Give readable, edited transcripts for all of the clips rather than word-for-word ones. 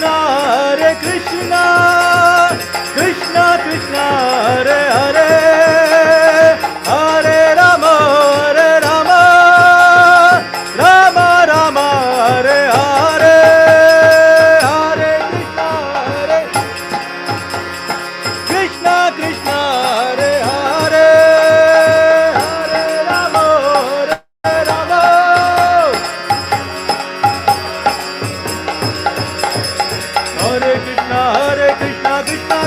Krishna, Hare Krishna, Krishna Krishna, Hare Hare, Hare Rama, Hare Rama, Rama Rama, Hare Hare, Hare Krishna, Hare Krishna Krishna, Hare Hare, Hare Rama, Hare Rama. Hare Krishna, Krishna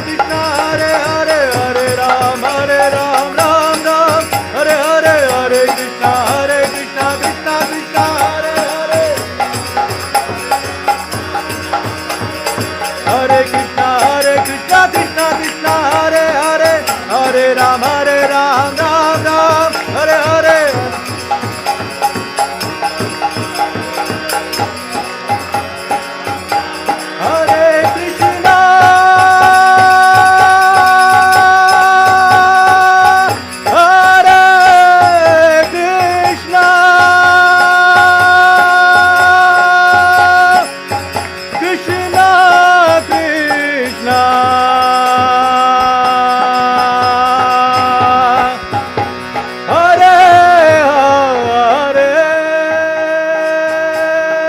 Krishna, Hare Hare, Hare Ram, Ram Ram, Hare Hare, Hare Krishna, Krishna Krishna, Hare Hare, Hare Krishna, Krishna Krishna, Hare Hare, Hare Ram, Ram Ram, Hare Hare. Hare Krishna, Hare Krishna, Krishna Krishna, Hare Hare, Hare Rama, Hare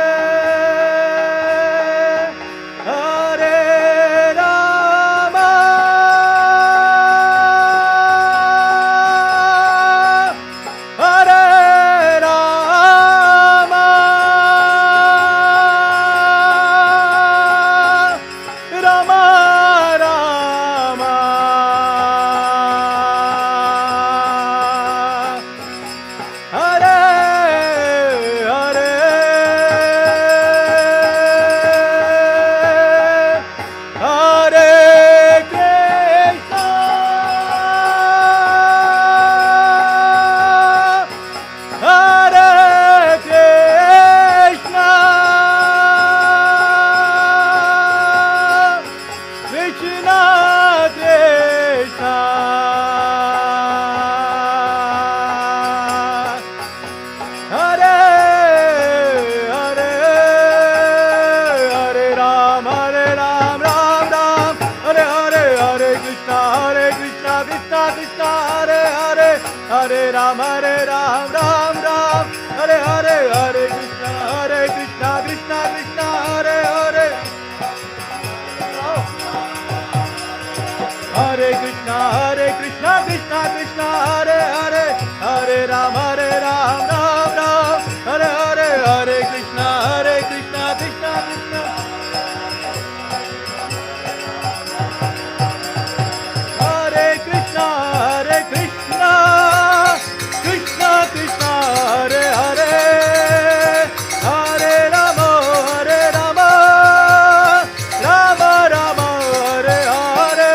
Rama, Rama Rama, Hare Hare, Hare Krishna, Hare Krishna, Krishna Krishna, Hare Hare, Hare Ram, Ram Ram, Hare Hare, Hare Krishna, Krishna Krishna, Hare Hare, Hare Ram, Ram Ram, Hare Hare, Hare Krishna, Krishna Krishna, Hare Hare, Hare Krishna, Krishna Krishna, Hare Hare, Hare Ram, Ram Ram, Hare Hare, Hare Krishna, Krishna Krishna, Hare Krishna, Krishna Krishna, Hare Hare, Hare Rama, Rama Rama, Hare Hare,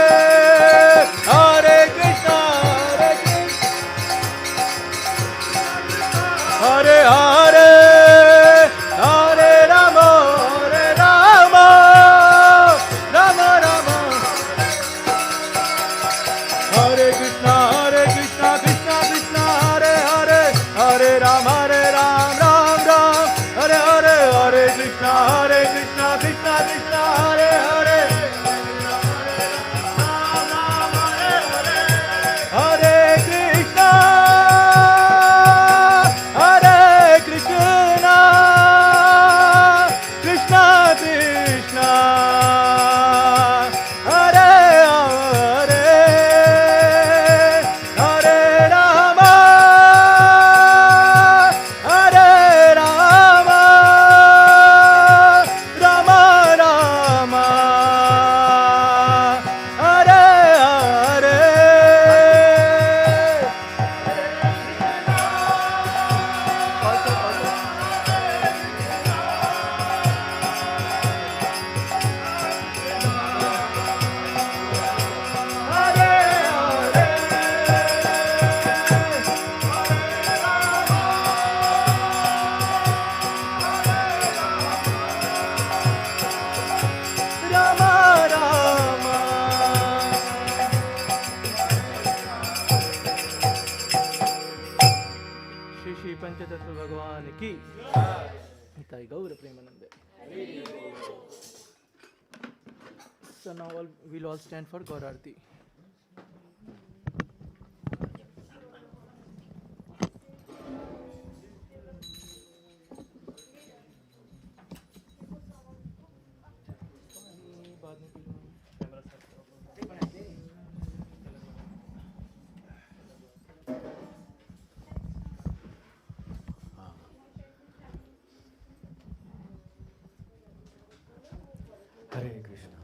Hare Krishna, Hare Hare, Hare Rama, Rama Rama, Hare Krishna, Krishna Krishna, Hare Hare, Hare Ram, Ram Ram, Hare Hare, Hare Krishna, Krishna Krishna, Hare Hare, Hare Krishna, Hare Krishna, Krishna Krishna, Hare Hare, Hare Rama, Hare Rama, Rama Rama, Hare Hare. Rama Rama, Shri Shri पंचतत्व भगवान की निताई गौर Premanand. So now we'll all stand for Gaur Aarti. Hare Krishna.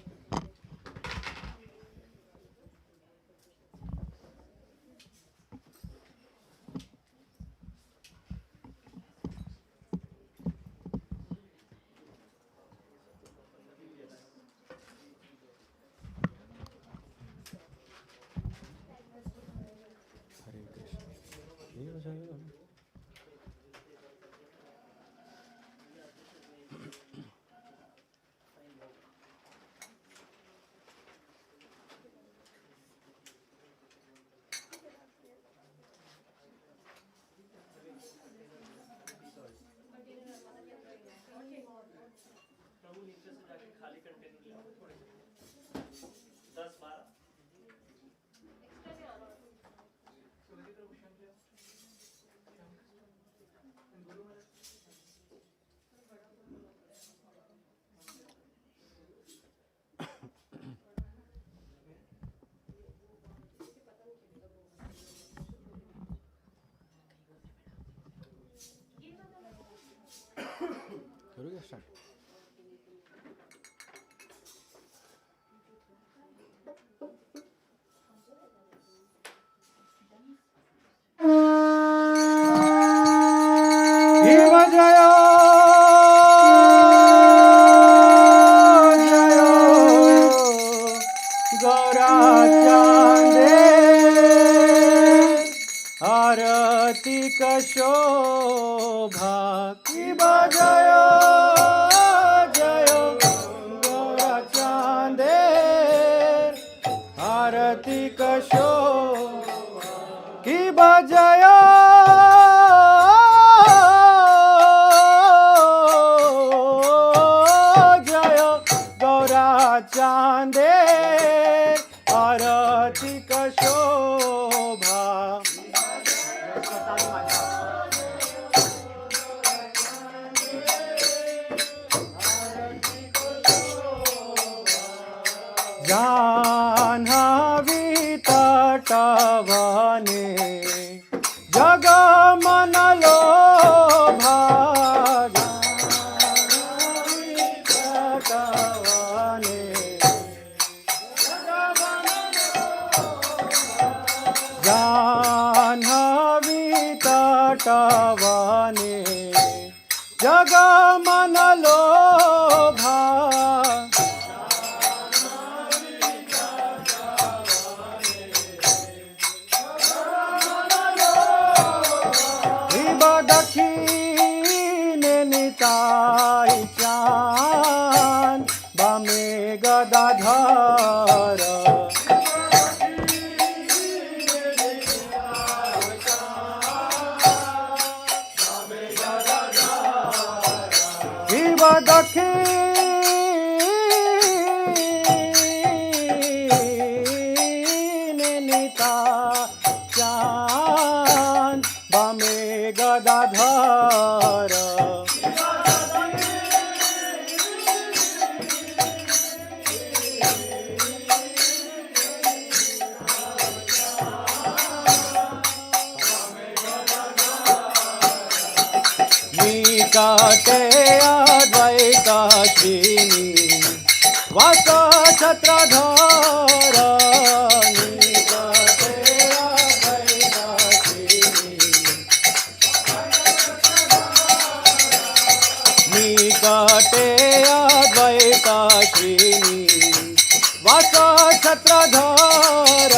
करोगे start आरती का शोभा की बजायो जयो गौरा चांदे आरती का शोभा की बजायो जयो गौरा चांदे आरती का शोभा जान्हवी तटवने जग मन लोभा जान्हवी तटवने जान्हवी तटवने जग मन लोभा दक्षिणे निताई चान बामे गदाधर शिव दक्षिणे निताई चान बामे गदाधर निकटे अद्वैताशिनी वास छत्रधर निकटे अद्वैताशिनी निकटे अद्वैताशिनी वास छत्रधर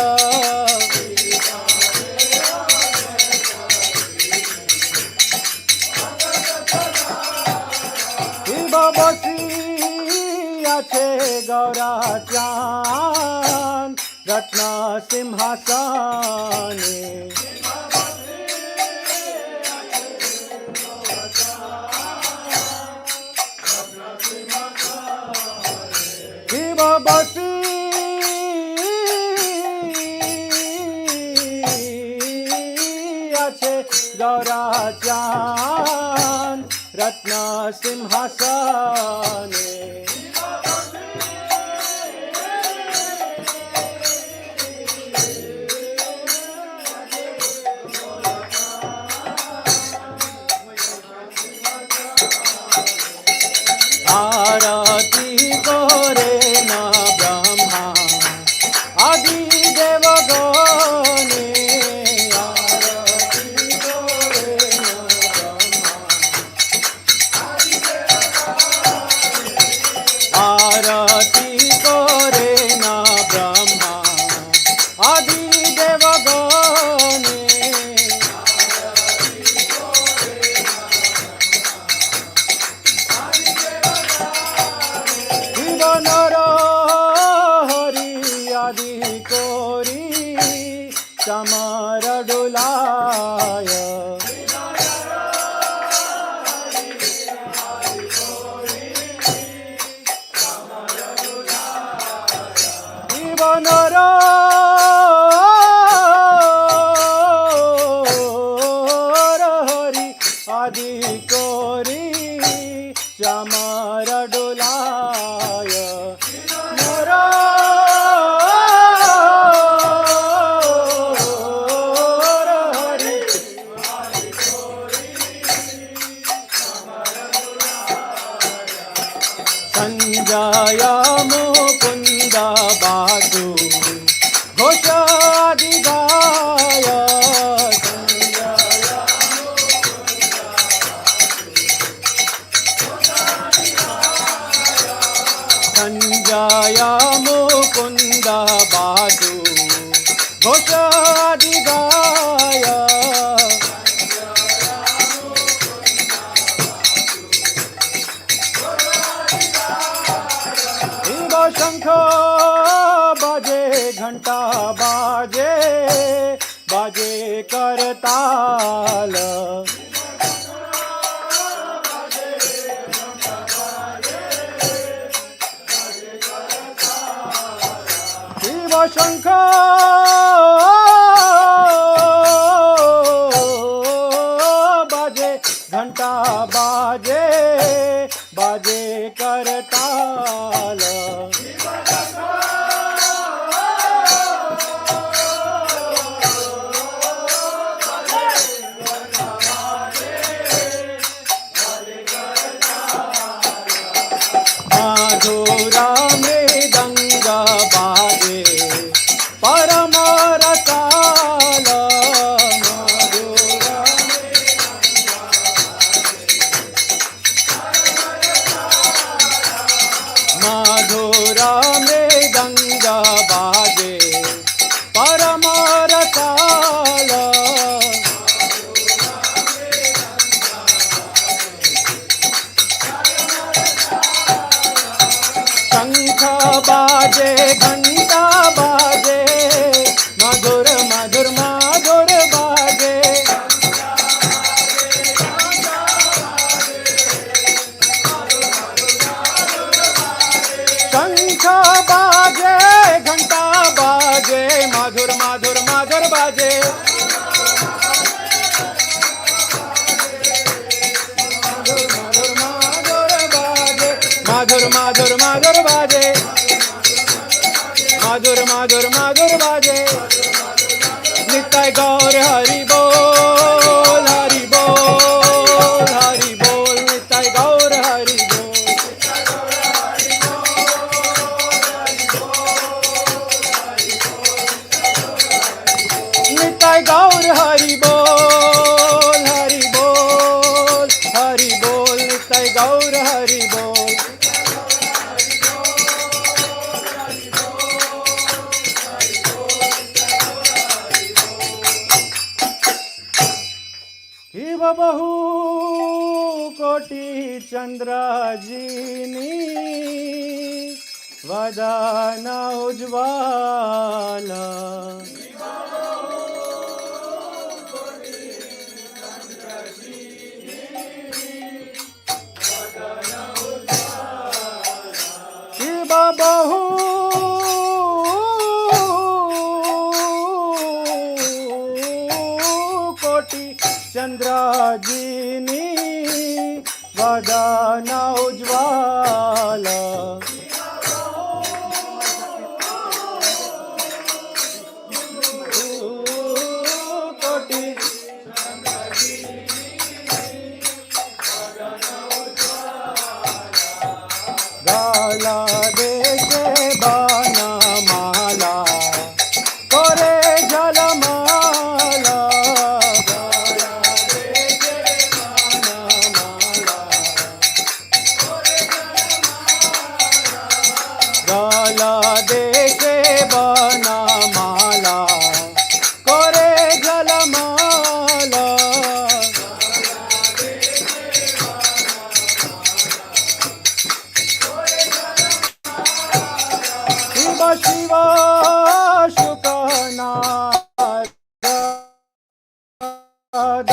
बसियाছে गौरा चान रत्न सिंहासने शिव बसियाছে रत्न सिंहासने आरती करे न ब्रह्मा आदि देवगणे आरती करे न ब्रह्मा आरती करे न ब्रह्मा आदि देवगणे नर हरि आदि कोरी चमर डुलाय शिव नर हरि आदि कोरी चमर डुलाय नर हरि संजय मुकुंद बाजु घोषादि गाय संजय मुकुंद बाजु घोषादि गाय शिव शंख बाजे घंटा बाजे बाजे करताल शिव शंख बाजे घंटा बाजे बाजे करताल माधुरा मृदंग बाजे परम रसाल माधुरा मृदंग बाजे परम रसाल शंख बाजे घंटा बाजे मधुर मधुर मधुर बाजे शंख बाजे घंटा बाजे मधुर मधुर मधुर बाजे मधुर मधुर मधुर बाजे मधुर मधुर मधुर बाजे नित्य गौर हरि बोल नित्य गौर हरि बोल नित्य गौर हरि बोल नित्य गौर हरि बोल शिव बहु कोटि चंद्र जीनी वदन उज्ज्वल शिव बहु कोटि चंद्र जीनी जल देखे बनमाला करे जलमाला शिव शिव शुकनारद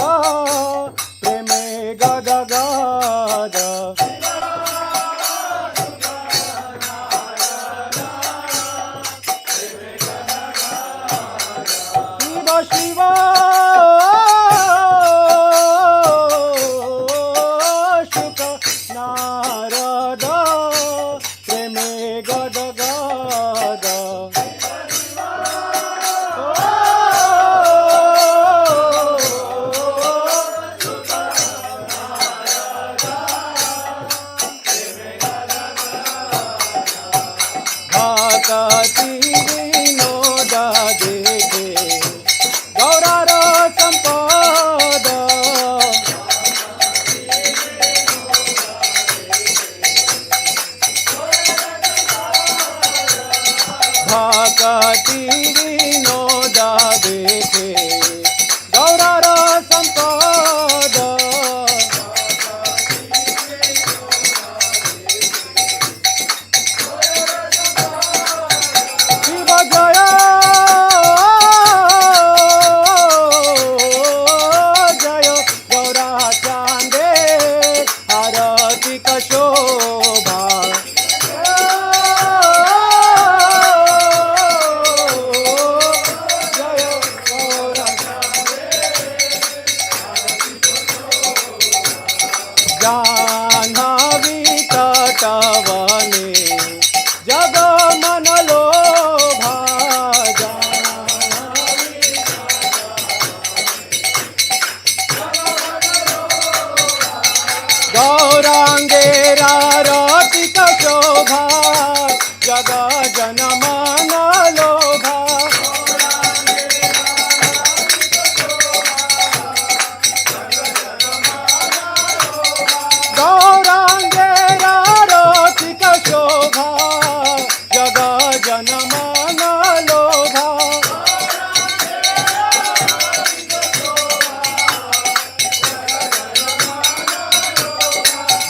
प्रेमे गद गद शिव शुक नारद प्रेमे गद गद भक्ति विनोद देखे गौरार संपद भक्ति विनोद देखे गौरार संपद शिव जय जय गौरा चांदे आरती का शोभा जय गौरा जाह्नवी तटवने जग मन लोभा गौरांगेरा रतिक शोभा जग जन मन लोभा गौरांगेरा रतिक शोभा जग जन मन लोभा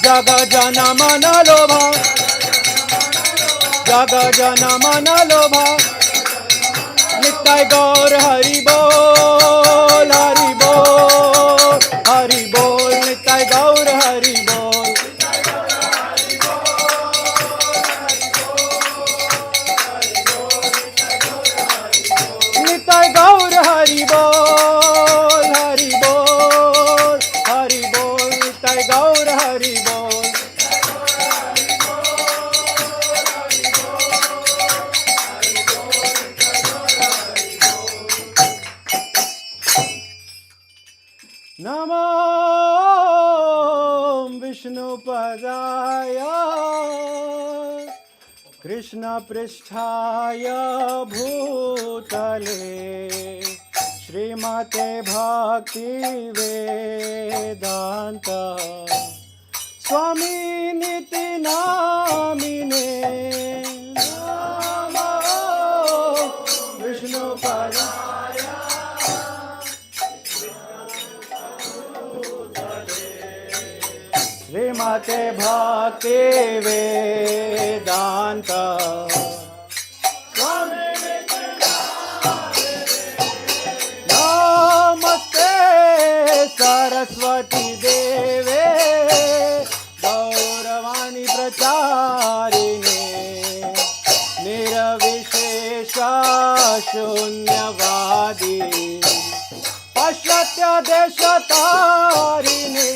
जग जन मन लोभा जग जन मन लोभा नित्य गौर हरि बोल हरि बोल हरि बोल नित्य गौर हरि बोल नित्य गौर हरि बोल हरि बोल हरि बोल नित्य गौर हरि बोल नमो विष्णुपदाय कृष्ण पृष्ठाय भूतले श्रीमते भक्ति वेदांत स्वामी निति नामिने नमो विष्णुपदाय श्रीमते भक्ति वेदांत नमस्ते सरस्वती देवे गौरवाणी प्रचारिणे निर्विशेष शून्यवादी पाश्चात्य देश तारिणे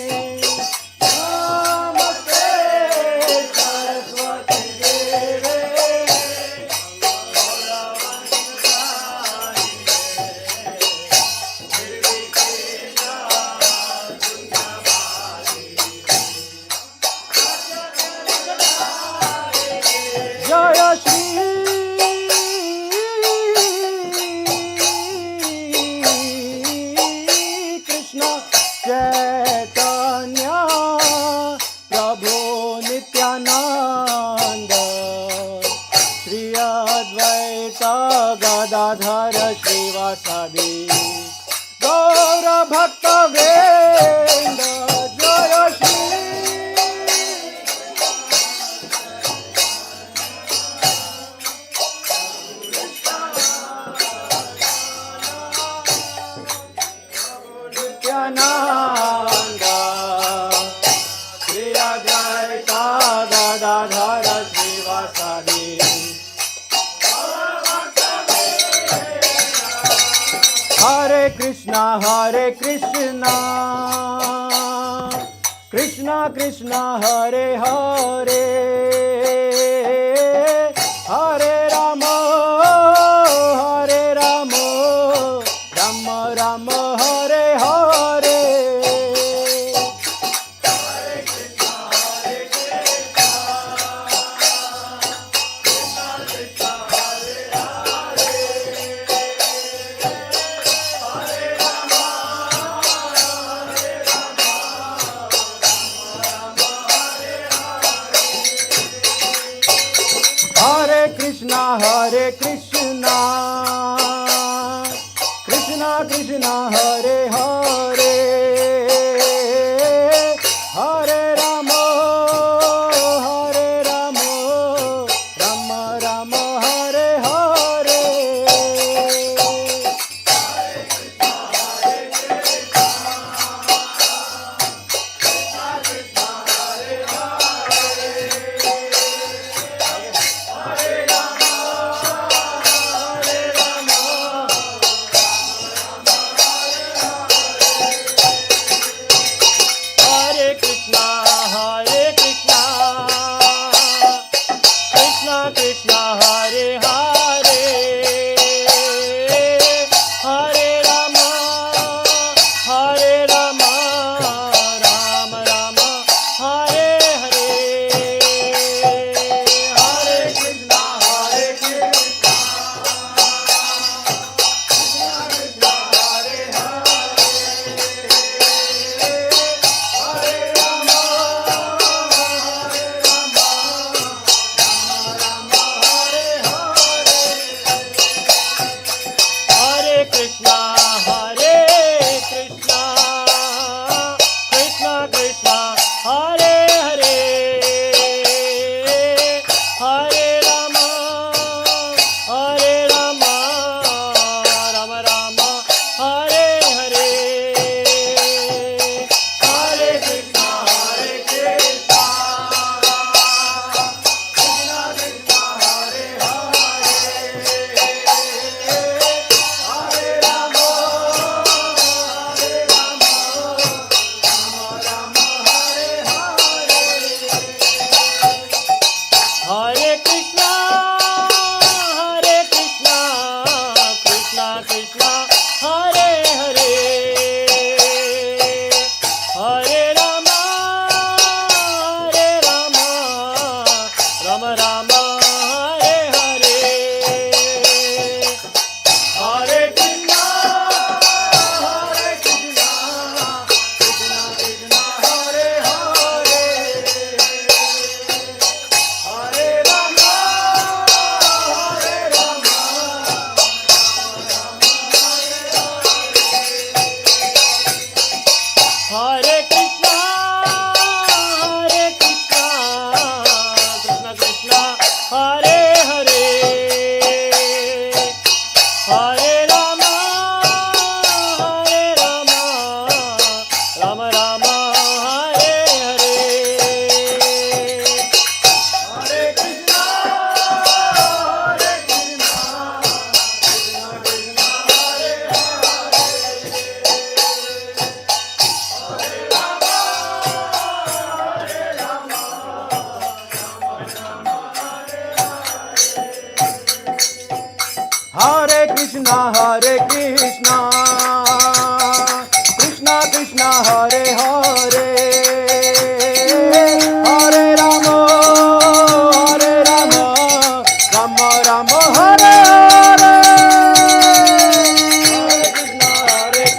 नमस्ते सरस्वती देवे जय Shri Krishna Chaitanya Gadadhara Srivasadi Gaura Bhakta Vrinda Jaya Shri Nityananda Shri Advaita Gadadhara Srivasadi Hare Krishna Krishna Krishna Hare Hare Hare Rama Rama Rama Hare Hare Hare Krishna Krishna Krishna Hare Hare Hare Rama Rama Rama Hare Hare Hare Krishna, Krishna Krishna Hare Hare, Hare Rama, Rama Rama Hare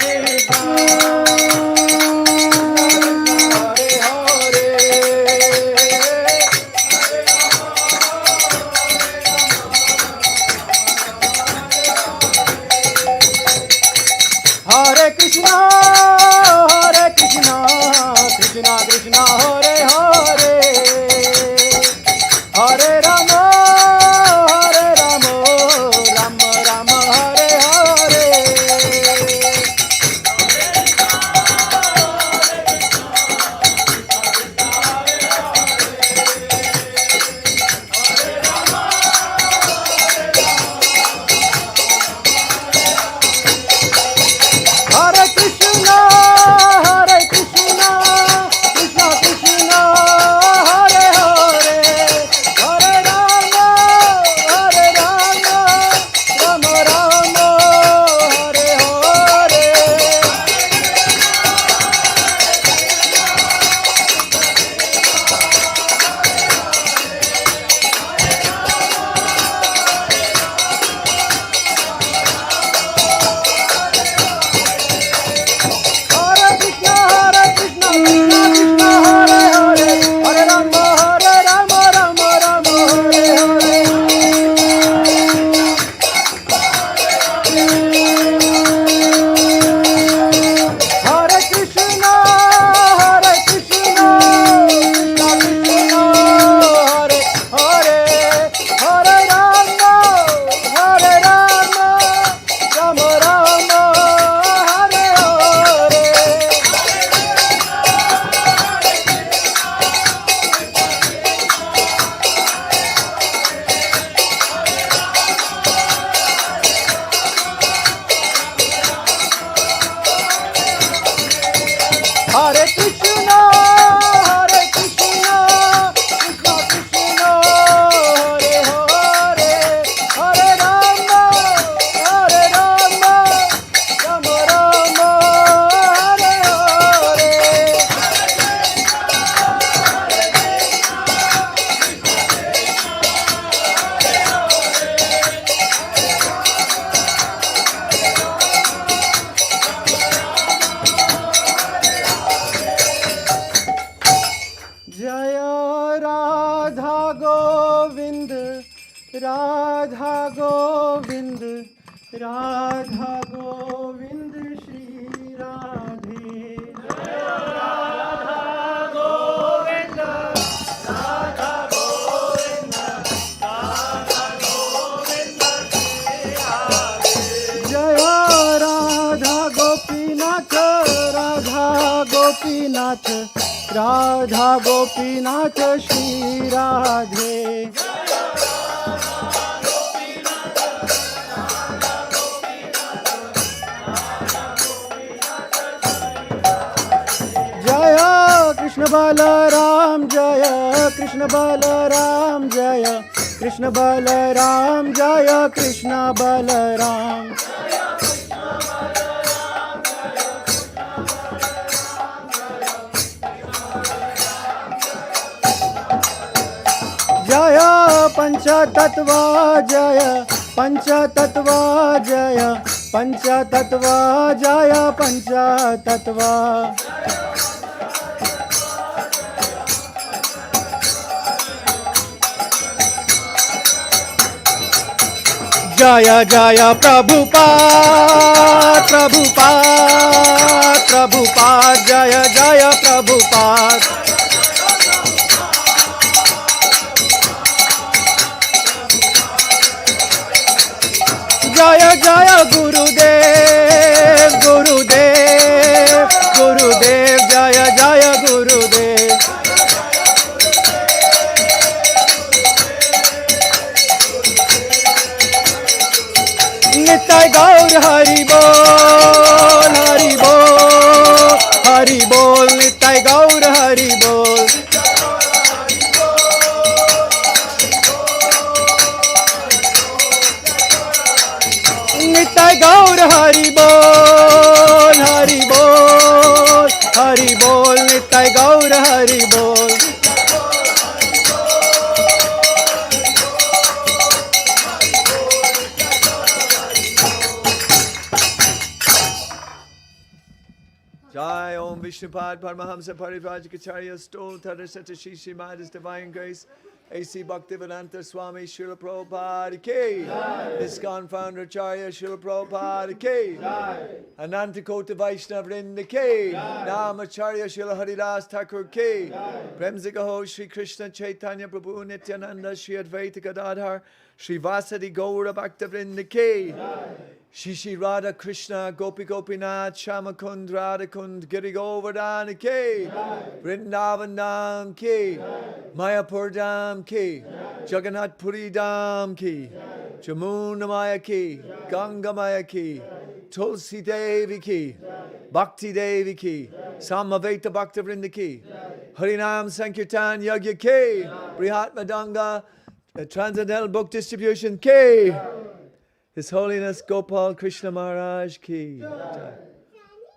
Hare, Hare Krishna, Hare Hare, Hare Krishna, Krishna Krishna Hare Hare, Hare Rama, Rama Rama Hare Hare. Hare Krishna, Krishna Krishna Hare Hare, Hare Rama, Rama Rama Hare Hare. Hare Krishna, Krishna Krishna Hare Hare, Hare Rama, Rama Rama Hare Hare. Hare Krishna, Krishna Krishna Hare Hare, Hare Rama, Rama Rama Hare Hare. Hare Krishna, Krishna Krishna Hare Hare, Hare Rama, Rama Rama Hare Hare. Jaya Radha Govind, Radha Govind, Radha Govind Shri Radhe. Jaya Radha Govind, Radha Govind, Radha Govind Shri Radhe. Jaya Radha Gopinath, Radha Gopinath, Radha Gopinath Shri Radhe. Jaya Krishna Balaram, Jaya Krishna Balaram, Jaya Krishna Balaram, Jaya Krishna Balaram. Jaya Panchatattva, Jaya Panchatattva, Jaya Panchatattva, Jaya Panchatattva. Jaya Jaya Prabhupāda, Prabhupāda, Prabhupāda, Jaya Jaya Prabhupāda. Jaya Jaya Gurudev, Gurudev, Gurudev, Jaya Jaya Gurudev. Nitai Gaur Hari Bol, Hari Bol, Hari Bol, Nitai Gaur Hari Bol. Nitai Gaur Hari Bol, Hari Bol, Hari Bol, Nitai Gaur Hari Bol. Jai Om Vaiṣṇavas Paramahamsa Parivrajacharya Stol Tadasata Shri Mada's Divine Grace A.C. Bhaktivedanta Swami Srila Prabhupāda ki. ISKCON founder Acharya Srila Prabhupāda ki. Anantakota Vaiṣṇavrinda ki. Namacharya Srila Haridas Thakur ki. Premzikaho Shri Krishna Chaitanya Prabhu Nityananda Shri Advaita Gadadhar Shri Vasadi Gaura Bhaktivrinda ki. Shri Radha Krishna Gopi Gopinath Shamakund Radhakund Giri Govardhana ki. Vrindavan Dham ki. Mayapur Dham ki. Jagannath Puri Dham ki. Jamuna Maya ki. Ganga Maya ki. Tulsi Devi ki. Bhakti Devi ki. Samaveta Bhaktivrinda ki. Harinam Sankirtan Yagya ki. Brihat Madanga Transcendental Book Distribution ki. His Holiness Gopal Krishna Maharaj ki.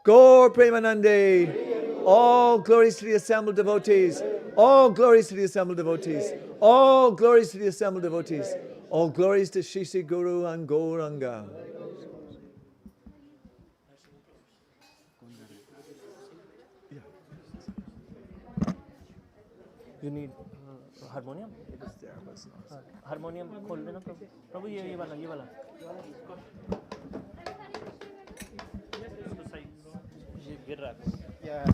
Gaur Premanande. All glories to the assembled devotees. All glories to the assembled devotees. All glories to the assembled devotees. All glories to Shri Sri Guru and Gauranga. You need harmonium? It is there, but it's not. Harmonium खोल देना प्रभु. प्रभु ये वाला ये वाला. ये गिर रहा है. Yeah,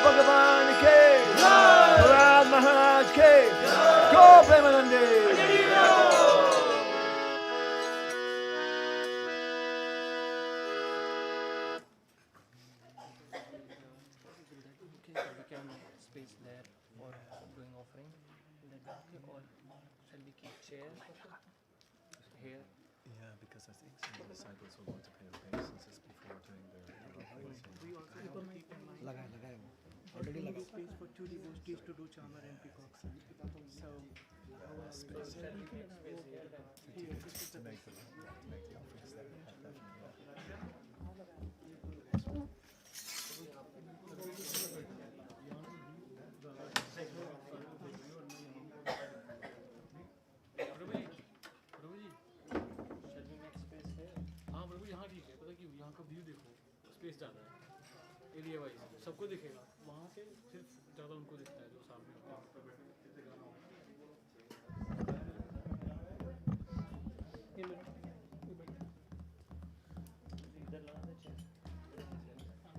Bhagavan ke Prabhupada Maharaj ke Go Premanande. We can space there for doing offering. Or shall we keep chairs here? Yeah, because I think some of the disciples will want to pay obeisances before doing their offerings. Space for two devotees to do chamar and peacocks. So, Space to make the offerings there. Space ज़्यादा है area wise सबको दिखेगा वहाँ से सिर्फ ज़्यादा उनको दिखता है जो सामने इधर लगा दे चेयर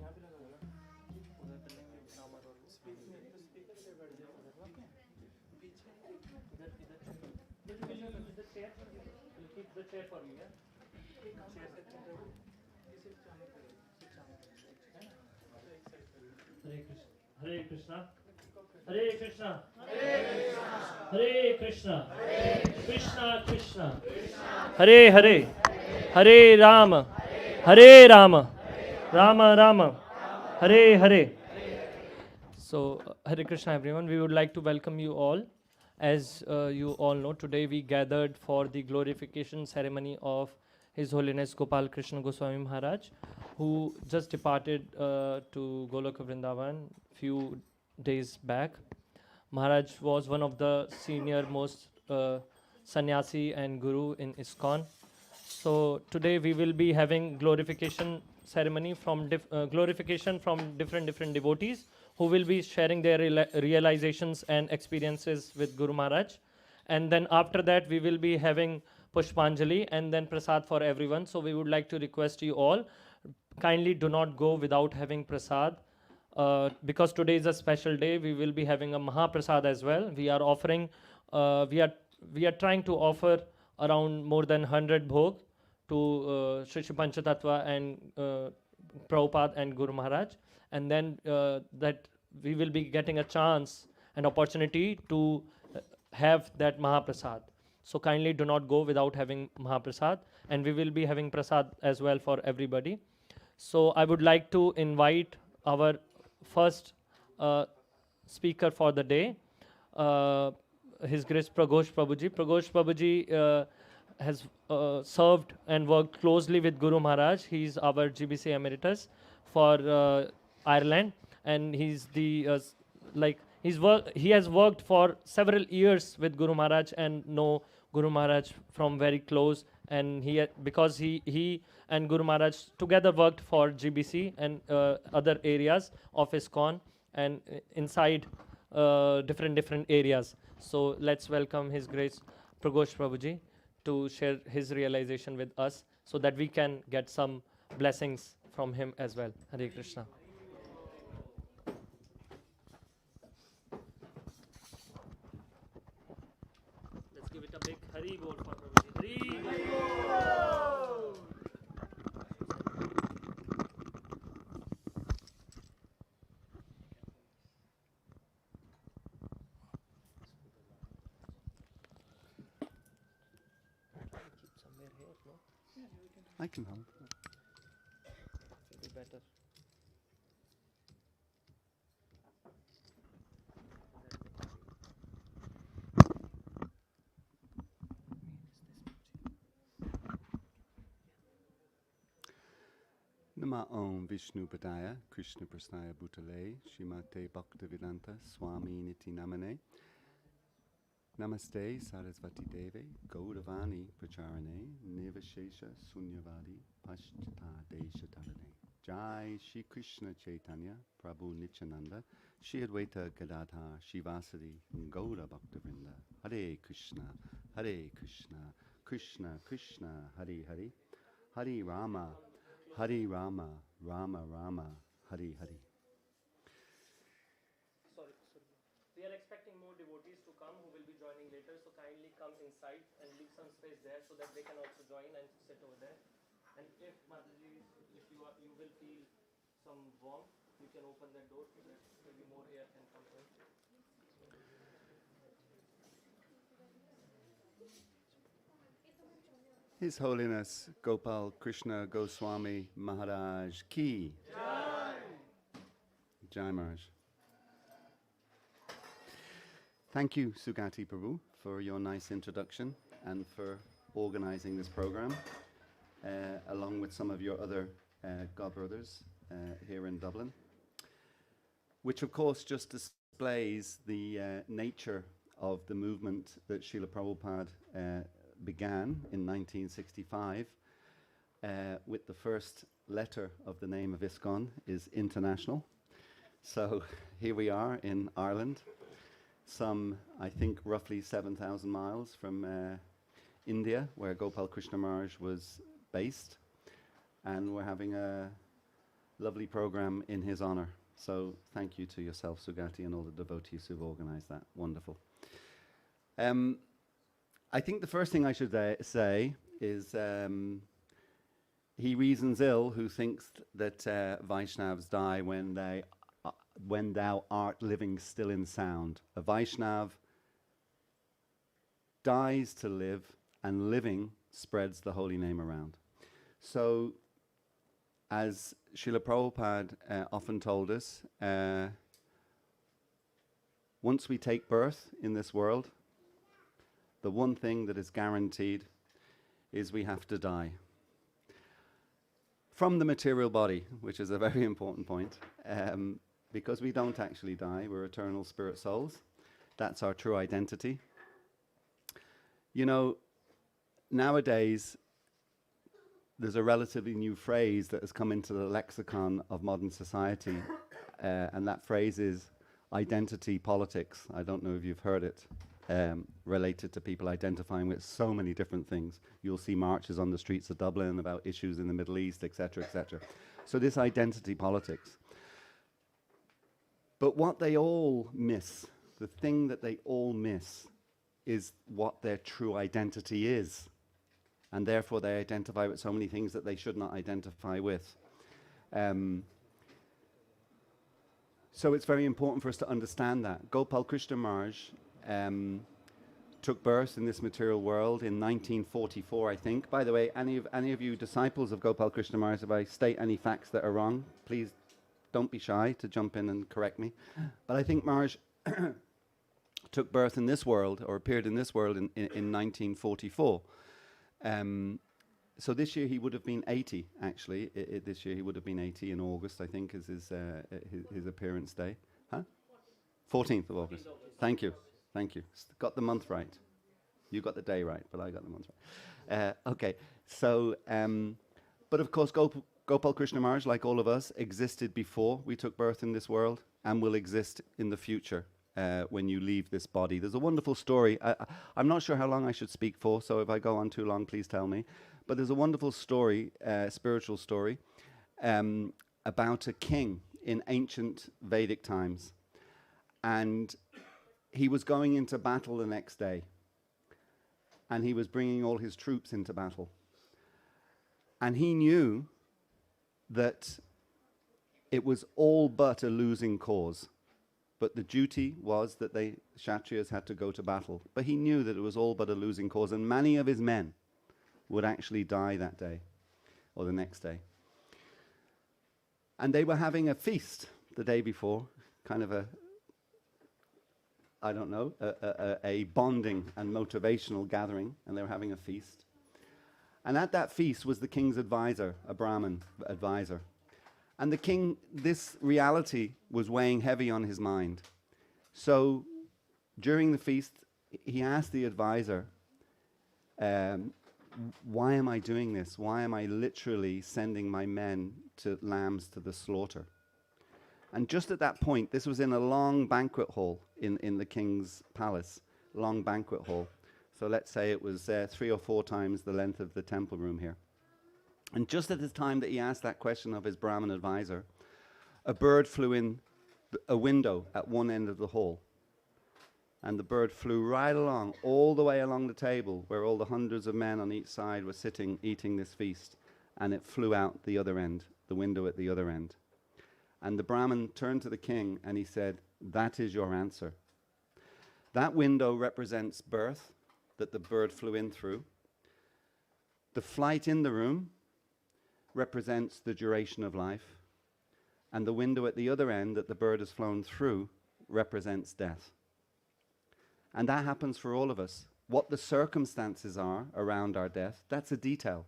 यहाँ पे लगा होगा उधर पे लेंगे सामर और स्पीकर पे बैठ जाओ पीछे इधर chair keep the chair for you यार चेयर से Hare Krishna, Hare Krishna, Hare Krishna, Krishna Krishna, Hare Hare, Hare Rama, Hare Rama, Rama Rama, Hare Hare. So, Hare Krishna everyone, we would like to welcome you all. As you all know, today we gathered for the glorification ceremony of His Holiness Gopal Krishna Goswami Maharaj, who just departed to Goloka Vrindavan few days back. Maharaj was one of the senior most sannyasi and guru in ISKCON. So today we will be having glorification ceremony from glorification from different devotees who will be sharing their realizations and experiences with Guru Maharaj. And then after that we will be having Pushpanjali and then Prasad for everyone. So we would like to request you all, kindly do not go without having Prasad. Because today is a special day, we will be having a Mahaprasad as well. We are offering, we are trying to offer around more than 100 bhog to Sri Panchatattva and Prabhupada and Guru Maharaj, and then that we will be getting a chance, an opportunity to have that Mahaprasad. So kindly do not go without having Mahaprasad, and we will be having Prasad as well for everybody. So I would like to invite our first speaker for the day, His Grace Pragosh Prabhuji. Pragosh Prabhuji has served and worked closely with Guru Maharaj. He's our GBC Emeritus for Ireland, and he's the he has worked for several years with Guru Maharaj and know Guru Maharaj from very close, and because he and Guru Maharaj together worked for GBC and other areas of ISKCON and inside different areas. So let's welcome His Grace Pragosh Prabhuji to share his realization with us so that we can get some blessings from him as well. Hare Krishna. Let's give it a big Hari Bol for Prabhuji. Hari Bol! Keep somewhere here, no? I can help. It'll be better. Nama Om Vishnu Padaya Krishna Prasnaya Bhutale Shrimate Bhaktivedanta Swami Niti Namane Namaste Sarasvati Deve Gauravani Pracharane Nivashesha Sunyavadi Pashtata Deshatarane Jai Shri Krishna Chaitanya Prabhu Nityananda Shri Advaita Gadadhar Shivasadi Gaura Bhaktivinoda Hare Krishna Krishna Krishna Hare Hare Hare Rama, Rama Rama, Hare Hare. devotees to come who will be joining later, so kindly come inside and leave some space there so that they can also join and sit over there. And if Mataji, if you will feel some warmth, you can open that door so that maybe more air can come in. His Holiness Gopal Krishna Goswami Maharaj Ki. Jai. Jai Maharaj. Thank you, Sugati Prabhu, for your nice introduction and for organizing this program, along with some of your other God brothers here in Dublin, which of course just displays the nature of the movement that Srila Prabhupada began in 1965 with the first letter of the name of ISKCON is international. So here we are in Ireland, some, I think, roughly 7,000 miles from India, where Gopal Krishna Maharaj was based, and we're having a lovely program in his honor. So thank you to yourself, Sugati, and all the devotees who've organized that. Wonderful. I think the first thing I should say is he reasons ill who thinks that Vaiṣṇavas die when thou art living still in sound. A Vaishnav dies to live, and living spreads the holy name around. So, as Srila Prabhupada often told us, once we take birth in this world, the one thing that is guaranteed is we have to die. From the material body, which is a very important point, because we don't actually die, we're eternal spirit souls. That's our true identity. You know, nowadays, there's a relatively new phrase that has come into the lexicon of modern society, and that phrase is identity politics. I don't know if you've heard it, related to people identifying with so many different things. You'll see marches on the streets of Dublin about issues in the Middle East, etc., etc. So this identity politics. But what they all miss, the thing that they all miss, is what their true identity is. And therefore they identify with so many things that they should not identify with. So it's very important for us to understand that. Gopal Krishna Maharaj took birth in this material world in 1944, I think. By the way, any of you disciples of Gopal Krishna Maharaj, if I state any facts that are wrong, please don't be shy to jump in and correct me. But I think Maharaj took birth in this world, or appeared in this world in 1944. So this year he would have been 80, actually. This year he would have been 80 in August, I think, is his appearance day. Huh? 14th of August. Thank you. Thank you. Got the month right. You got the day right, but I got the month right. Okay. So, but of course, Gopal Krishna Maharaj, like all of us, existed before we took birth in this world and will exist in the future when you leave this body. There's a wonderful story. I'm not sure how long I should speak for, so if I go on too long, please tell me. But there's a wonderful story, spiritual story, about a king in ancient Vedic times. And he was going into battle the next day. And he was bringing all his troops into battle. And he knew that it was all but a losing cause. But the duty was that the Kshatriyas had to go to battle. But he knew that it was all but a losing cause. And many of his men would actually die that day, or the next day. And they were having a feast the day before, kind of a bonding and motivational gathering, and they were having a feast. And at that feast was the king's advisor, a Brahmin advisor. And the king, this reality was weighing heavy on his mind. So during the feast, he asked the advisor, why am I doing this? Why am I literally sending my men to lambs to the slaughter? And just at that point, this was in a long banquet hall in the king's palace, long banquet hall. So let's say it was 3 or 4 times the length of the temple room here. And just at the time that he asked that question of his Brahmin advisor, a bird flew in a window at one end of the hall. And the bird flew right along, all the way along the table where all the hundreds of men on each side were sitting, eating this feast. And it flew out the other end, the window at the other end. And the Brahmin turned to the king and he said, "That is your answer. That window represents birth, that the bird flew in through. The flight in the room represents the duration of life. And the window at the other end that the bird has flown through represents death." And that happens for all of us. What the circumstances are around our death, that's a detail.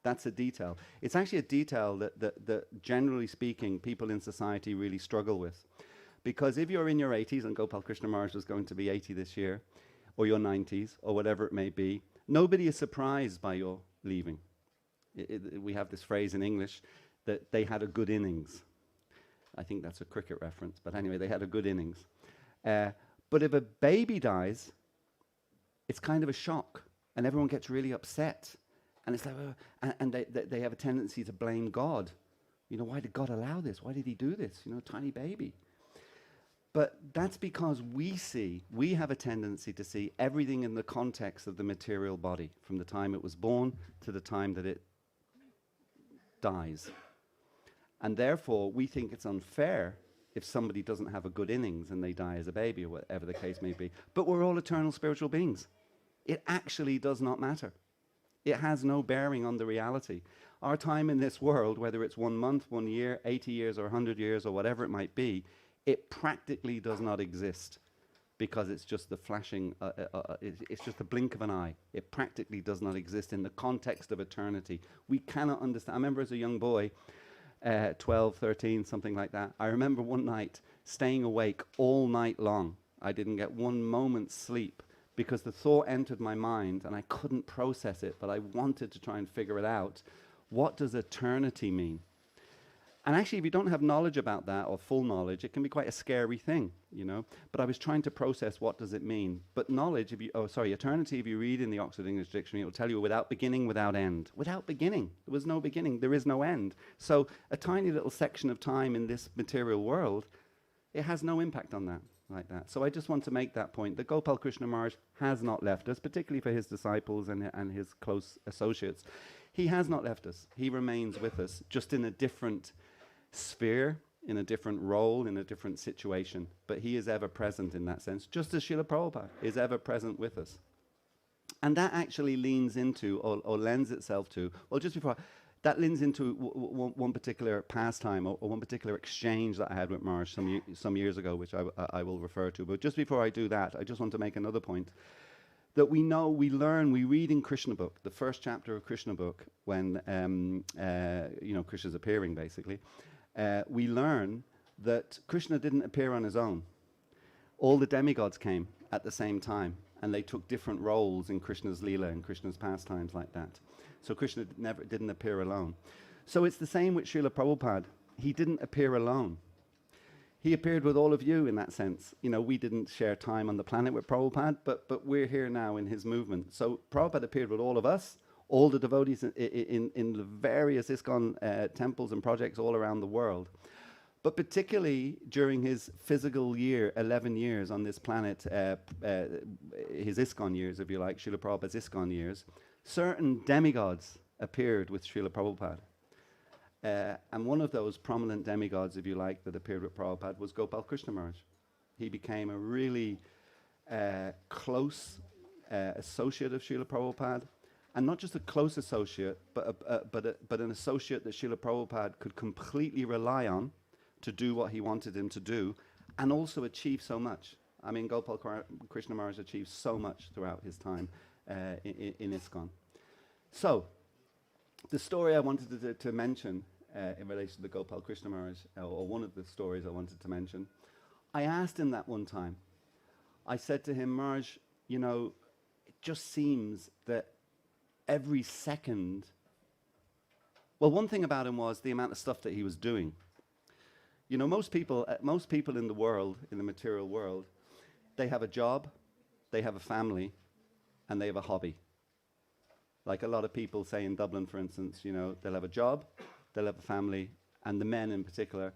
That's a detail. It's actually a detail that generally speaking, people in society really struggle with. Because if you're in your 80s, and Gopal Krishna Maharaj was going to be 80 this year, or your 90s, or whatever it may be, nobody is surprised by your leaving. We have this phrase in English that they had a good innings. I think that's a cricket reference, but anyway, they had a good innings. But if a baby dies, it's kind of a shock, and everyone gets really upset. And it's like, and they have a tendency to blame God. You know, why did God allow this? Why did he do this? You know, tiny baby. But that's because we have a tendency to see everything in the context of the material body, from the time it was born to the time that it dies. And therefore, we think it's unfair if somebody doesn't have a good innings and they die as a baby, or whatever the case may be. But we're all eternal spiritual beings. It actually does not matter. It has no bearing on the reality. Our time in this world, whether it's 1 month, 1 year, 80 years, or 100 years, or whatever it might be, it practically does not exist, because it's just the flashing, it's just the blink of an eye. It practically does not exist in the context of eternity. We cannot understand. I remember as a young boy, 12, 13, something like that, I remember one night staying awake all night long. I didn't get 1 moment's sleep, because the thought entered my mind and I couldn't process it, but I wanted to try and figure it out. What does eternity mean? And actually, if you don't have knowledge about that, or full knowledge, it can be quite a scary thing, you know. But I was trying to process, what does it mean? But knowledge, eternity, if you read in the Oxford English Dictionary, it will tell you without beginning, without end. Without beginning. There was no beginning. There is no end. So a tiny little section of time in this material world, it has no impact on that, like that. So I just want to make that point, that Gopal Krishna Maharaj has not left us, particularly for his disciples and his close associates. He has not left us. He remains with us, just in a different sphere, in a different role, in a different situation. But he is ever present in that sense, just as Srila Prabhupada is ever present with us. And that actually leans into, or lends itself to, well, just before, that leans into one particular pastime, or one particular exchange that I had with Maharaj some years ago, which I will refer to. But just before I do that, I just want to make another point. That we know, we learn, we read in Krishna book, the first chapter of Krishna book, when Krishna's appearing, basically. We learn that Krishna didn't appear on his own. All the demigods came at the same time, and they took different roles in Krishna's Leela and Krishna's pastimes, like that. So Krishna didn't appear alone. So it's the same with Srila Prabhupada. He didn't appear alone. He appeared with all of you in that sense. You know, we didn't share time on the planet with Prabhupada, but we're here now in his movement. So Prabhupada appeared with all of us, all the devotees in the various ISKCON temples and projects all around the world. But particularly during his physical year, 11 years on this planet, his ISKCON years, if you like, Srila Prabhupada's ISKCON years, certain demigods appeared with Srila Prabhupada. And one of those prominent demigods, if you like, that appeared with Prabhupada was Gopal Krishna Maharaj. He became a really close associate of Srila Prabhupada. And not just a close associate, but an associate that Srila Prabhupada could completely rely on to do what he wanted him to do, and also achieve so much. I mean, Gopal Krishna Maharaj achieved so much throughout his time in ISKCON. So, the story I wanted to mention in relation to the Gopal Krishna Maharaj, or one of the stories I wanted to mention, I asked him that one time. I said to him, Maharaj, you know, it just seems that every second... Well, one thing about him was the amount of stuff that he was doing. You know, most people in the world, in the material world, they have a job, they have a family, and they have a hobby. Like a lot of people say in Dublin, for instance, you know, they'll have a job, they'll have a family, and the men in particular,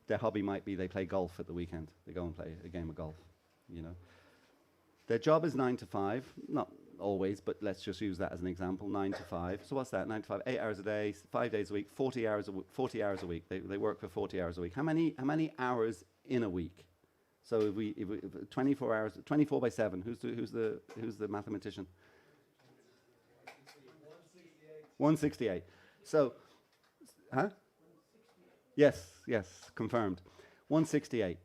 their hobby might be they play golf at the weekend. They go and play a game of golf, you know. Their job is 9 to 5, not always, but let's just use that as an example, 9 to 5. So what's that? 9 to 5, 8 hours a day, 5 days a week, 40 hours a 40 hours a week. They work for 40 hours a week. How many hours in a week? So if we 24 hours, 24 by 7. Who's the mathematician? 168. So, huh? Yes, confirmed. 168.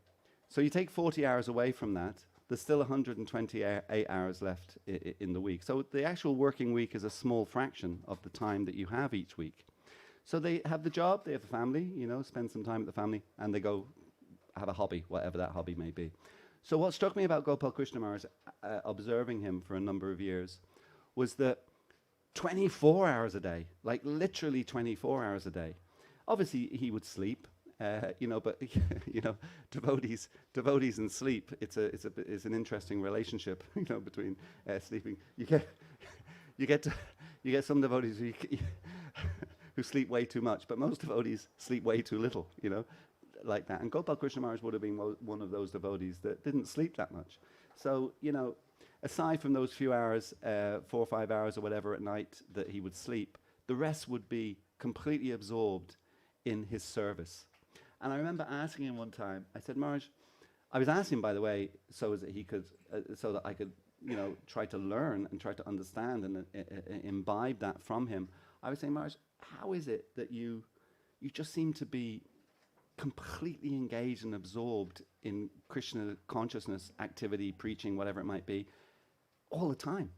So you take 40 hours away from that, there's still 128 hours left in the week. So the actual working week is a small fraction of the time that you have each week. So they have the job, they have a family, spend some time with the family, and they go have a hobby, whatever that hobby may be. So what struck me about Gopal Krishna Maharaj, observing him for a number of years, was that 24 hours a day, like literally 24 hours a day. Obviously, he would sleep, but devotees and sleep. It's an interesting relationship, between sleeping. You get some devotees who sleep way too much, but most devotees sleep way too little, like that. And Gopal Krishna Maharaj would have been one of those devotees that didn't sleep that much. So, aside from those few hours, 4 or 5 hours or whatever at night that he would sleep, the rest would be completely absorbed in his service. And I remember asking him one time, I said, Maharaj, I was asking, by the way, so that he could, so that I could, try to learn and try to understand and imbibe that from him. I was saying, Maharaj, how is it that you just seem to be completely engaged and absorbed in Krishna consciousness, activity, preaching, whatever it might be, all the time?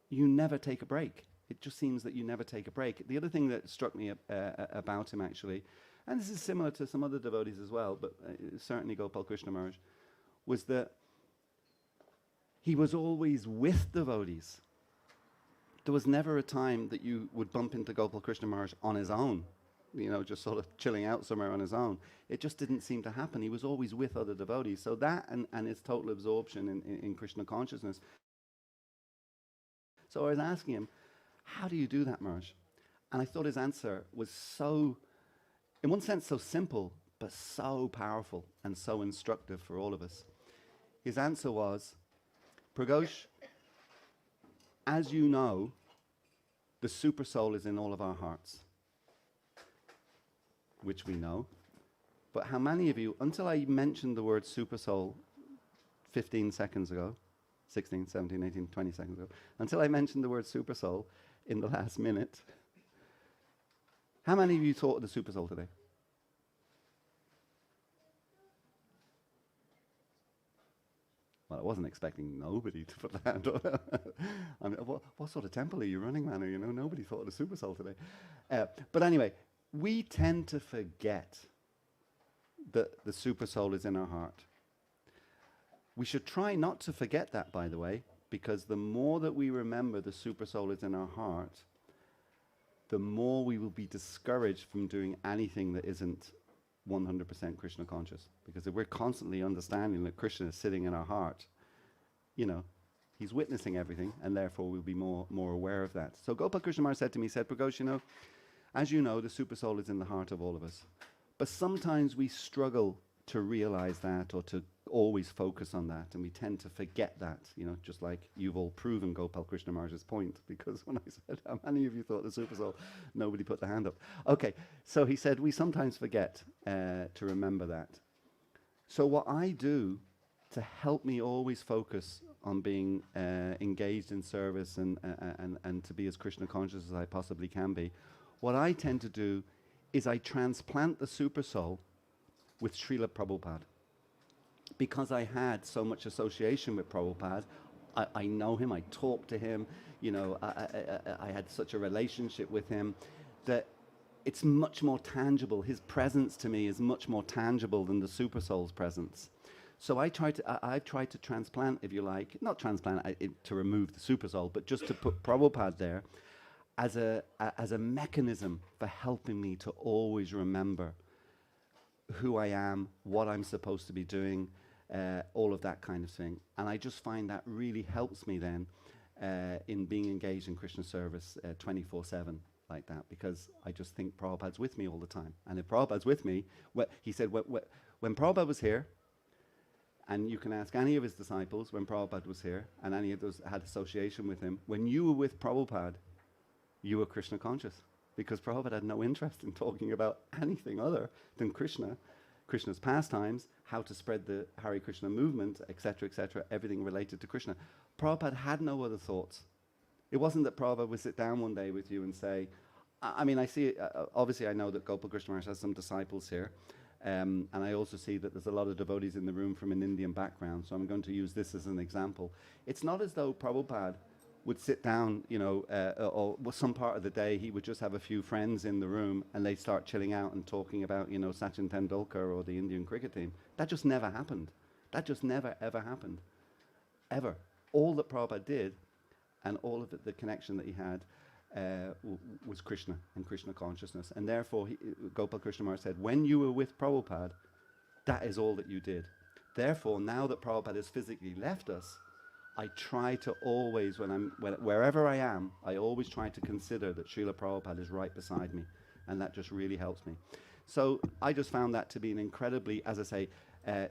You never take a break. It just seems that you never take a break. The other thing that struck me about him, actually, and this is similar to some other devotees as well, but certainly Gopal Krishna Maharaj, was that he was always with devotees. There was never a time that you would bump into Gopal Krishna Maharaj on his own, just sort of chilling out somewhere on his own. It just didn't seem to happen. He was always with other devotees. So that and his total absorption in Krishna consciousness. So I was asking him, how do you do that, Maharaj? And I thought his answer was so, in one sense, so simple, but so powerful and so instructive for all of us. His answer was, Pragosh, as you know, the super soul is in all of our hearts, which we know. But how many of you, until I mentioned the word super soul 15 seconds ago, 16, 17, 18, 20 seconds ago, until I mentioned the word super soul in the last minute, how many of you thought of the super soul today? Well, I wasn't expecting nobody to put the hand on. I mean, what sort of temple are you running, man? Nobody thought of the super soul today. But anyway, we tend to forget that the super soul is in our heart. We should try not to forget that, by the way, because the more that we remember the super soul is in our heart, the more we will be discouraged from doing anything that isn't 100% Krishna conscious. Because if we're constantly understanding that Krishna is sitting in our heart, he's witnessing everything, and therefore we'll be more aware of that. So Gopal Krishna Maharaj said to me, Pragosh, as you know, the super soul is in the heart of all of us. But sometimes we struggle to realize that or to always focus on that, and we tend to forget that, just like you've all proven Gopal Krishna Maharaj's point, because when I said, how many of you thought the super soul, nobody put their hand up. Okay, so he said, we sometimes forget to remember that. So what I do to help me always focus on being engaged in service and to be as Krishna conscious as I possibly can be, what I tend to do is I transplant the super soul with Srila Prabhupāda. Because I had so much association with Prabhupada, I know him, I talk to him, I had such a relationship with him that it's much more tangible. His presence to me is much more tangible than the super soul's presence. So I've tried to transplant, if you like, not transplant to remove the super soul, but just to put Prabhupada there as a mechanism for helping me to always remember who I am, what I'm supposed to be doing, all of that kind of thing. And I just find that really helps me then in being engaged in Krishna service 24/7 like that, because I just think Prabhupada's with me all the time. And if Prabhupada's with me, he said when Prabhupada was here, And you can ask any of his disciples when Prabhupada was here, and any of those had association with him. When you were with Prabhupada, you were Krishna conscious, because Prabhupada had no interest in talking about anything other than Krishna, Krishna's pastimes, how to spread the Hare Krishna movement, etc., everything related to Krishna. Prabhupada had no other thoughts. It wasn't that Prabhupada would sit down one day with you and say, I mean, I see, obviously I know that Gopal Krishna Maharaj has some disciples here, and I also see that there's a lot of devotees in the room from an Indian background, so I'm going to use this as an example. It's not as though Prabhupada would sit down, you know, or some part of the day he would just have a few friends in the room and they'd start chilling out and talking about, you know, Sachin Tendulkar or the Indian cricket team. That just never happened. That just never, ever happened. Ever. All that Prabhupada did, and all of the connection that he had, was Krishna and Krishna consciousness. And therefore, Gopal Krishna Maharaj said, when you were with Prabhupada, that is all that you did. Therefore, now that Prabhupada has physically left us, I try to always, wherever I am, I always try to consider that Srila Prabhupada is right beside me. And that just really helps me. So I just found that to be an incredibly, as I say,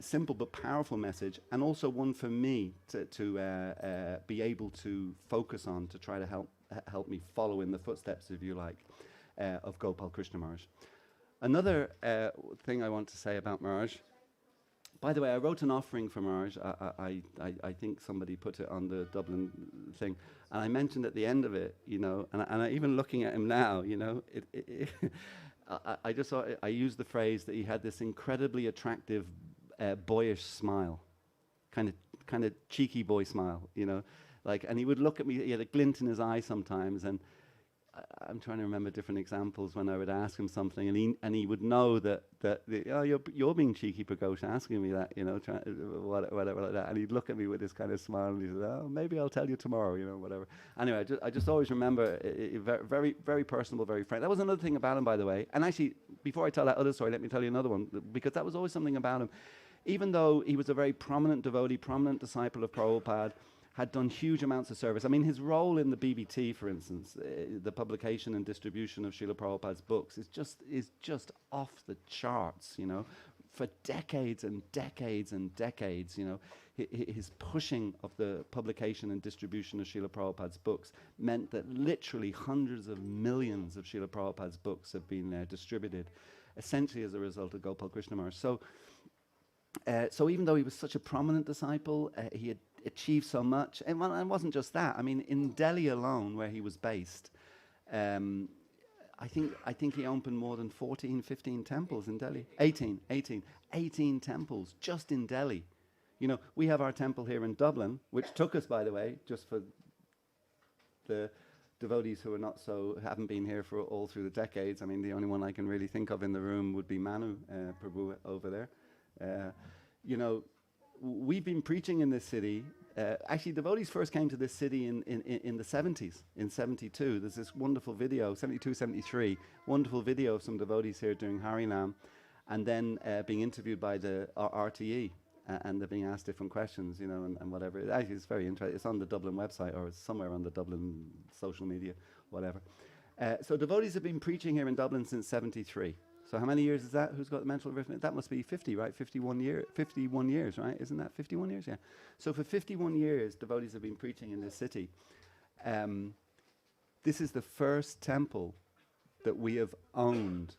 simple but powerful message, and also one for me to be able to focus on, to try to help me follow in the footsteps, if you like, of Gopal Krishna Maharaj. Another thing I want to say about Maharaj, by the way, I wrote an offering for Maharaj. I think somebody put it on the Dublin thing, and I mentioned at the end of it, you know, and I even looking at him now, you know, I just saw, I used the phrase that he had this incredibly attractive, boyish smile, kind of cheeky boy smile, you know, like, and he would look at me. He had a glint in his eye sometimes, and I'm trying to remember different examples when I would ask him something, and he would know that oh, you're being cheeky, Prakosh, asking me that, you know, whatever like that, and he'd look at me with this kind of smile, and he said, oh, maybe I'll tell you tomorrow, you know, whatever. Anyway, I just always remember very, very personable, very frank. That was another thing about him, by the way. And actually, before I tell that other story, let me tell you another one, because that was always something about him. Even though he was a very prominent devotee, prominent disciple of Prabhupada, had done huge amounts of service. I mean, his role in the BBT, for instance, the publication and distribution of Srila Prabhupada's books, is just off the charts, you know. For decades and decades and decades, you know, his pushing of the publication and distribution of Srila Prabhupada's books meant that literally hundreds of millions of Srila Prabhupada's books have been distributed, essentially as a result of Gopal Krishna Maharaj. So even though he was such a prominent disciple, he had achieved so much, and it wasn't just that. I mean, in Delhi alone, where he was based, I think he opened more than 14, 15 temples in Delhi. 18 temples just in Delhi. You know, we have our temple here in Dublin, which took us, by the way, just for the devotees who haven't been here for all through the decades. I mean, the only one I can really think of in the room would be Manu Prabhu over there. You know, we've been preaching in this city. Actually, devotees first came to this city in the 70s, in 72. There's this wonderful video, 72, 73, wonderful video of some devotees here doing Harinam, and then being interviewed by the RTE, and they're being asked different questions, you know, and whatever. Actually, it's very interesting. It's on the Dublin website, or it's somewhere on the Dublin social media, whatever. So devotees have been preaching here in Dublin since 73. So how many years is that? Who's got the mental arithmetic? That must be 50, right? 51 years, right? Isn't that 51 years? Yeah. So for 51 years, devotees have been preaching in this city. This is the first temple that we have owned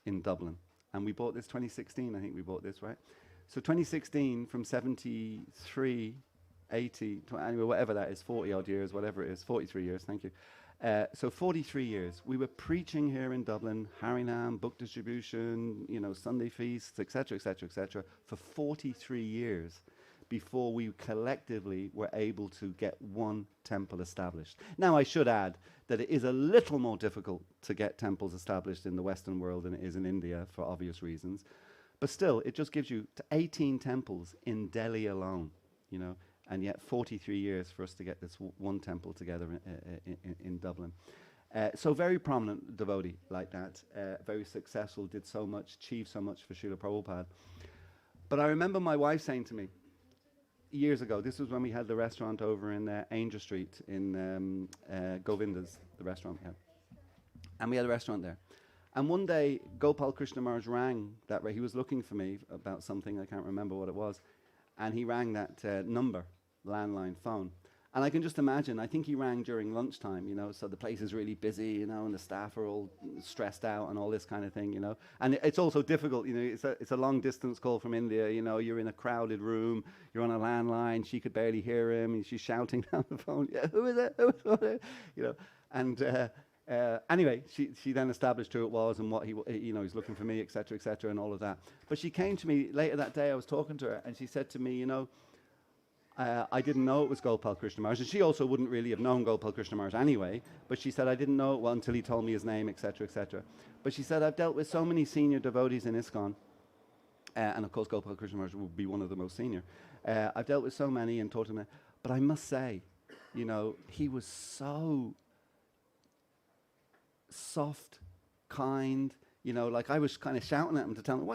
in Dublin. And we bought this 2016, I think we bought this, right? So 2016, from 73, 80, anyway, whatever that is, 40 odd years, whatever it is, 43 years, thank you. So 43 years, we were preaching here in Dublin, Harinam, book distribution, you know, Sunday feasts, etc., for 43 years before we collectively were able to get one temple established. Now, I should add that it is a little more difficult to get temples established in the Western world than it is in India, for obvious reasons. But still, it just gives you 18 temples in Delhi alone, you know. And yet 43 years for us to get this one temple together in Dublin. So very prominent devotee like that, very successful, did so much, achieved so much for Srila Prabhupada. But I remember my wife saying to me years ago, this was when we had the restaurant over in Angel Street in Govinda's, the restaurant we had. And we had a restaurant there. And one day, Gopal Krishna Maharaj rang that way. He was looking for me about something, I can't remember what it was. and he rang that number, landline phone. And I can just imagine, I think he rang during lunchtime, you know, so the place is really busy, you know, and the staff are all stressed out and all this kind of thing, you know. And it's also difficult, you know, it's a long distance call from India, you know, you're in a crowded room, you're on a landline, she could barely hear him, and she's shouting down the phone, yeah, who is it? You know, and anyway, she then established who it was and what you know, he's looking for me, etc., and all of that. But she came to me later that day, I was talking to her, and she said to me, you know, I didn't know it was Gopal Krishna Maharaj, and she also wouldn't really have known Gopal Krishna Maharaj anyway, but she said, I didn't know it well until he told me his name, etc., But she said, I've dealt with so many senior devotees in ISKCON, and of course Gopal Krishna Maharaj would be one of the most senior. I've dealt with so many and taught him, but I must say, you know, he was so soft, kind, you know, like I was kind of shouting at him to tell him,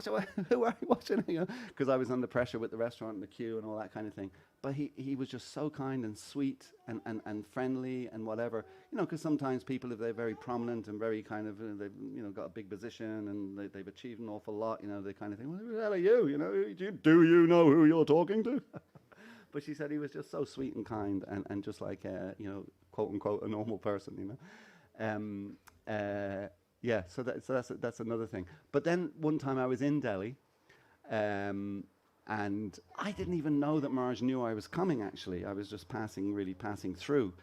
who are you watching? You know, because I was under pressure with the restaurant and the queue and all that kind of thing. But he was just so kind and sweet and friendly and whatever, you know, because sometimes people, if they're very prominent and very kind of, they've, you know, got a big position and they've achieved an awful lot, you know, they kind of think, well, who the hell are you? You know, do you know who you're talking to? But she said he was just so sweet and kind and just like, you know, quote unquote, a normal person, you know. Yeah, so that's another thing. But then one time I was in Delhi, and I didn't even know that Maharaj knew I was coming, actually. I was just passing through.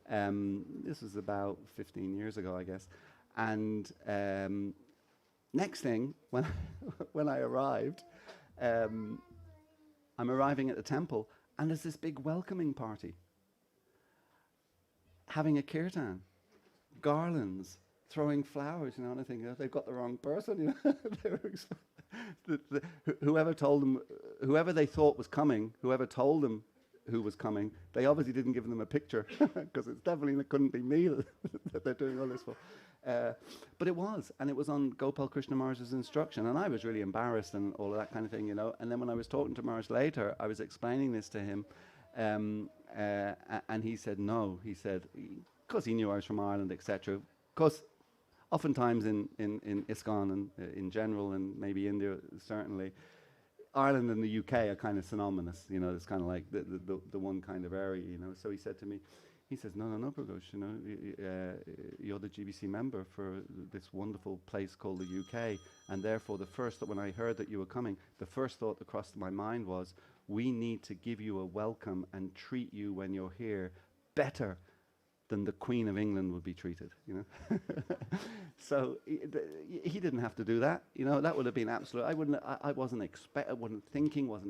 This was about 15 years ago, I guess. And next thing, when I arrived, I'm arriving at the temple, and there's this big welcoming party, having a kirtan, garlands, throwing flowers, you know, and I think, oh, they've got the wrong person, you know. Whoever told them, whoever they thought was coming, whoever told them who was coming, they obviously didn't give them a picture, because it's definitely couldn't be me that they're doing all this for. But it was, and it was on Gopal Krishna Maharaj's instruction, and I was really embarrassed and all of that kind of thing, you know. And then when I was talking to Maharaj later, I was explaining this to him, and he said no. He said, because he knew I was from Ireland, etc. Because oftentimes in ISKCON and in general, and maybe India certainly, Ireland and the UK are kind of synonymous, you know. It's kind of like the one kind of area, you know. So he said to me, he says, no, Prakash, you know, you're the GBC member for this wonderful place called the UK, and therefore when I heard that you were coming, the first thought that crossed my mind was, we need to give you a welcome and treat you when you're here better than the Queen of England would be treated, you know. So he didn't have to do that, you know. That would have been absolute. I wasn't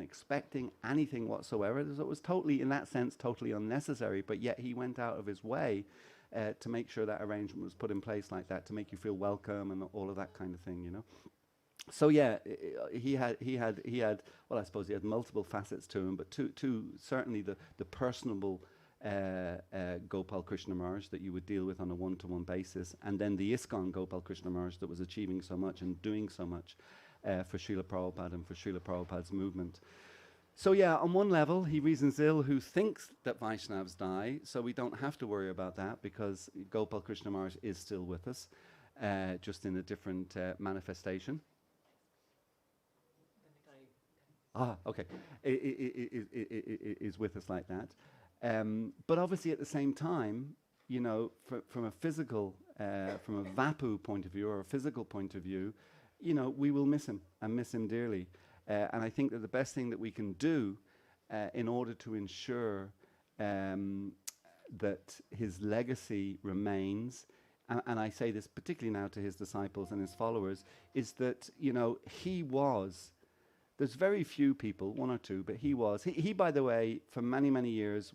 expecting anything whatsoever. So it was totally, in that sense, totally unnecessary. But yet he went out of his way to make sure that arrangement was put in place like that, to make you feel welcome and all of that kind of thing, you know. So yeah, he had. Well, I suppose he had multiple facets to him, but two certainly the personable Gopal Krishna Maharaj that you would deal with on a one-to-one basis, and then the ISKCON Gopal Krishna Maharaj that was achieving so much and doing so much for Srila Prabhupada and for Srila Prabhupada's movement. So yeah, on one level, he reasons ill who thinks that Vaiṣṇavas die, so we don't have to worry about that, because Gopal Krishna Maharaj is still with us, just in a different manifestation. Okay. Is with us like that. But obviously at the same time, you know, from a physical, from a vapu point of view or a physical point of view, you know, we will miss him and miss him dearly. And I think that the best thing that we can do in order to ensure that his legacy remains, and I say this particularly now to his disciples and his followers, is that, you know, he was, there's very few people, one or two, but he was. He, by the way, for many, many years,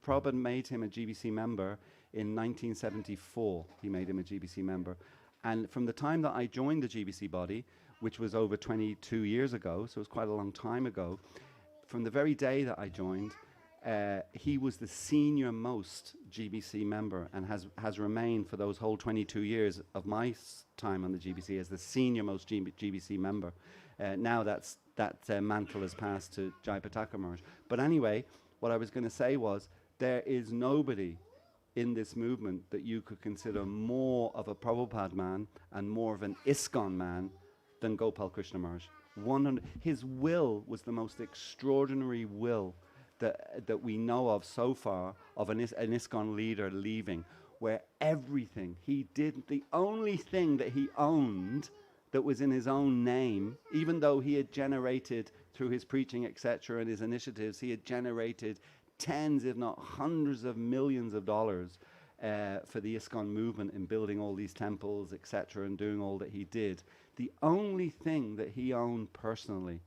Prabhupada made him a GBC member in 1974. He made him a GBC member. And from the time that I joined the GBC body, which was over 22 years ago, so it was quite a long time ago, from the very day that I joined, he was the senior most GBC member and has remained for those whole 22 years of my time on the GBC as the senior most GBC member. Now that mantle has passed to Jayapataka Maharaj. But anyway, what I was going to say was, there is nobody in this movement that you could consider more of a Prabhupada man and more of an ISKCON man than Gopal Krishna Maharaj. 100. His will was the most extraordinary will that we know of so far of an ISKCON leader leaving, where everything he did, the only thing that he owned that was in his own name, even though he had generated through his preaching, etc., and his initiatives, he had generated tens, if not hundreds of millions of dollars for the ISKCON movement in building all these temples, etc., and doing all that he did. The only thing that he owned personally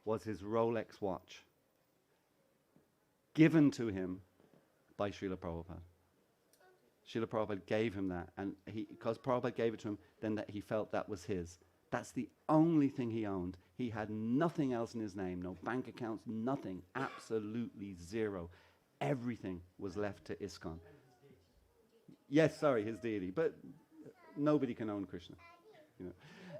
was his Rolex watch, given to him by Srila Prabhupada. Srila Prabhupada gave him that, and because Prabhupada gave it to him, then that he felt that was his. That's the only thing he owned. He had nothing else in his name, no bank accounts, nothing, absolutely zero. Everything was left to ISKCON. Yes, sorry, his deity, but nobody can own Krishna. You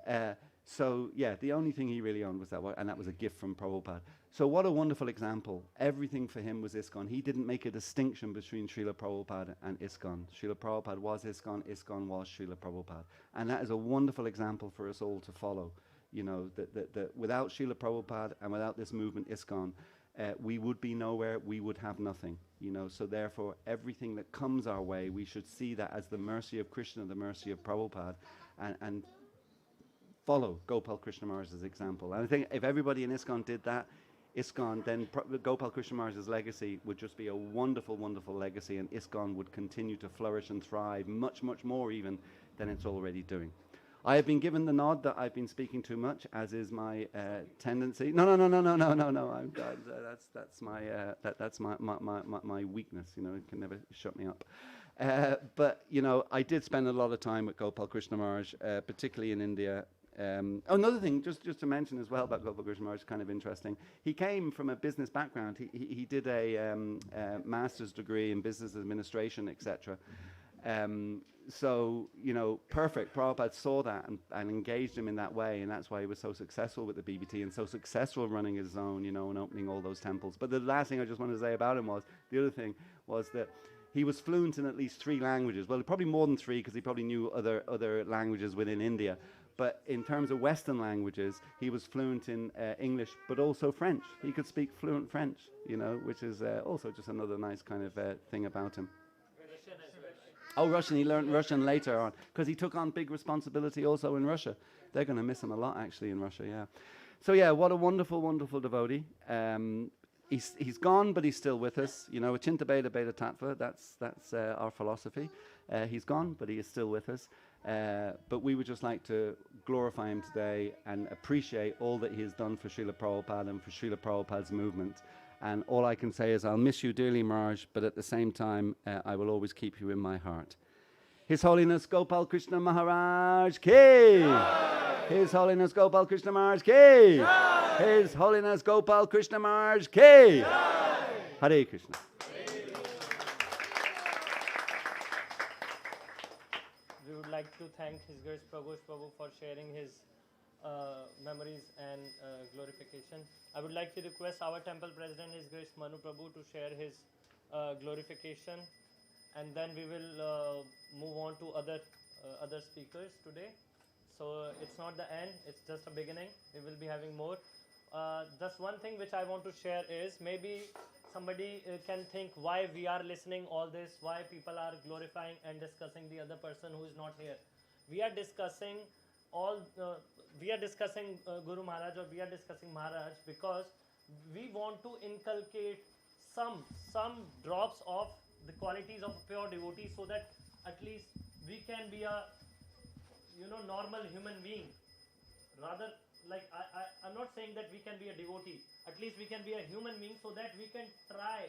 know. So yeah, the only thing he really owned was that one, and that was a gift from Prabhupada. So what a wonderful example. Everything for him was ISKCON. He didn't make a distinction between Srila Prabhupada and ISKCON. Srila Prabhupada was ISKCON, ISKCON was Srila Prabhupada. And that is a wonderful example for us all to follow. You know, that without Srila Prabhupada and without this movement ISKCON, we would be nowhere, we would have nothing. You know, so therefore everything that comes our way, we should see that as the mercy of Krishna, the mercy of Prabhupada, and follow Gopal Krishna Maharaj's example. And I think if everybody in ISKCON did that, ISKCON, then Gopal Krishna Maharaj's legacy would just be a wonderful, wonderful legacy, and ISKCON would continue to flourish and thrive much, much more even than it's already doing. I have been given the nod that I've been speaking too much, as is my tendency. No. That's my weakness. You know, it can never shut me up. But you know, I did spend a lot of time with Gopal Krishna Maharaj, particularly in India. Another thing, just to mention as well about Gopal Krishna Maharaj, kind of interesting. He came from a business background. He did a master's degree in business administration, etc. So, you know, perfect. Prabhupada saw that and engaged him in that way, and that's why he was so successful with the BBT and so successful running his own, you know, and opening all those temples. But the last thing I just wanted to say about him was, the other thing was that he was fluent in at least 3 languages. Well, probably more than 3, because he probably knew other languages within India. But in terms of Western languages, he was fluent in English, but also French. He could speak fluent French, you know, which is also just another nice kind of thing about him. Oh, Russian. He learned Russian later on, because he took on big responsibility also in Russia. They're going to miss him a lot, actually, in Russia, yeah. So, yeah, what a wonderful, wonderful devotee. He's gone, but he's still with us. You know, Achinta Beta Beta Tattva, that's our philosophy. He's gone, but he is still with us. But we would just like to glorify him today and appreciate all that he has done for Srila Prabhupada and for Srila Prabhupada's movement. And all I can say is I'll miss you dearly, Maharaj, but at the same time, I will always keep you in my heart. His Holiness Gopal Krishna Maharaj Ki! His Holiness Gopal Krishna Maharaj Ki! His Holiness Gopal Krishna Maharaj Ki! Hare Krishna. We would like to thank His Grace Prabhu for sharing his memories and glorification. I would like to request our temple president, His Grace Manu Prabhu, to share his glorification, and then we will move on to other speakers today. So it's not the end; it's just a beginning. We will be having more. Just one thing which I want to share is, maybe somebody can think why we are listening all this, why people are glorifying and discussing the other person who is not here. We are discussing Guru Maharaj, or we are discussing Maharaj, because we want to inculcate some drops of the qualities of a pure devotee, so that at least we can be a normal human being. Rather, like I'm not saying that we can be a devotee. At least we can be a human being, so that we can try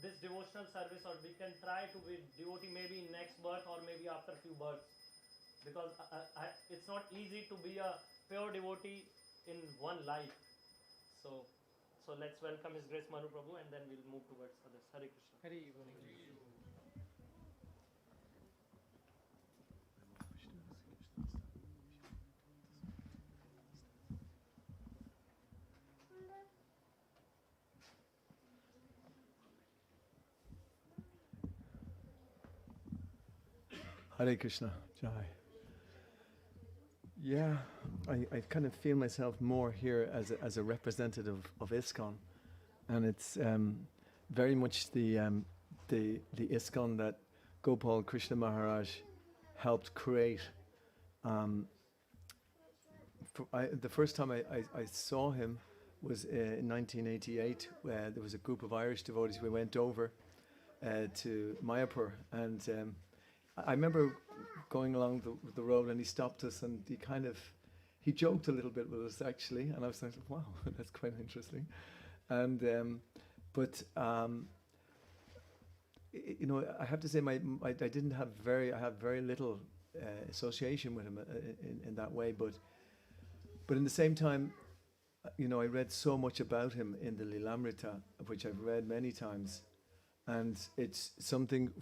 this devotional service, or we can try to be devotee maybe in next birth or maybe after few births. Because it's not easy to be a pure devotee in one life. So let's welcome His Grace Manu Prabhu, and then we'll move towards others. Hare Krishna. Hare Hare Krishna. Jai. Yeah, I kind of feel myself more here as a representative of ISKCON, and it's very much the ISKCON that Gopal Krishna Maharaj helped create. The first time I saw him was in 1988, where there was a group of Irish devotees. We went over to Mayapur, and I remember going along the road, and he stopped us, and he joked a little bit with us actually, and I was like, wow, that's quite interesting. And I have to say I have very little association with him in that way, but in the same time, I read so much about him in the Lilamrita, which I've read many times, and it's something.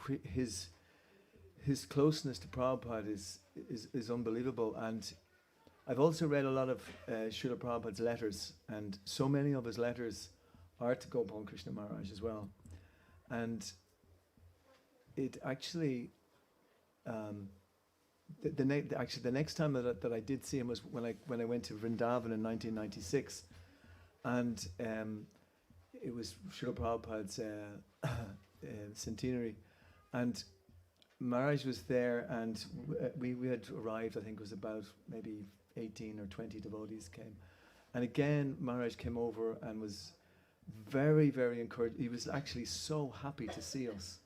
His closeness to Prabhupada is unbelievable, and I've also read a lot of Srila Prabhupada's letters, and so many of his letters are to Gopal Krishna Maharaj as well, and it actually. The next time that I did see him was when I went to Vrindavan in 1996, and it was Srila Prabhupada's centenary, and Maharaj was there, and we had arrived. I think it was about maybe 18 or 20 devotees came, and again Maharaj came over and was very, very encouraged. He was actually so happy to see us.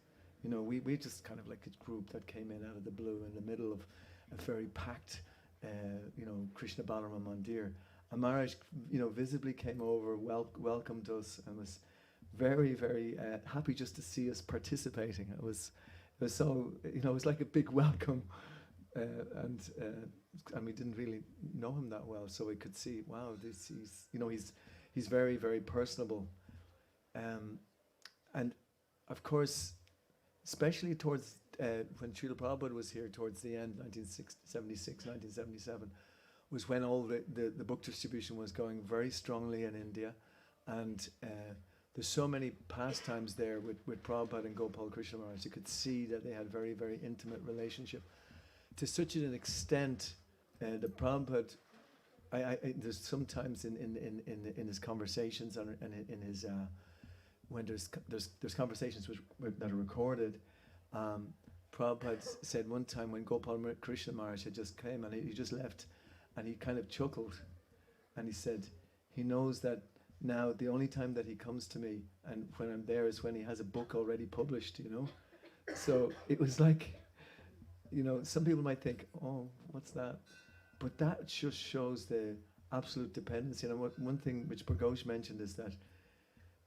We just kind of like a group that came in out of the blue in the middle of a very packed, Krishna Balarama Mandir. And Maharaj, visibly came over, welcomed us, and was very, very happy just to see us participating. It was so, it was like a big welcome, and we didn't really know him that well, so we could see, wow, he's very, very personable, and of course. Especially towards when Srila Prabhupada was here towards the end, 1976, 1977, was when all the book distribution was going very strongly in India. And there's so many pastimes there with Prabhupada and Gopal Krishna Maharaj. You could see that they had a very, very intimate relationship. To such an extent that Prabhupada, there's sometimes in his conversations and in his when there's conversations that are recorded, Prabhupada said one time when Gopal Krishna Maharaj had just came and he just left, and he kind of chuckled, and he said he knows that now the only time that he comes to me and when I'm there is when he has a book already published, So it was like, some people might think, oh, what's that? But that just shows the absolute dependency. And one thing which Pragosh mentioned is that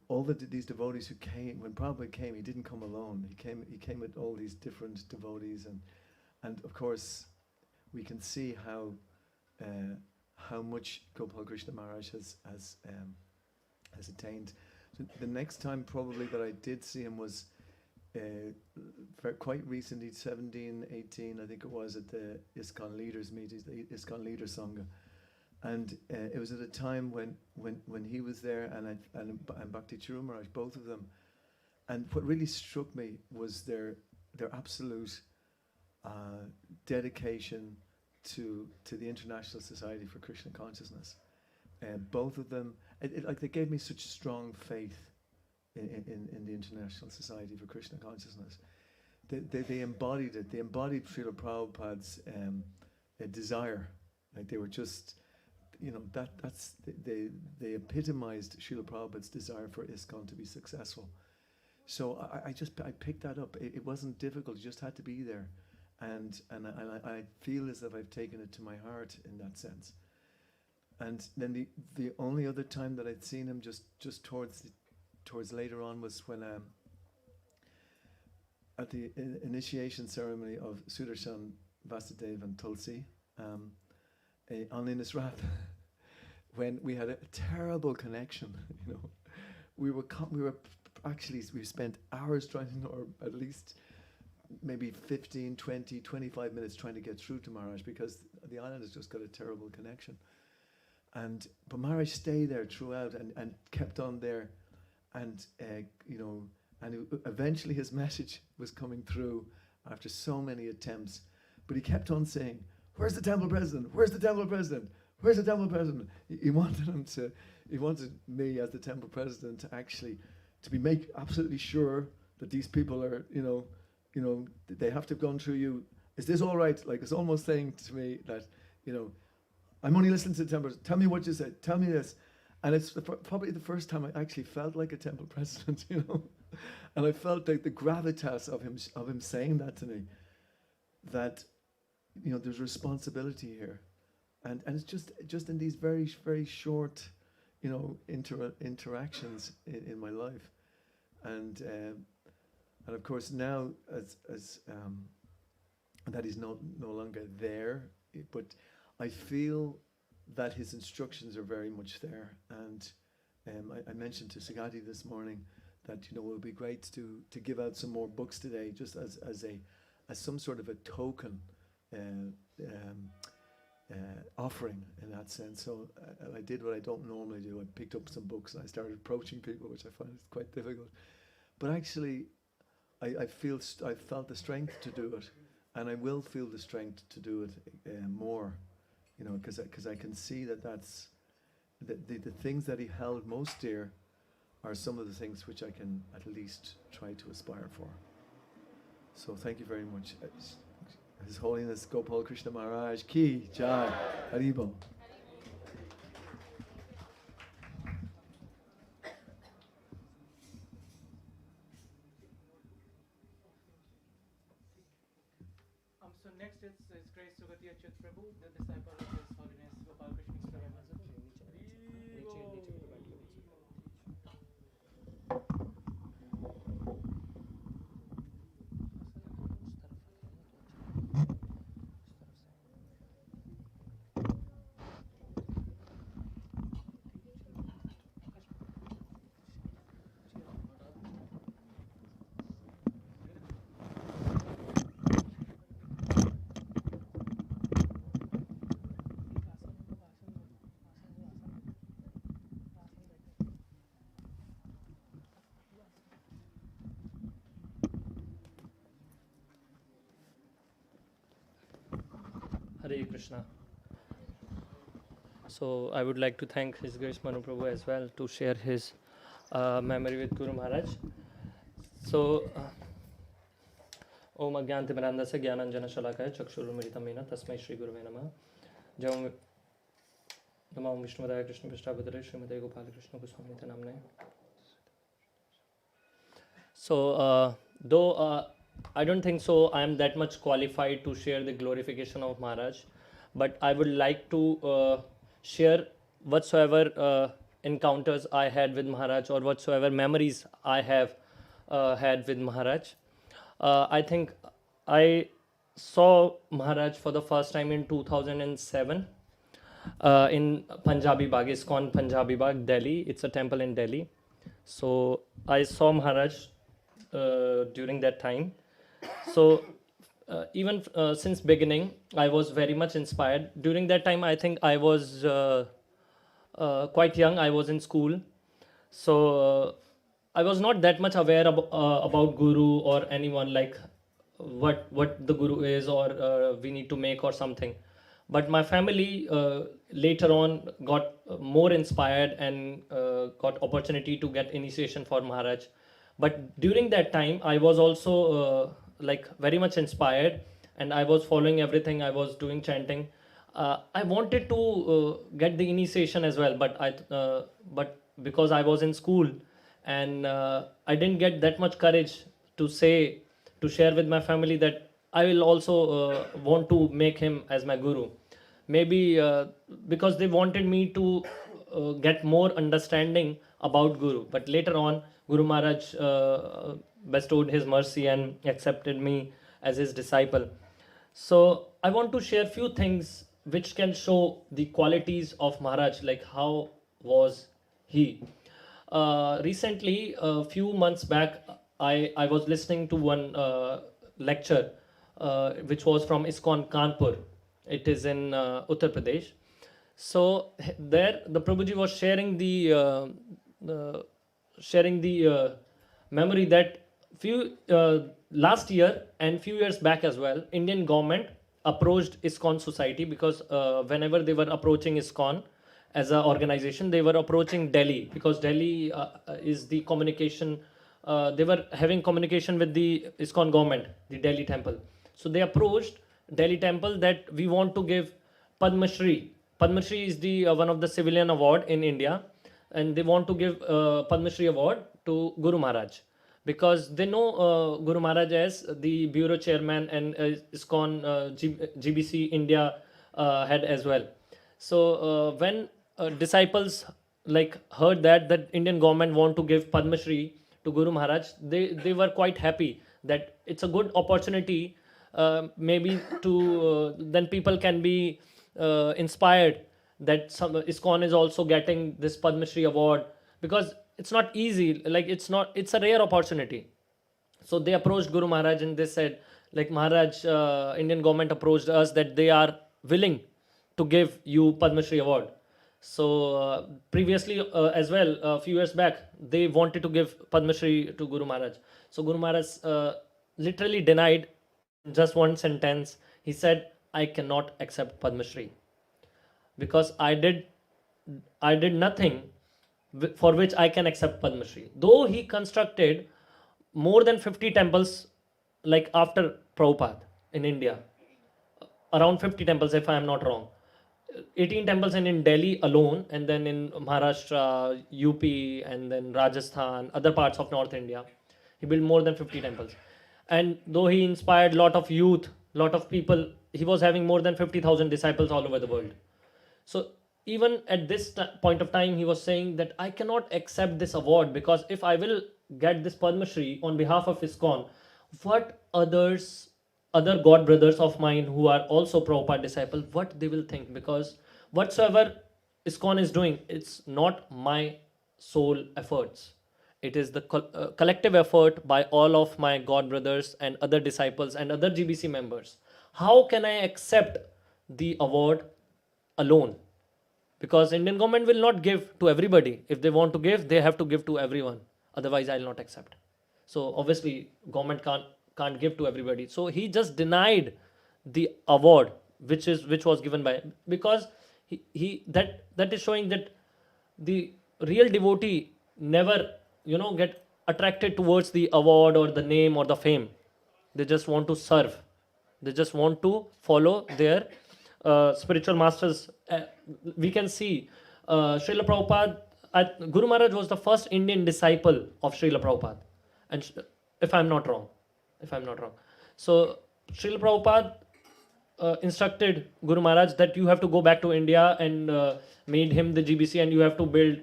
all these devotees who came, when Prabhupada came, he didn't come alone. He came with all these different devotees, and of course, we can see how much Gopal Krishna Maharaj has attained. So the next time probably that I did see him was quite recently, 17, 18, I think it was, at the ISKCON leaders meetings, the ISKCON leader Sangha. And it was at a time when he was there and Bhakti Churu Maharaj, both of them. And what really struck me was their absolute dedication to the International Society for Krishna Consciousness. Both of them, they gave me such strong faith in the International Society for Krishna Consciousness. They embodied it. They embodied Srila Prabhupada's desire. Like they were just. They epitomized Srila Prabhupada's desire for ISKCON to be successful. So I picked that up. It wasn't difficult. You just had to be there, and I feel as if I've taken it to my heart in that sense. And then the only other time that I'd seen him just towards later on was when at the initiation ceremony of Sudarshan, Vasudev, and Tulsi. On Innisrath, when we had a terrible connection, we spent hours trying to, or at least maybe 15, 20, 25 minutes trying to get through to Maharaj because the island has just got a terrible connection. But Maharaj stayed there throughout and kept on there, and eventually his message was coming through after so many attempts, but he kept on saying, where's the temple president? Where's the temple president? Where's the temple president? He wanted him to, he wanted me as the temple president to actually, to make absolutely sure that these people are, they have to have gone through you. Is this all right? Like, it's almost saying to me that, I'm only listening to the temple. Tell me what you said. Tell me this. And it's probably the first time I actually felt like a temple president, And I felt like the gravitas of him saying that to me, that, there's responsibility here. And it's just in these very, very short, interactions in my life. And of course now, as that he's no longer there, but I feel that his instructions are very much there. And I mentioned to Sagati this morning that it would be great to give out some more books today, just as some sort of a token offering in that sense. So I did what I don't normally do. I picked up some books and I started approaching people, which I find is quite difficult. But actually, I felt the strength to do it, and I will feel the strength to do it more, because I can see that's the things that he held most dear are some of the things which I can at least try to aspire for. So thank you very much. His Holiness Gopal Krishna Maharaj Ki Jai. Haribol. So next is His Grace Sugati Achyut Prabhu, the disciple of His Holiness Gopal Krishna Goswami. Hare Krishna. So I would like to thank His Grace Manu Prabhu as well to share his memory with Guru Maharaj. So Om Agyantimirandasya Gyananjana Shalakaya Chakshurumiritamena Tasmai Shri Gurave Namaha. Jai Namo Vaiṣṇavadaya Krishna Prabhupāda Srimate Gopal Krishna Goswami Namne. So though I don't think so I am that much qualified to share the glorification of Maharaj, but I would like to share whatsoever encounters I had with Maharaj or whatsoever memories I have had with Maharaj. I think I saw Maharaj for the first time in 2007 in Punjabi Bagh, ISKCON Punjabi Bagh, Delhi. It's a temple in Delhi. So I saw Maharaj during that time. So even since beginning, I was very much inspired. During that time, I think I was quite young. I was in school. So I was not that much aware about Guru or anyone, like what the Guru is or we need to make or something. But my family later on got more inspired and got opportunity to get initiation for Maharaj. But during that time, I was also like very much inspired, and I was following everything. I was doing chanting. I wanted to get the initiation as well, but because I was in school and I didn't get that much courage to share with my family that I will also want to make him as my Guru. Maybe because they wanted me to get more understanding about Guru. But later on, Guru Maharaj bestowed his mercy and accepted me as his disciple. So I want to share few things which can show the qualities of Maharaj, like how was he. Recently, a few months back, I was listening to one lecture which was from ISKCON Kanpur. It is in Uttar Pradesh. So there, the Prabhuji was sharing the memory that last year and few years back as well, Indian government approached ISKCON society because whenever they were approaching ISKCON as an organization, they were approaching Delhi because Delhi is the communication. They were having communication with the ISKCON government, the Delhi temple. So they approached Delhi temple that we want to give Padma Shri. Padma Shri is the one of the civilian award in India, and they want to give Padma Shri award to Guru Maharaj because they know Guru Maharaj as the bureau chairman and ISKCON GBC India head as well. So when disciples like heard that Indian government want to give Padma Shri to Guru Maharaj, they were quite happy that it's a good opportunity maybe to then people can be inspired that some ISKCON is also getting this Padma Shri award because it's not easy, like it's a rare opportunity. So they approached Guru Maharaj and they said, like, Maharaj, Indian government approached us that they are willing to give you Padma Shri award. So previously as well, a few years back, they wanted to give Padma Shri to Guru Maharaj. So Guru Maharaj literally denied in just one sentence. He said, I cannot accept Padma Shri because I did nothing for which I can accept Padma Shri. Though he constructed more than 50 temples, like after Prabhupada in India, around 50 temples if I am not wrong. 18 temples in Delhi alone, and then in Maharashtra, UP, and then Rajasthan, other parts of North India. He built more than 50 temples. And though he inspired a lot of youth, lot of people, he was having more than 50,000 disciples all over the world. So even at this point of time, he was saying that I cannot accept this award because if I will get this Padma Shri on behalf of ISKCON, what other God brothers of mine who are also Prabhupada disciples, what they will think, because whatsoever ISKCON is doing, it's not my sole efforts. It is the collective effort by all of my God brothers and other disciples and other GBC members. How can I accept the award alone? Because Indian government will not give to everybody. If they want to give, they have to give to everyone. Otherwise, I will not accept. So obviously, government can't give to everybody. So he just denied the award which was given by, because that is showing that the real devotee never get attracted towards the award or the name or the fame. They just want to serve. They just want to follow their spiritual masters. We can see Srila Prabhupada, Guru Maharaj was the first Indian disciple of Srila Prabhupada, and if I'm not wrong. So Srila Prabhupada instructed Guru Maharaj that you have to go back to India and made him the GBC, and you have to build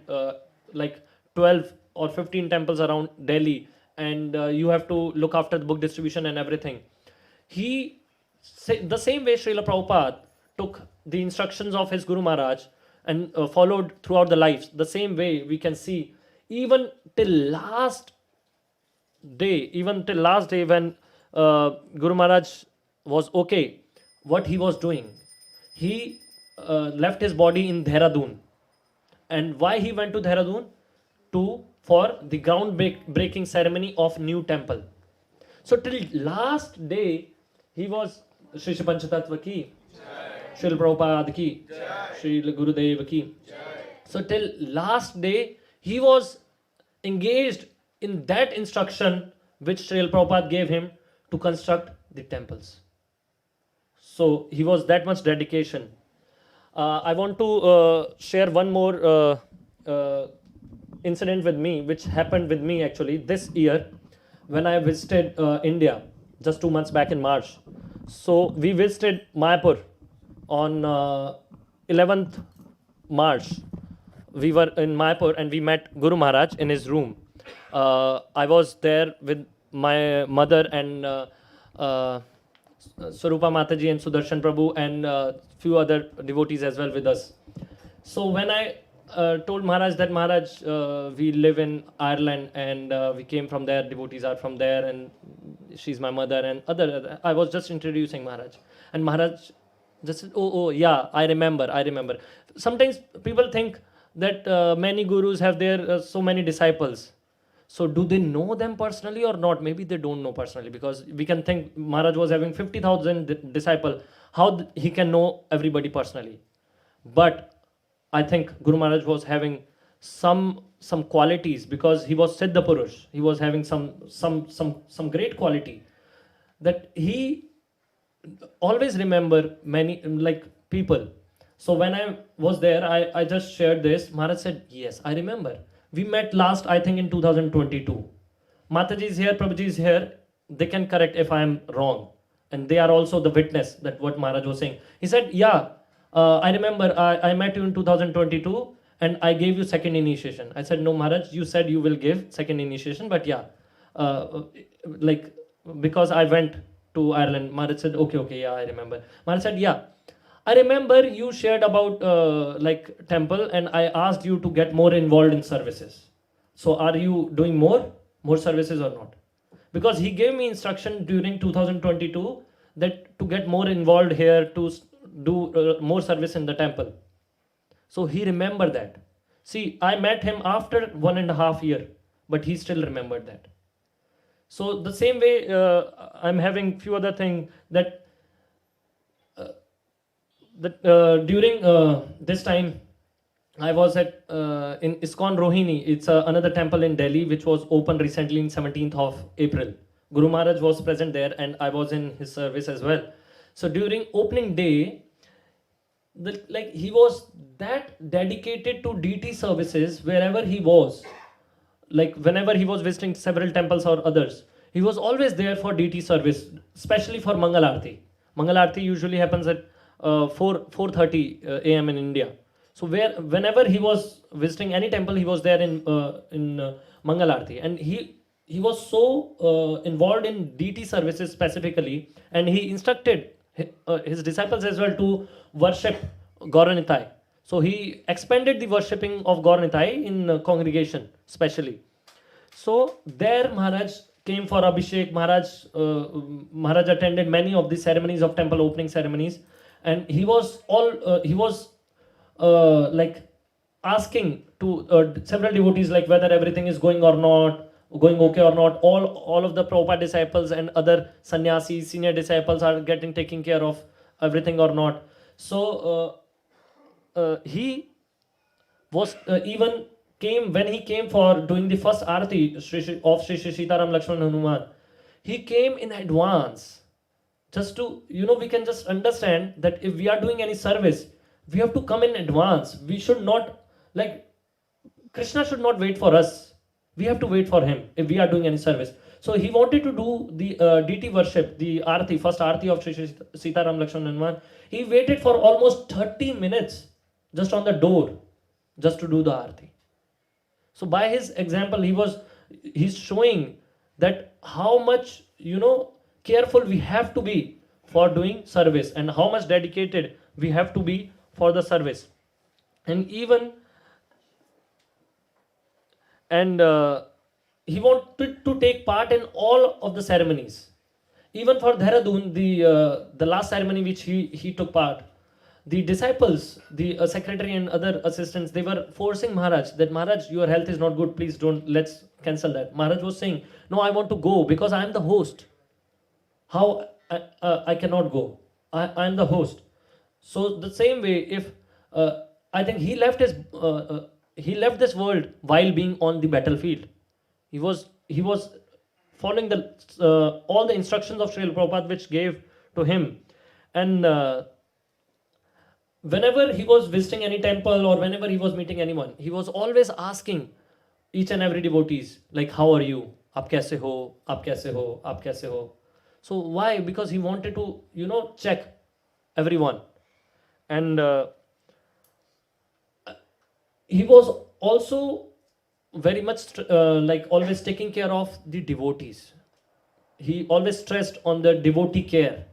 like 12 or 15 temples around Delhi, and you have to look after the book distribution and everything. The same way Srila Prabhupada took the instructions of his Guru Maharaj and followed throughout the lives, the same way we can see even till last day when Guru Maharaj was okay, what he was doing, he left his body in Dehradun. And why he went to Dehradun? For the ground-breaking ceremony of new temple. So till last day, he was Shri Panchatattva ki, Srila Prabhupada ki, Srila Gurudev ki. So till last day, he was engaged in that instruction which Srila Prabhupada gave him to construct the temples. So he was that much dedication. I want to share one more incident with me, which happened with me actually this year when I visited India just 2 months back in March. So we visited Mayapur on 11th March. We were in Mayapur and we met Guru Maharaj in his room. I was there with my mother and Swarupa Mataji and Sudarshan Prabhu and few other devotees as well with us. So when I told Maharaj that Maharaj, we live in Ireland and we came from there, devotees are from there and she's my mother and other. I was just introducing Maharaj. And Maharaj just said, oh yeah, I remember. Sometimes people think that many gurus have their so many disciples. So do they know them personally or not? Maybe they don't know personally, because we can think Maharaj was having 50,000 disciples. how he can know everybody personally. But I think Guru Maharaj was having some qualities, because he was Siddha Purush. He was having some great quality, that he always remember many like people. So when I was there, I just shared this. Maharaj said, yes, I remember. We met last, I think, in 2022. Mataji is here, Prabhuji is here. They can correct if I am wrong. And they are also the witness that what Maharaj was saying. He said, yeah, I remember I met you in 2022 and I gave you second initiation. I said, no, Maharaj, you said you will give second initiation, but yeah, like, because I went to Ireland. Maharaj said, okay, yeah, I remember. Maharaj said, yeah, I remember you shared about like temple, and I asked you to get more involved in services. So are you doing more services or not? Because he gave me instruction during 2022 that to get more involved here, to do more service in the temple. So he remembered that. See, I met him after 1.5 years, but he still remembered that. So the same way, I'm having few other things that during this time, I was at in ISKCON Rohini. It's another temple in Delhi which was opened recently in 17th of April. Guru Maharaj was present there and I was in his service as well. So during opening day, like he was that dedicated to DT services wherever he was. Like whenever he was visiting several temples or others, he was always there for DT service, especially for Mangal Aarti. Mangal Aarti usually happens at 4:30 a.m. in India. So whenever he was visiting any temple, he was there in Mangal Aarti, and he was so involved in DT services specifically, and he instructed his disciples as well to worship Gaura-Nitai. So he expanded the worshipping of Gaura-Nitai in congregation specially. So there Maharaj came for Abhishek. Maharaj attended many of the ceremonies of temple opening ceremonies, and he was like asking to several devotees like whether everything is going okay or not. All of the Prabhupada disciples and other sannyasis, senior disciples are getting taken care of everything or not. So he was even came when he came for doing the first Aarti of Shri Sitaram Lakshman Hanuman. He came in advance, just to, we can just understand that if we are doing any service, we have to come in advance. We should not, like, Krishna should not wait for us. We have to wait for him if we are doing any service. So he wanted to do the DT worship, the Aarti, first Aarti of Shri Sitaram Lakshman Hanuman. He waited for almost 30 minutes just on the door, just to do the Aarti. So by his example, he's showing that how much, careful we have to be for doing service, and how much dedicated we have to be for the service. And even he wanted to take part in all of the ceremonies. Even for Dehradun, the last ceremony which he took part, the disciples, the secretary and other assistants, they were forcing Maharaj that, Maharaj, your health is not good, please let's cancel that. Maharaj was saying, no, I want to go because I am the host. How I cannot go? I am the host. So the same way, if I think he left this world while being on the battlefield. He was following all the instructions of Srila Prabhupada which gave to him. And whenever he was visiting any temple or whenever he was meeting anyone, he was always asking each and every devotees, like, how are you? Aap kaise ho? Aap kaise ho? Aap kaise ho? So why? Because he wanted to, check everyone. And he was also very much like always taking care of the devotees. He always stressed on the devotee care.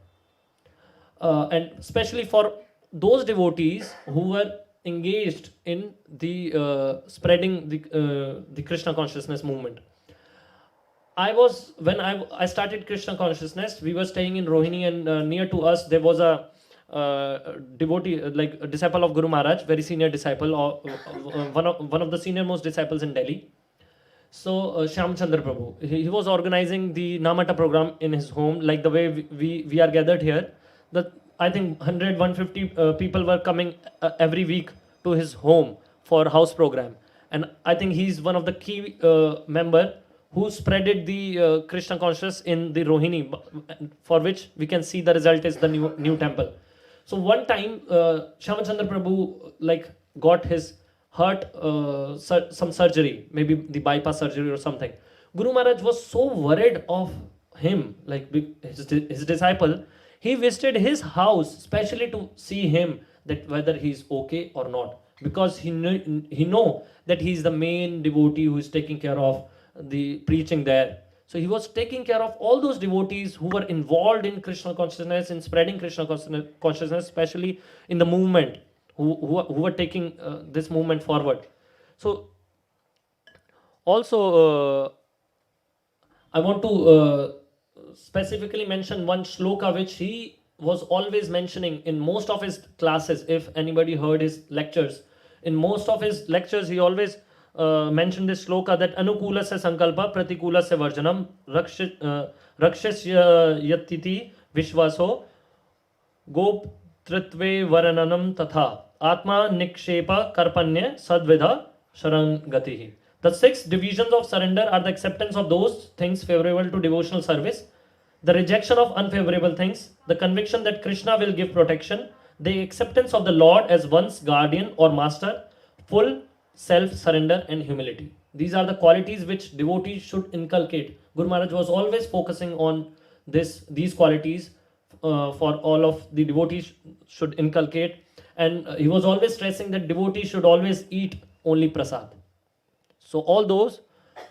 And especially for those devotees who were engaged in the spreading the Krishna consciousness movement. When I started Krishna consciousness, we were staying in Rohini, and near to us there was a devotee, like a disciple of Guru Maharaj, very senior disciple, one of the senior most disciples in Delhi. So Shyam Chandra Prabhu, he was organizing the Namata program in his home, like the way we are gathered here. I think 100, 150 people were coming every week to his home for house program. And I think he's one of the key member who spreaded the Krishna consciousness in the Rohini, for which we can see the result is the new temple. So one time, Shyamachandra Prabhu like got his heart some surgery, maybe the bypass surgery or something. Guru Maharaj was so worried of him, like his disciple. He visited his house specially to see him that whether he's okay or not, because he know that he's the main devotee who is taking care of the preaching there. So he was taking care of all those devotees who were involved in Krishna consciousness, in spreading Krishna consciousness, especially in the movement, who were taking this movement forward. So also I want to specifically mention one shloka which he was always mentioning in most of his classes. If anybody heard his lectures, in most of his lectures he always mentioned this shloka that anukulasya sankalpa pratikulasya varjanam rakshasya yatiti vishvaso goptritve varananam tatha atma nikshepa karpanya sadvidha sharangatihi. The 6 divisions of surrender are the acceptance of those things favorable to devotional service, the rejection of unfavorable things, the conviction that Krishna will give protection, the acceptance of the Lord as one's guardian or master, full self-surrender and humility. These are the qualities which devotees should inculcate. Guru Maharaj was always focusing on these qualities for all of the devotees should inculcate, and he was always stressing that devotees should always eat only prasad. So all those,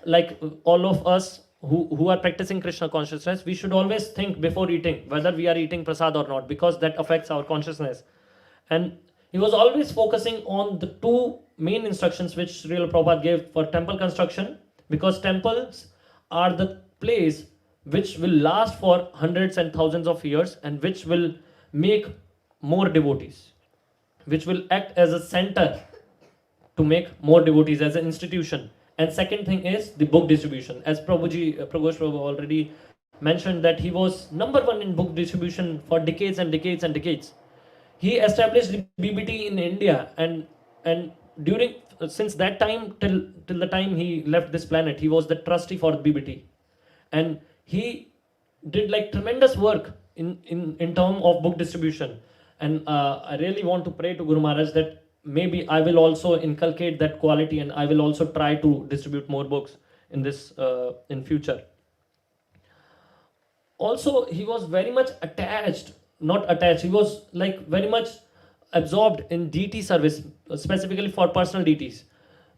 like all of us who are practicing Krishna consciousness, we should always think before eating whether we are eating prasad or not, because that affects our consciousness. And he was always focusing on the 2 main instructions which Srila Prabhupada gave for temple construction, because temples are the place which will last for hundreds and thousands of years and which will make more devotees, which will act as a center to make more devotees as an institution. And second thing is the book distribution. As Prabhupada already mentioned that he was #1 in book distribution for decades and decades and decades. He established the BBT in India, and during since that time till the time he left this planet, he was the trustee for BBT, and he did like tremendous work in term of book distribution. And I really want to pray to Guru Maharaj that maybe I will also inculcate that quality, and I will also try to distribute more books in this in future. Also, he was very much he was like very much absorbed in deity service, specifically for personal deities,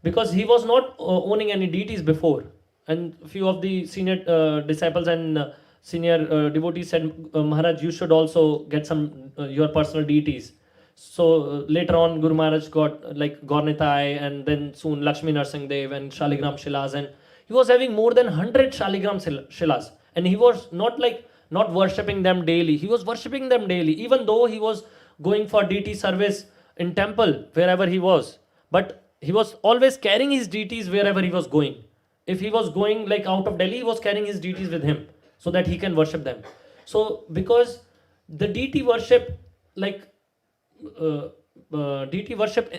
because he was not owning any deities before. And few of the senior disciples and senior devotees said, Maharaj, you should also get some your personal deities. So later on, Guru Maharaj got like Gaurnitai, and then soon Lakshmi Narsingh Dev and Shaligram Shilas, and he was having more than 100 Shaligram Shilas, and he was not worshipping them daily. He was worshipping them daily, even though he was going for deity service in temple wherever he was. But he was always carrying his deities wherever he was going. If he was going like out of Delhi, he was carrying his deities with him so that he can worship them. So because the deity worship, like deity worship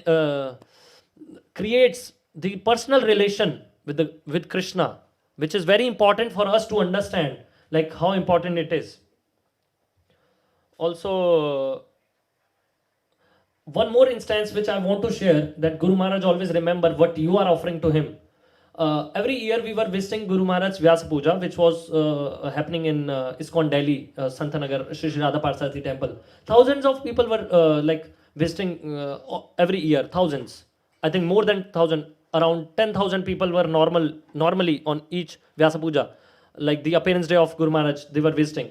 creates the personal relation with Krishna, which is very important for us to understand, like how important it is. Also, one more instance which I want to share, that Guru Maharaj always remember what you are offering to him. Every year we were visiting Guru Maharaj's Vyasa Puja, which was happening in ISKCON Delhi, Santanagar, Shri Radha Parsati temple. Thousands of people were like visiting every year, thousands. I think more than 1,000, around 10,000 people were normally on each Vyasa Puja, like the appearance day of Guru Maharaj, they were visiting.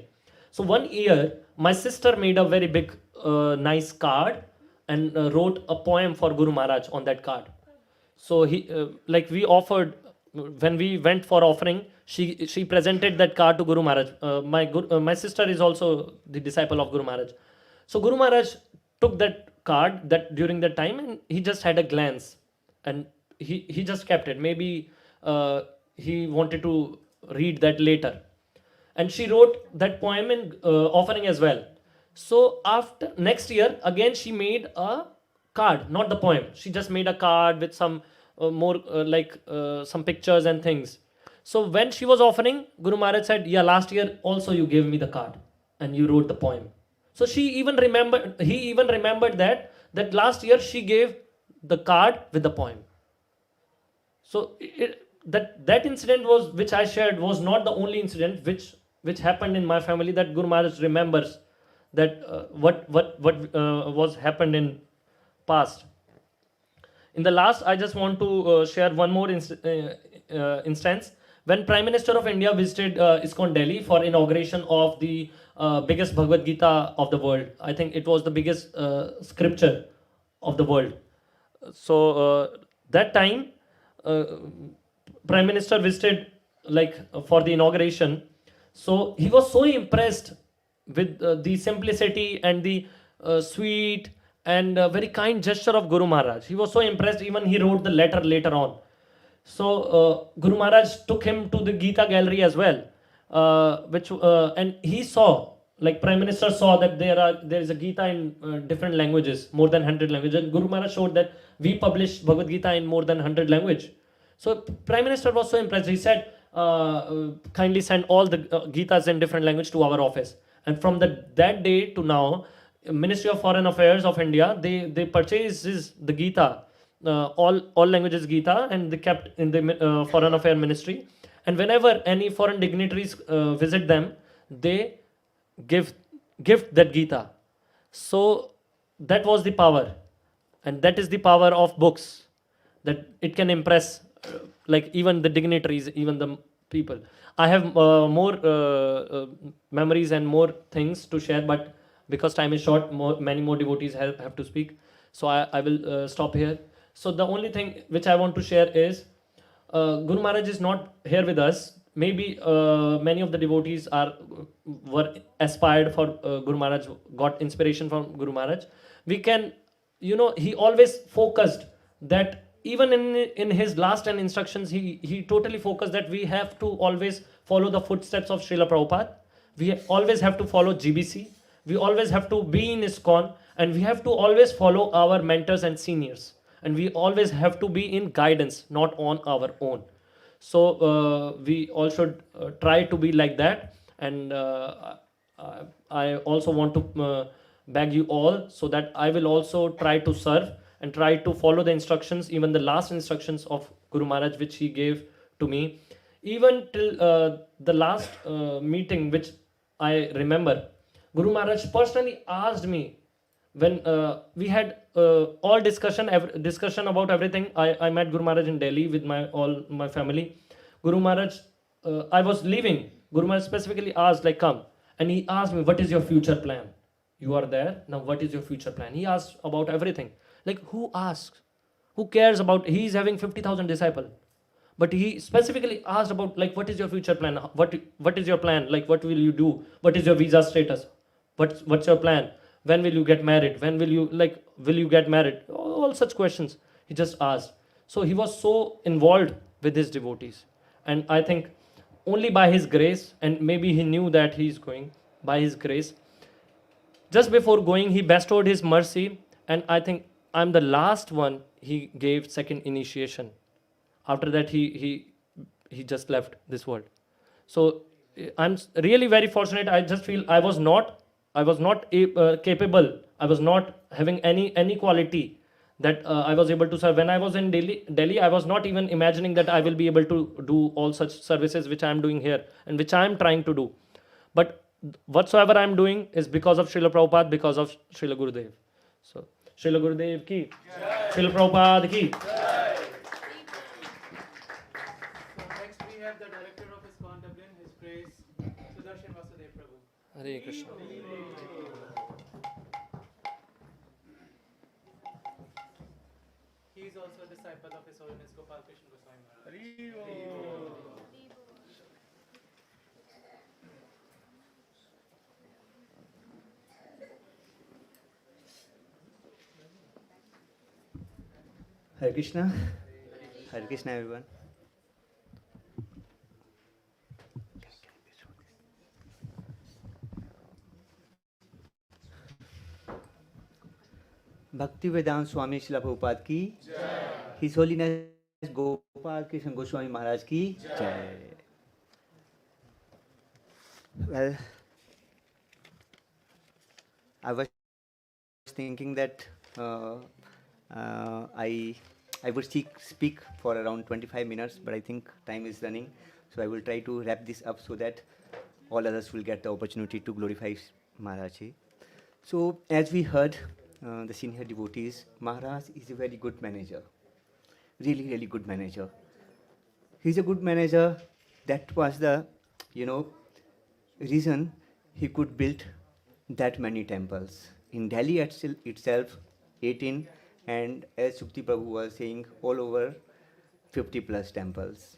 So one year, my sister made a very big, nice card and wrote a poem for Guru Maharaj on that card. So he, like we offered, when we went for offering, she presented that card to Guru Maharaj. My sister is also the disciple of Guru Maharaj. So Guru Maharaj took that card that during that time, and he just had a glance, and he just kept it. Maybe he wanted to read that later. And she wrote that poem in offering as well. So after next year, again she made a card, not the poem. She just made a card with some more some pictures and things. So when she was offering, Guru Maharaj said, "Yeah, last year also you gave me the card and you wrote the poem." So she even remembered. He even remembered that last year she gave the card with the poem. So that incident was which I shared was not the only incident which happened in my family, that Guru Maharaj remembers that what was happened in past. In the last, I just want to share one more instance. When Prime Minister of India visited ISKCON Delhi for inauguration of the biggest Bhagavad Gita of the world, I think it was the biggest scripture of the world. So that time, uh, Prime Minister visited for the inauguration. So he was so impressed with the simplicity and the sweet and very kind gesture of Guru Maharaj. He was so impressed, even he wrote the letter later on. So Guru Maharaj took him to the Gita gallery as well, which and he saw, like Prime Minister saw that there is a Gita in different languages, more than 100 languages. And Guru Maharaj showed that we publish Bhagavad Gita in more than 100 language. So Prime Minister was so impressed. He said, kindly send all the Gitas in different language to our office. And from that day to now, Ministry of Foreign Affairs of India, they purchases the Gita, all languages Gita, and they kept in the Foreign Affairs Ministry. And whenever any foreign dignitaries visit them, they give gift that Gita. So that was the power, and that is the power of books, that it can impress like even the dignitaries, even the people. I have more memories and more things to share, but because time is short, many more devotees have to speak. So I will stop here. So the only thing which I want to share is Guru Maharaj is not here with us. Maybe many of the devotees were aspired for Guru Maharaj, got inspiration from Guru Maharaj. We can, he always focused that even in his last 10 instructions, he totally focused that we have to always follow the footsteps of Srila Prabhupada. We always have to follow GBC. We always have to be in ISKCON, and we have to always follow our mentors and seniors. And we always have to be in guidance, not on our own. So we all should try to be like that. And I also want to beg you all, so that I will also try to serve and try to follow the instructions, even the last instructions of Guru Maharaj, which he gave to me. Even till the last meeting, which I remember, Guru Maharaj personally asked me, when we had all discussion about everything. I met Guru Maharaj in Delhi with all my family. Guru Maharaj, I was leaving. Guru Maharaj specifically asked, like, come. And he asked me, what is your future plan? You are there, now what is your future plan? He asked about everything. Like, who asks? Who cares about, he is having 50,000 disciples. But he specifically asked about, like, what is your future plan? What is your plan? Like, what will you do? What is your visa status? What's your plan? When will you get married? When will you get married? All such questions he just asked. So he was so involved with his devotees. And I think only by his grace, and maybe he knew that he is going, by his grace, just before going, he bestowed his mercy. And I think I'm the last one he gave second initiation. After that, he just left this world. So I'm really very fortunate. I just feel I was not capable. I was not having any quality that I was able to serve. When I was in Delhi, I was not even imagining that I will be able to do all such services which I am doing here and which I am trying to do. But whatsoever I am doing is because of Srila Prabhupada, because of Srila Gurudev. So Srila Gurudev ki, Srila Prabhupada ki. Next we have the director of ISKCON Dublin, His Grace Sudarshan Vasudev Prabhu. Hare Krishna. He is also a disciple of His Holiness Gopal Krishna Goswami Maharaj. Hare Krishna. Hare Krishna, everyone. Bhaktivedanta Swami Srila Prabhupāda ki His Holiness Gopal Krishna Goswami Maharaj ki Jai. Well, I was thinking that I would speak for around 25 minutes, but I think time is running, so I will try to wrap this up so that all others will get the opportunity to glorify Maharaj. So, as we heard, the senior devotees, Maharaj is a very good manager, really, really good manager. He's a good manager. That was the, reason he could build that many temples. In Delhi itself, 18, and as Sukti Prabhu was saying, all over 50 plus temples.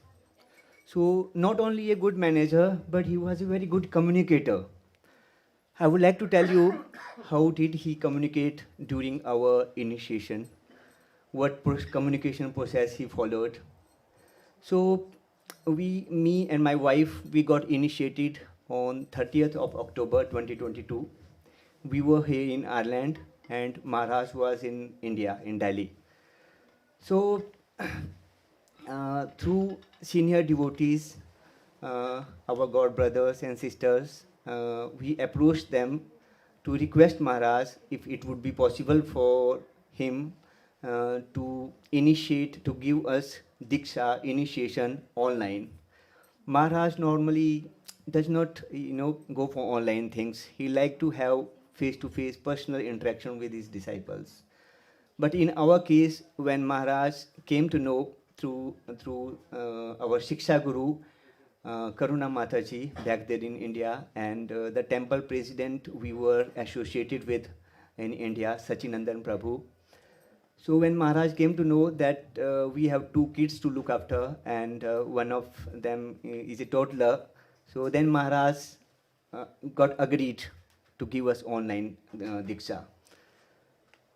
So not only a good manager, but he was a very good communicator. I would like to tell you how did he communicate during our initiation, what communication process he followed. So me and my wife, we got initiated on 30th of October 2022. We were here in Ireland and Maharaj was in India, in Delhi. So through senior devotees, our God brothers and sisters, we approached them to request Maharaj if it would be possible for him to initiate, to give us Diksha initiation online. Maharaj normally does not, go for online things. He likes to have face-to-face personal interaction with his disciples. But in our case, when Maharaj came to know through our Shiksha Guru, Karuna Mataji, back there in India, and the temple president we were associated with in India, Sachinandan Prabhu. So when Maharaj came to know that we have 2 kids to look after and one of them is a toddler, so then Maharaj got agreed to give us online Diksha.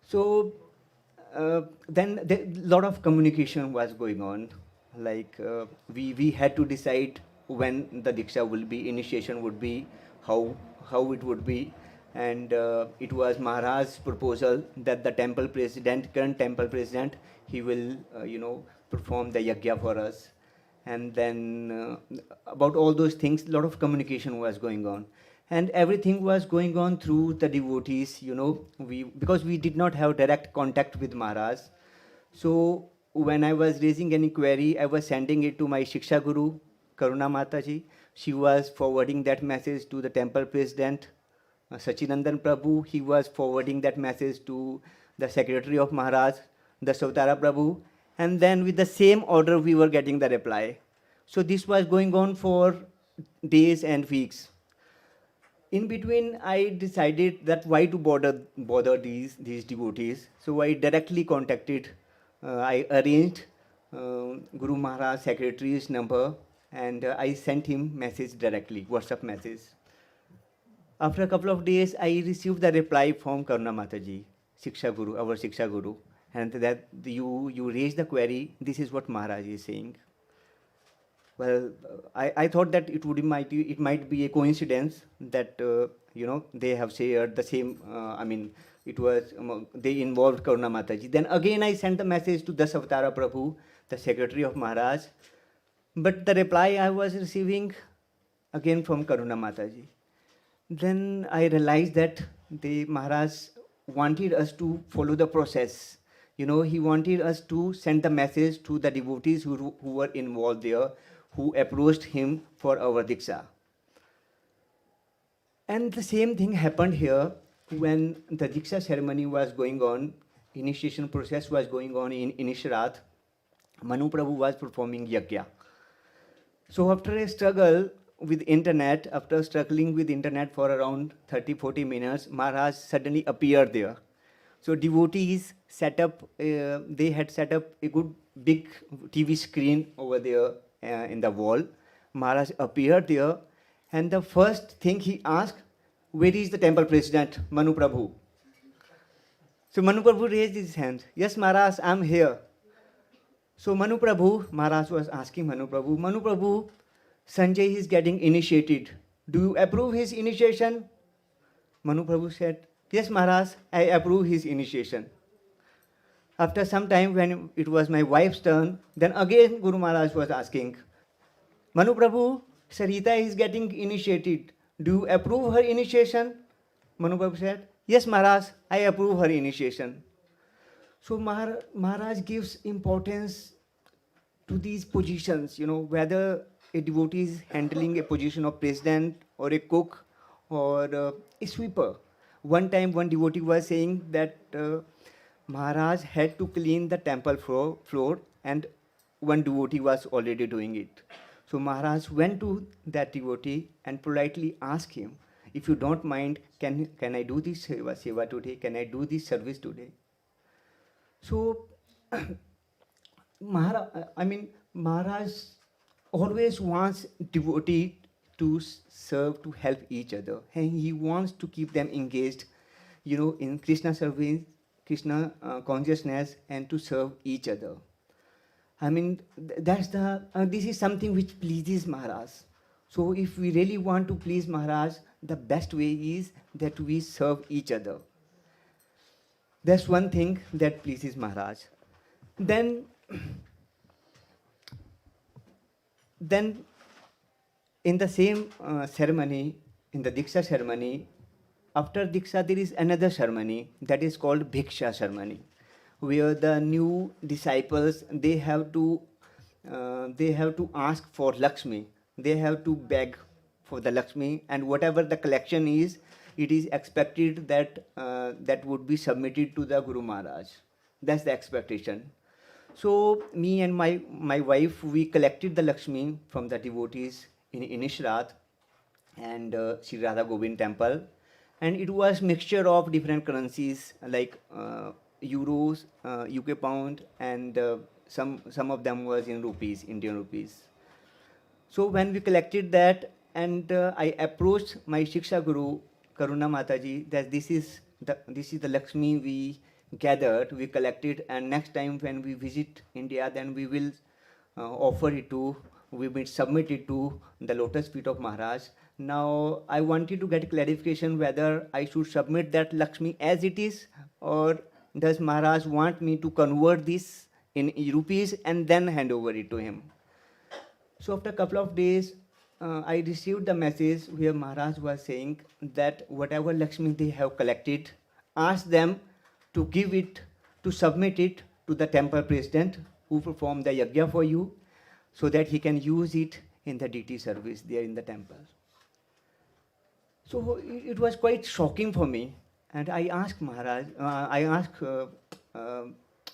So then a lot of communication was going on. Like we had to decide when the Diksha will be, initiation would be, how it would be. And it was Maharaj's proposal that the temple president, current temple president, he will, perform the yajna for us. And then about all those things, a lot of communication was going on. And everything was going on through the devotees, because we did not have direct contact with Maharaj. So when I was raising any query, I was sending it to my Shiksha Guru, Karuna Mataji. She was forwarding that message to the temple president, Sachinandan Prabhu. He was forwarding that message to the secretary of Maharaj, the Sautara Prabhu. And then with the same order, we were getting the reply. So this was going on for days and weeks. In between, I decided that why to bother these devotees. So I directly contacted, I arranged Guru Maharaj secretary's number and I sent him message directly, WhatsApp message. After a couple of days, I received the reply from Karuna Mataji, Shiksha Guru, our Shiksha Guru, and that you raised the query, this is what Maharaj is saying. Well, I thought that it might be a coincidence that, they have shared the same, they involved Karuna Mataji. Then again, I sent the message to the Savatara Prabhu, the secretary of Maharaj. But the reply I was receiving again from Karuna Mataji. Then I realized that the Maharaj wanted us to follow the process. He wanted us to send the message to the devotees who were involved there, who approached him for our Diksha. And the same thing happened here when the Diksha ceremony was going on, initiation process was going on in Inishrath. Manu Prabhu was performing yajna. So after a struggle with internet, after struggling with internet for around 30-40 minutes, Maharaj suddenly appeared there. So devotees they had set up a good big TV screen over there in the wall. Maharaj appeared there, and the first thing he asked, where is the temple president, Manu Prabhu? So Manu Prabhu raised his hand. Yes, Maharaj, I'm here. So Manu Prabhu, Maharaj was asking Manu Prabhu, Sanjay is getting initiated. Do you approve his initiation? Manu Prabhu said, yes, Maharaj, I approve his initiation. After some time, when it was my wife's turn, then again Guru Maharaj was asking, Manu Prabhu, Sarita is getting initiated. Do you approve her initiation? Manu Prabhu said, yes, Maharaj, I approve her initiation. So Maharaj gives importance to these positions, whether a devotee is handling a position of president or a cook or a sweeper. One time, one devotee was saying that Maharaj had to clean the temple floor, and one devotee was already doing it. So Maharaj went to that devotee and politely asked him, if you don't mind, can I do this seva today? Can I do this service today? So Maharaj always wants devotee to serve, to help each other, and he wants to keep them engaged, in Krishna service, Krishna consciousness, and to serve each other. This is something which pleases Maharaj. So if we really want to please Maharaj, the best way is that we serve each other. That's one thing that pleases Maharaj. Then in the same ceremony, in the Diksha ceremony, after Diksha there is another ceremony that is called Bhiksha ceremony, where the new disciples, they have to ask for Lakshmi. They have to beg for the Lakshmi, and whatever the collection is, it is expected that that would be submitted to the Guru Maharaj. That's the expectation. So me and my wife, we collected the Lakshmi from the devotees in Inishrat and Sri Radha Govind temple, and it was mixture of different currencies like euros, UK pound, and some of them was in rupees, Indian rupees. So when we collected that, and I approached my Shiksha Guru, Karuna Mataji, that this is the Lakshmi we gathered, we collected, and next time when we visit India, then we will we will submit it to the lotus feet of Maharaj. Now I wanted to get clarification whether I should submit that Lakshmi as it is, or does Maharaj want me to convert this in rupees and then hand over it to him. So after a couple of days, I received the message where Maharaj was saying that whatever Lakshmi they have collected, ask them to give it, to submit it to the temple president who performed the yajna for you, so that he can use it in the deity service there in the temple. So it was quite shocking for me, and I asked Maharaj,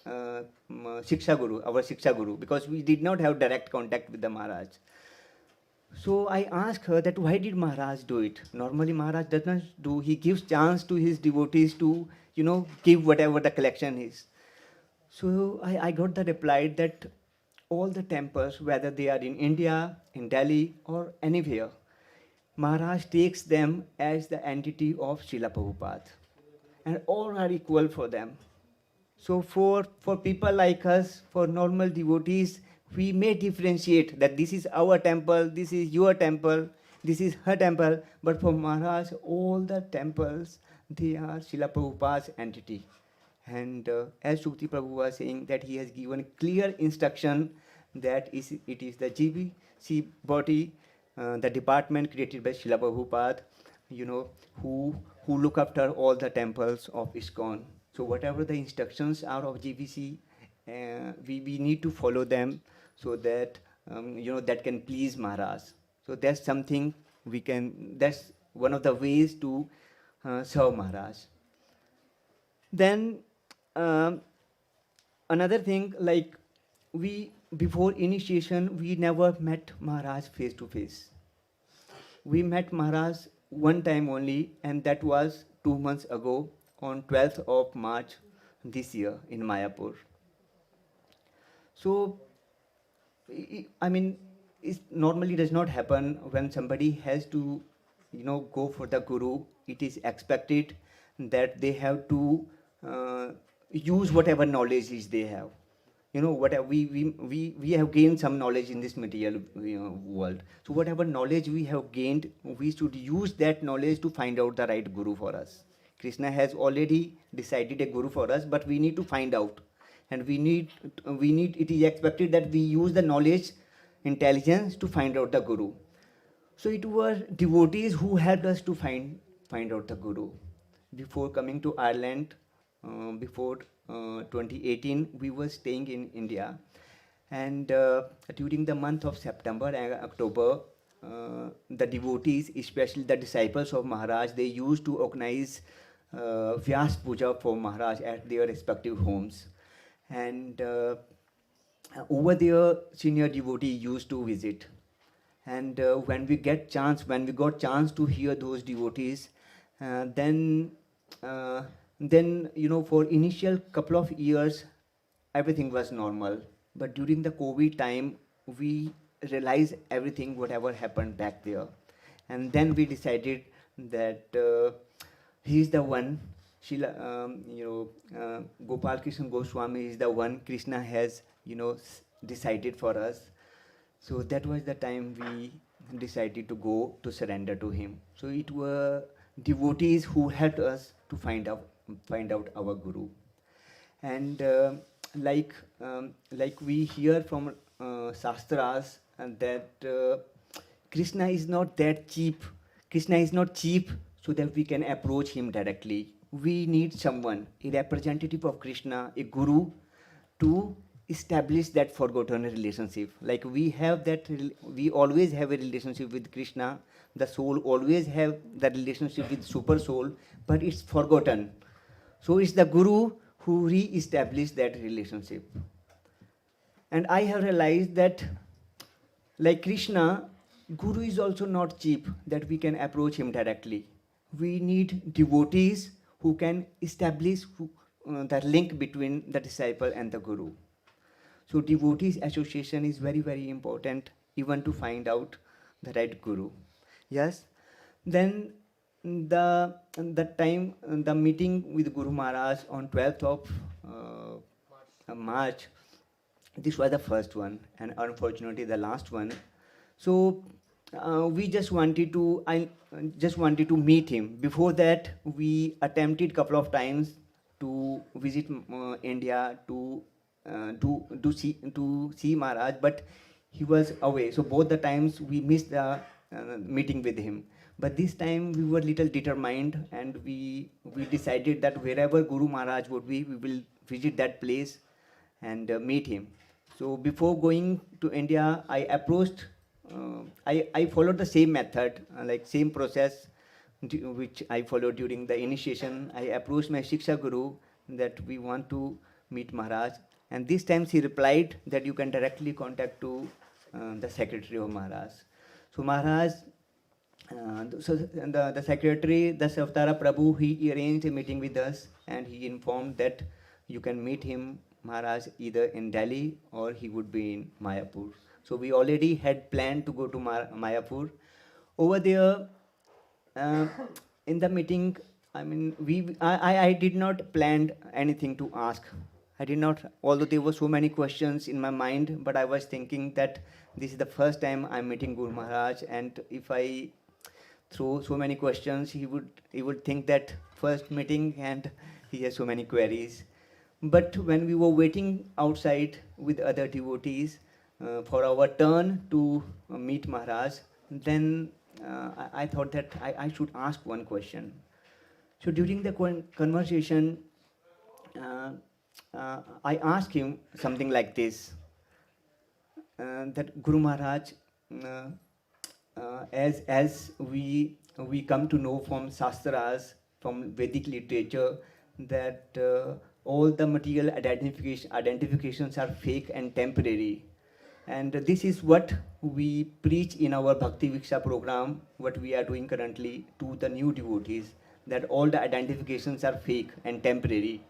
Shiksha Guru, our Shiksha Guru, because we did not have direct contact with the Maharaj. So I asked her that why did Maharaj do it? Normally Maharaj does not do, he gives chance to his devotees to, give whatever the collection is. So I got the reply that all the temples, whether they are in India, in Delhi, or anywhere, Maharaj takes them as the entity of Srila Prabhupāda, and all are equal for them. So for people like us, for normal devotees, we may differentiate that this is our temple, this is your temple, this is her temple, but for Maharaj, all the temples, they are Srila Prabhupāda's entity. And as Shukti Prabhu was saying, that he has given clear instruction that it is the GBC body, the department created by Srila Prabhupada, who look after all the temples of ISKCON. So whatever the instructions are of GBC, we need to follow them, so that that can please Maharaj. So that's something that's one of the ways to serve Maharaj. Then another thing, like before initiation, we never met Maharaj face to face. We met Maharaj one time only, and that was 2 months ago on 12th of March this year in Mayapur. So, it normally does not happen when somebody has to, go for the Guru. It is expected that they have to use whatever knowledge is they have. Whatever we have gained some knowledge in this material world. So whatever knowledge we have gained, we should use that knowledge to find out the right Guru for us. Krishna has already decided a Guru for us, but we need to find out. and we need it is expected that we use the knowledge, intelligence to find out the Guru. So it were devotees who helped us to find out the Guru. Before coming to Ireland, before 2018, we were staying in India, and during the month of September and October, the devotees, especially the disciples of Maharaj, they used to organize Vyas Puja for Maharaj at their respective homes, and over there, senior devotee used to visit. And when we got chance to hear those devotees, then for initial couple of years everything was normal, but during the COVID time we realized everything whatever happened back there, and then we decided that he is the one. Gopal Krishna Goswami is the one Krishna has decided for us. So that was the time we decided to go to surrender to him. So it were devotees who helped us to find out our Guru. And like we hear from Shastras, and that Krishna is not that cheap. Krishna is not cheap so that we can approach him directly. We need someone, a representative of Krishna, a Guru, to establish that forgotten relationship. Like we always have a relationship with Krishna. The soul always have the relationship with super soul, but it's forgotten. So it's the Guru who re-established that relationship. And I have realized that, like Krishna, Guru is also not cheap that we can approach him directly. We need devotees who can establish the link between the disciple and the Guru. So devotees association is very, very important even to find out the right Guru. Yes. Then the meeting with Guru Maharaj on 12th of March, this was the first one, and unfortunately the last one. So I just wanted to meet him. Before that, we attempted couple of times to visit India to see Maharaj, but he was away. So both the times we missed the meeting with him. But this time we were little determined, and we decided that wherever Guru Maharaj would be, we will visit that place and meet him. So before going to India, I approached. I followed the same method, like same process which I followed during the initiation. I approached my Shiksha Guru that we want to meet Maharaj, and this time he replied that you can directly contact to the secretary of Maharaj. So Maharaj, the secretary, the Savtara Prabhu, he arranged a meeting with us, and he informed that you can meet him, Maharaj, either in Delhi or he would be in Mayapur. So we already had planned to go to Mayapur. Over there, in the meeting, I did not plan anything to ask. I did not, although there were so many questions in my mind, but I was thinking that this is the first time I'm meeting Guru Maharaj, and if I throw so many questions, he would think that first meeting and he has so many queries. But when we were waiting outside with other devotees for our turn to meet Maharaj, then I thought that I should ask one question. So during the conversation, I asked him something like this, that Guru Maharaj, as we come to know from Shastras, from Vedic literature, that all the material identifications are fake and temporary. And this is what we preach in our Bhakti Viksha program, what we are doing currently to the new devotees, that all the identifications are fake and temporary.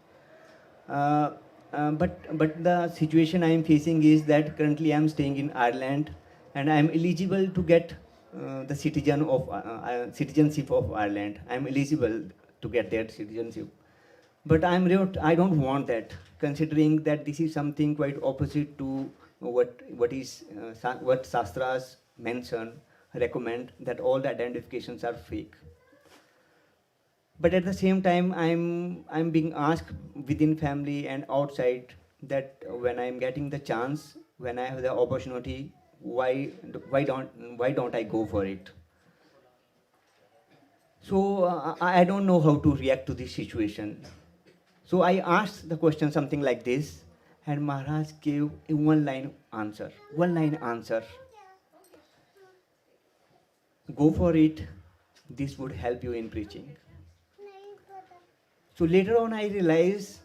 But the situation I am facing is that currently I am staying in Ireland, and I am eligible to get the citizenship of Ireland. I am eligible to get that citizenship. But I don't want that, considering that this is something quite opposite to what Shastras recommend, that all the identifications are fake. But at the same time, I'm being asked within family and outside that when I'm getting the chance, when I have the opportunity, why don't I go for it? So I don't know how to react to this situation. So I asked the question something like this, and Maharaj gave a one-line answer. One-line answer. Go for it. This would help you in preaching. So later on, I realized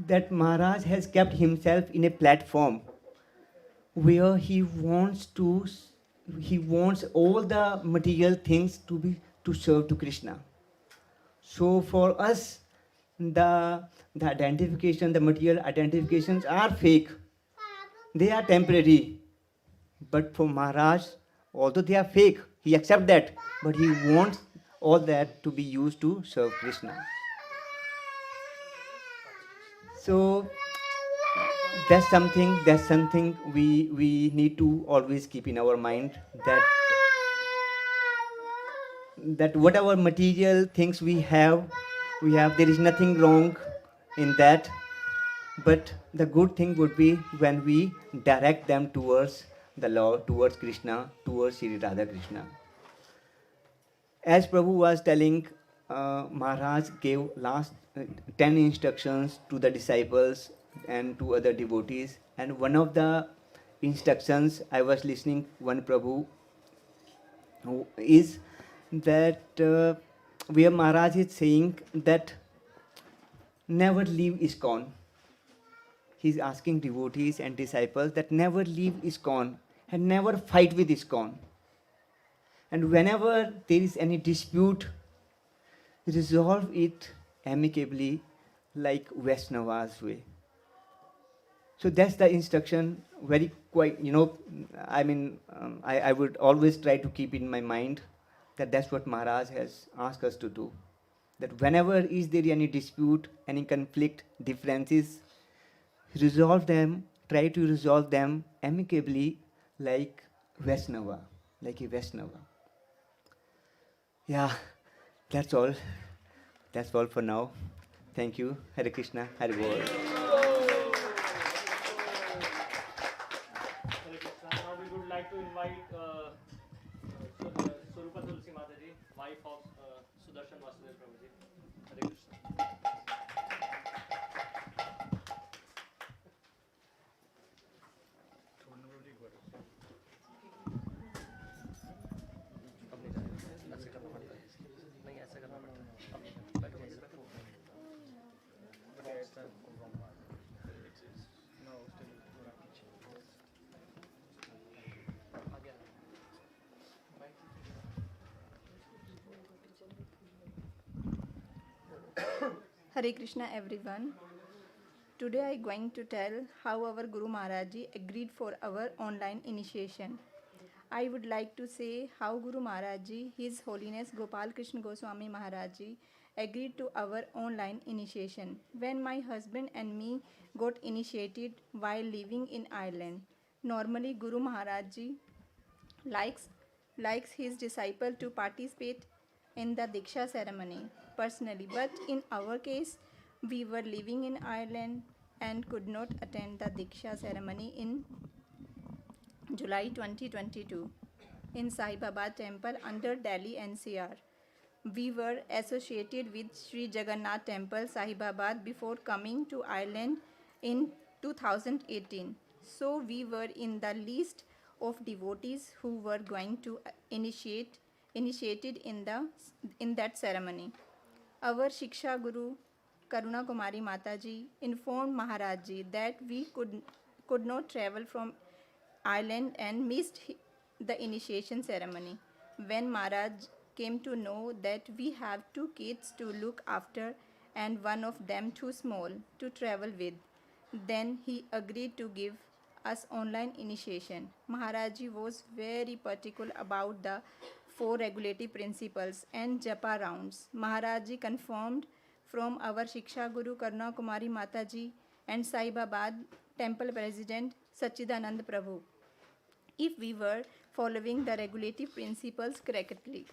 that Maharaj has kept himself in a platform where he wants all the material things to serve to Krishna. So for us, the identification, the material identifications are fake. They are temporary. But for Maharaj, although they are fake, he accepts that. But he wants all that to be used to serve Krishna. So that's something we need to always keep in our mind, that whatever material things we have, there is nothing wrong in that. But the good thing would be when we direct them towards the Lord, towards Krishna, towards Sri Radha Krishna. As Prabhu was telling, Maharaj gave last 10 instructions to the disciples and to other devotees. And one of the instructions I was listening, one Prabhu, is that where Maharaj is saying that never leave ISKCON. He's asking devotees and disciples that never leave ISKCON and never fight with ISKCON. And whenever there is any dispute, resolve it amicably like Vaiṣṇavas way. So that's the instruction, very quite, I would always try to keep in my mind that that's what Maharaj has asked us to do. That whenever is there any dispute, any conflict, differences, resolve them, try to resolve them amicably like Vaiṣṇava, like a Vaiṣṇava. Yeah, that's all. That's all for now. Thank you. Hare Krishna, Hare Bol. Hare Krishna. Now we would like to invite Swarupa Tulsi Mataji, wife of Sudarshan Vasudev Prabhuji. Hare Krishna. नहीं ऐसा करना पड़ता है बैठो बैठो Hare Krishna everyone. Today I am going to tell how our Guru Maharaj Ji agreed for our online initiation. I would like to say how Guru Maharaj Ji, His Holiness Gopal Krishna Goswami Maharaj Ji, agreed to our online initiation. When my husband and me got initiated while living in Ireland, normally Guru Maharaj Ji likes his disciple to participate in the Diksha ceremony personally, but in our case, we were living in Ireland and could not attend the Diksha ceremony in July 2022 in Sai Baba temple under Delhi NCR. We were associated with Sri Jagannath Temple, Sahibabad, before coming to Ireland in 2018. So we were in the list of devotees who were going to initiated in that ceremony. Our Shiksha Guru Karuna Kumari Mataji informed Maharaj Ji that we could not travel from Ireland and missed the initiation ceremony. When Maharaj came to know that we have 2 kids to look after and one of them too small to travel with, then he agreed to give us online initiation. Maharaj Ji was very particular about the 4 regulative principles and japa rounds. Maharaj Ji confirmed from our Shiksha Guru Karuna Kumari Mataji and Saibabad Temple President Sachidanand Prabhu if we were following the regulative principles correctly.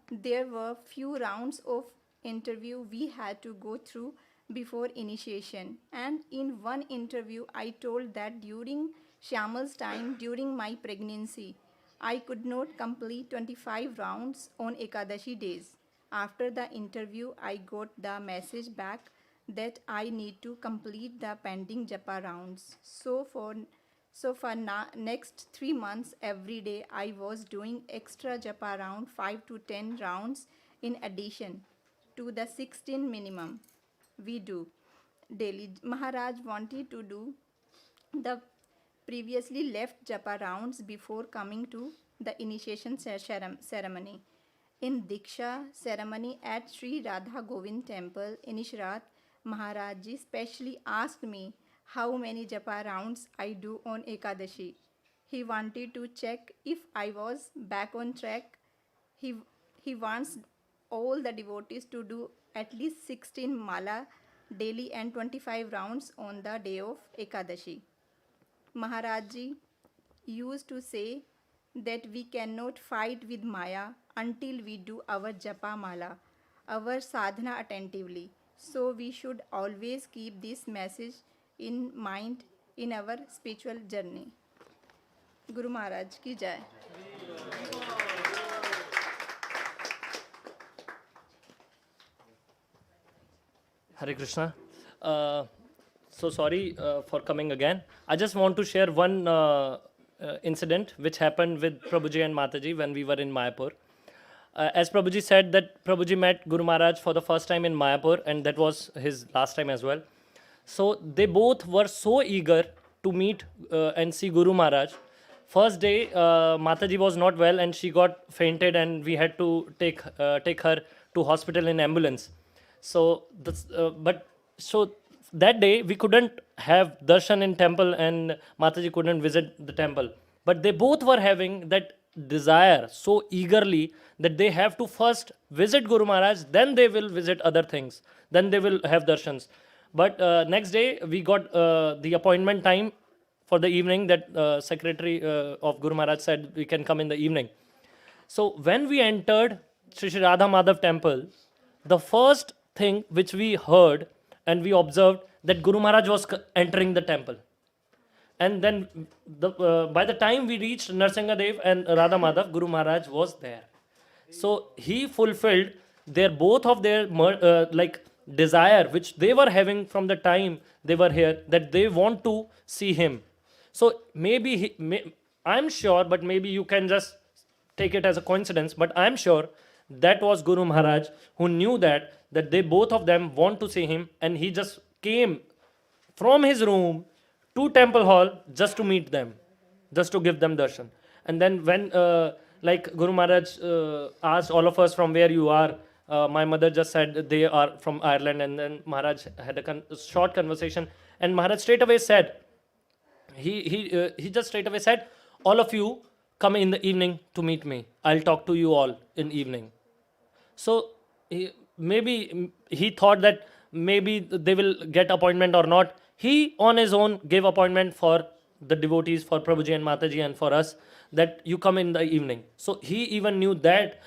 There were few rounds of interview we had to go through before initiation. And in one interview, I told that during Shyamal's time, during my pregnancy, I could not complete 25 rounds on Ekadashi days. After the interview, I got the message back that I need to complete the pending japa rounds. So for next 3 months, every day I was doing extra japa round 5 to 10 rounds in addition to the 16 minimum we do daily. Maharaj wanted to do the previously left japa rounds before coming to the initiation ceremony. In Diksha ceremony at Sri Radha Govind temple in Ishrat, Maharaj ji specially asked me how many japa rounds I do on Ekadashi. He wanted to check if I was back on track. He wants all the devotees to do at least 16 mala daily and 25 rounds on the day of Ekadashi. Maharaj ji used to say that we cannot fight with Maya until we do our japa mala, our sadhana attentively. So we should always keep this message in mind in our spiritual journey. Guru Maharaj ki jai. Hare Krishna. So sorry for coming again. I just want to share one incident which happened with Prabhuji and Mataji when we were in Mayapur. As Prabhuji said that Prabhuji met Guru Maharaj for the first time in Mayapur, and that was his last time as well. So they both were so eager to meet and see Guru Maharaj. First day, Mataji was not well and she got fainted, and we had to take her to hospital in ambulance. So that day we couldn't have darshan in temple, and Mataji couldn't visit the temple. But they both were having that desire so eagerly that they have to first visit Guru Maharaj, then they will visit other things, then they will have darshans. But next day we got the appointment time for the evening that secretary of Guru Maharaj said we can come in the evening. So when we entered Sri Radha Madhav temple, the first thing which we heard and we observed that Guru Maharaj was entering the temple. And then by the time we reached Narsingadev and Radha Madhav, Guru Maharaj was there. So he fulfilled both of their desire which they were having from the time they were here, that they want to see him. So maybe I'm sure, but maybe you can just take it as a coincidence, but I'm sure that was Guru Maharaj who knew that they both of them want to see him, and he just came from his room to temple hall just to meet them, just to give them darshan. And then when Guru Maharaj asked all of us from where you are, my mother just said they are from Ireland, and then Maharaj had a short conversation, and Maharaj straight away said, he just straight away said, all of you come in the evening to meet me. I'll talk to you all in evening. So maybe he thought that maybe they will get appointment or not. He on his own gave appointment for the devotees, for Prabhuji and Mataji and for us, that you come in the evening. So he even knew that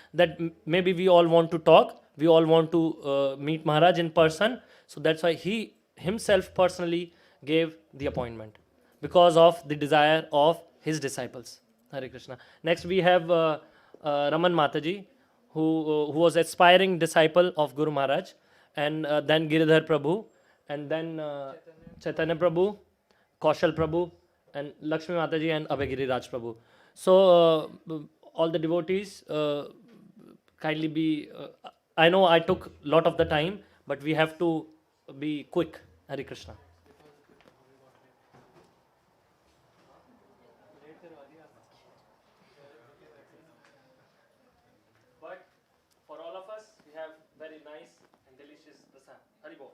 maybe we all want to talk, we all want to meet Maharaj in person. So that's why he himself personally gave the appointment, because of the desire of his disciples. Hare Krishna. Next we have Raman Mataji, who was aspiring disciple of Guru Maharaj, and then Giridhar Prabhu, and then Chaitanya Prabhu, Kaushal Prabhu, and Lakshmi Mataji and Abhagiri Raj Prabhu. So all the devotees, kindly be, I know I took a lot of the time, but we have to be quick. Hare Krishna. But for all of us, we have very nice and delicious prasad. Haribol.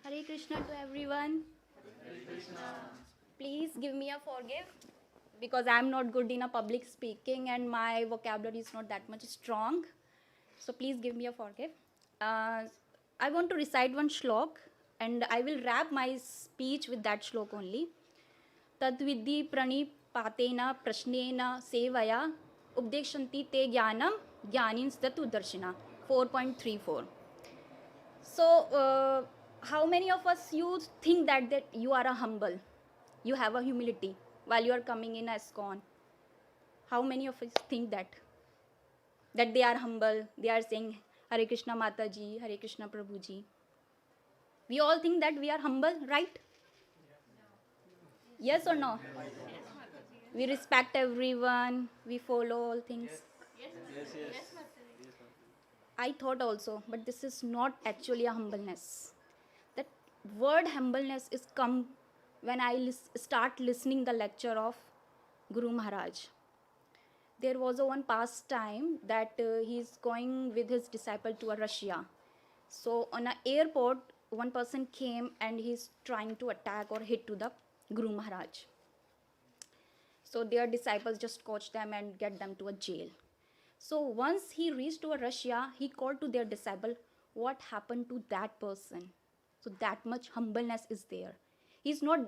Hare Krishna to everyone. Please give me a forgive, because I am not good in a public speaking and my vocabulary is not that much strong. So please give me a forgive. I want to recite one shlok, and I will wrap my speech with that shlok only. Tadvidhi pranipatena prashnena sevaya updekshanti te jnanam jnanins datu darshina. 4.34. So, how many of us you think that you are a humble, you have a humility while you are coming in ISKCON? How many of us think that they are humble? They are saying Hare Krishna Mataji, Hare Krishna Prabhuji. We all think that we are humble, right? Yes or no? We respect everyone. We follow all things. I thought also, but this is not actually a humbleness. That word humbleness is come when I start listening the lecture of Guru Maharaj. There was a one past time that he's going with his disciple to Russia. So on an airport, one person came and he's trying to attack or hit to the Guru Maharaj. So their disciples just coach them and get them to a jail. So once he reached to Russia, he called to their disciple, what happened to that person? So that much humbleness is there. He's not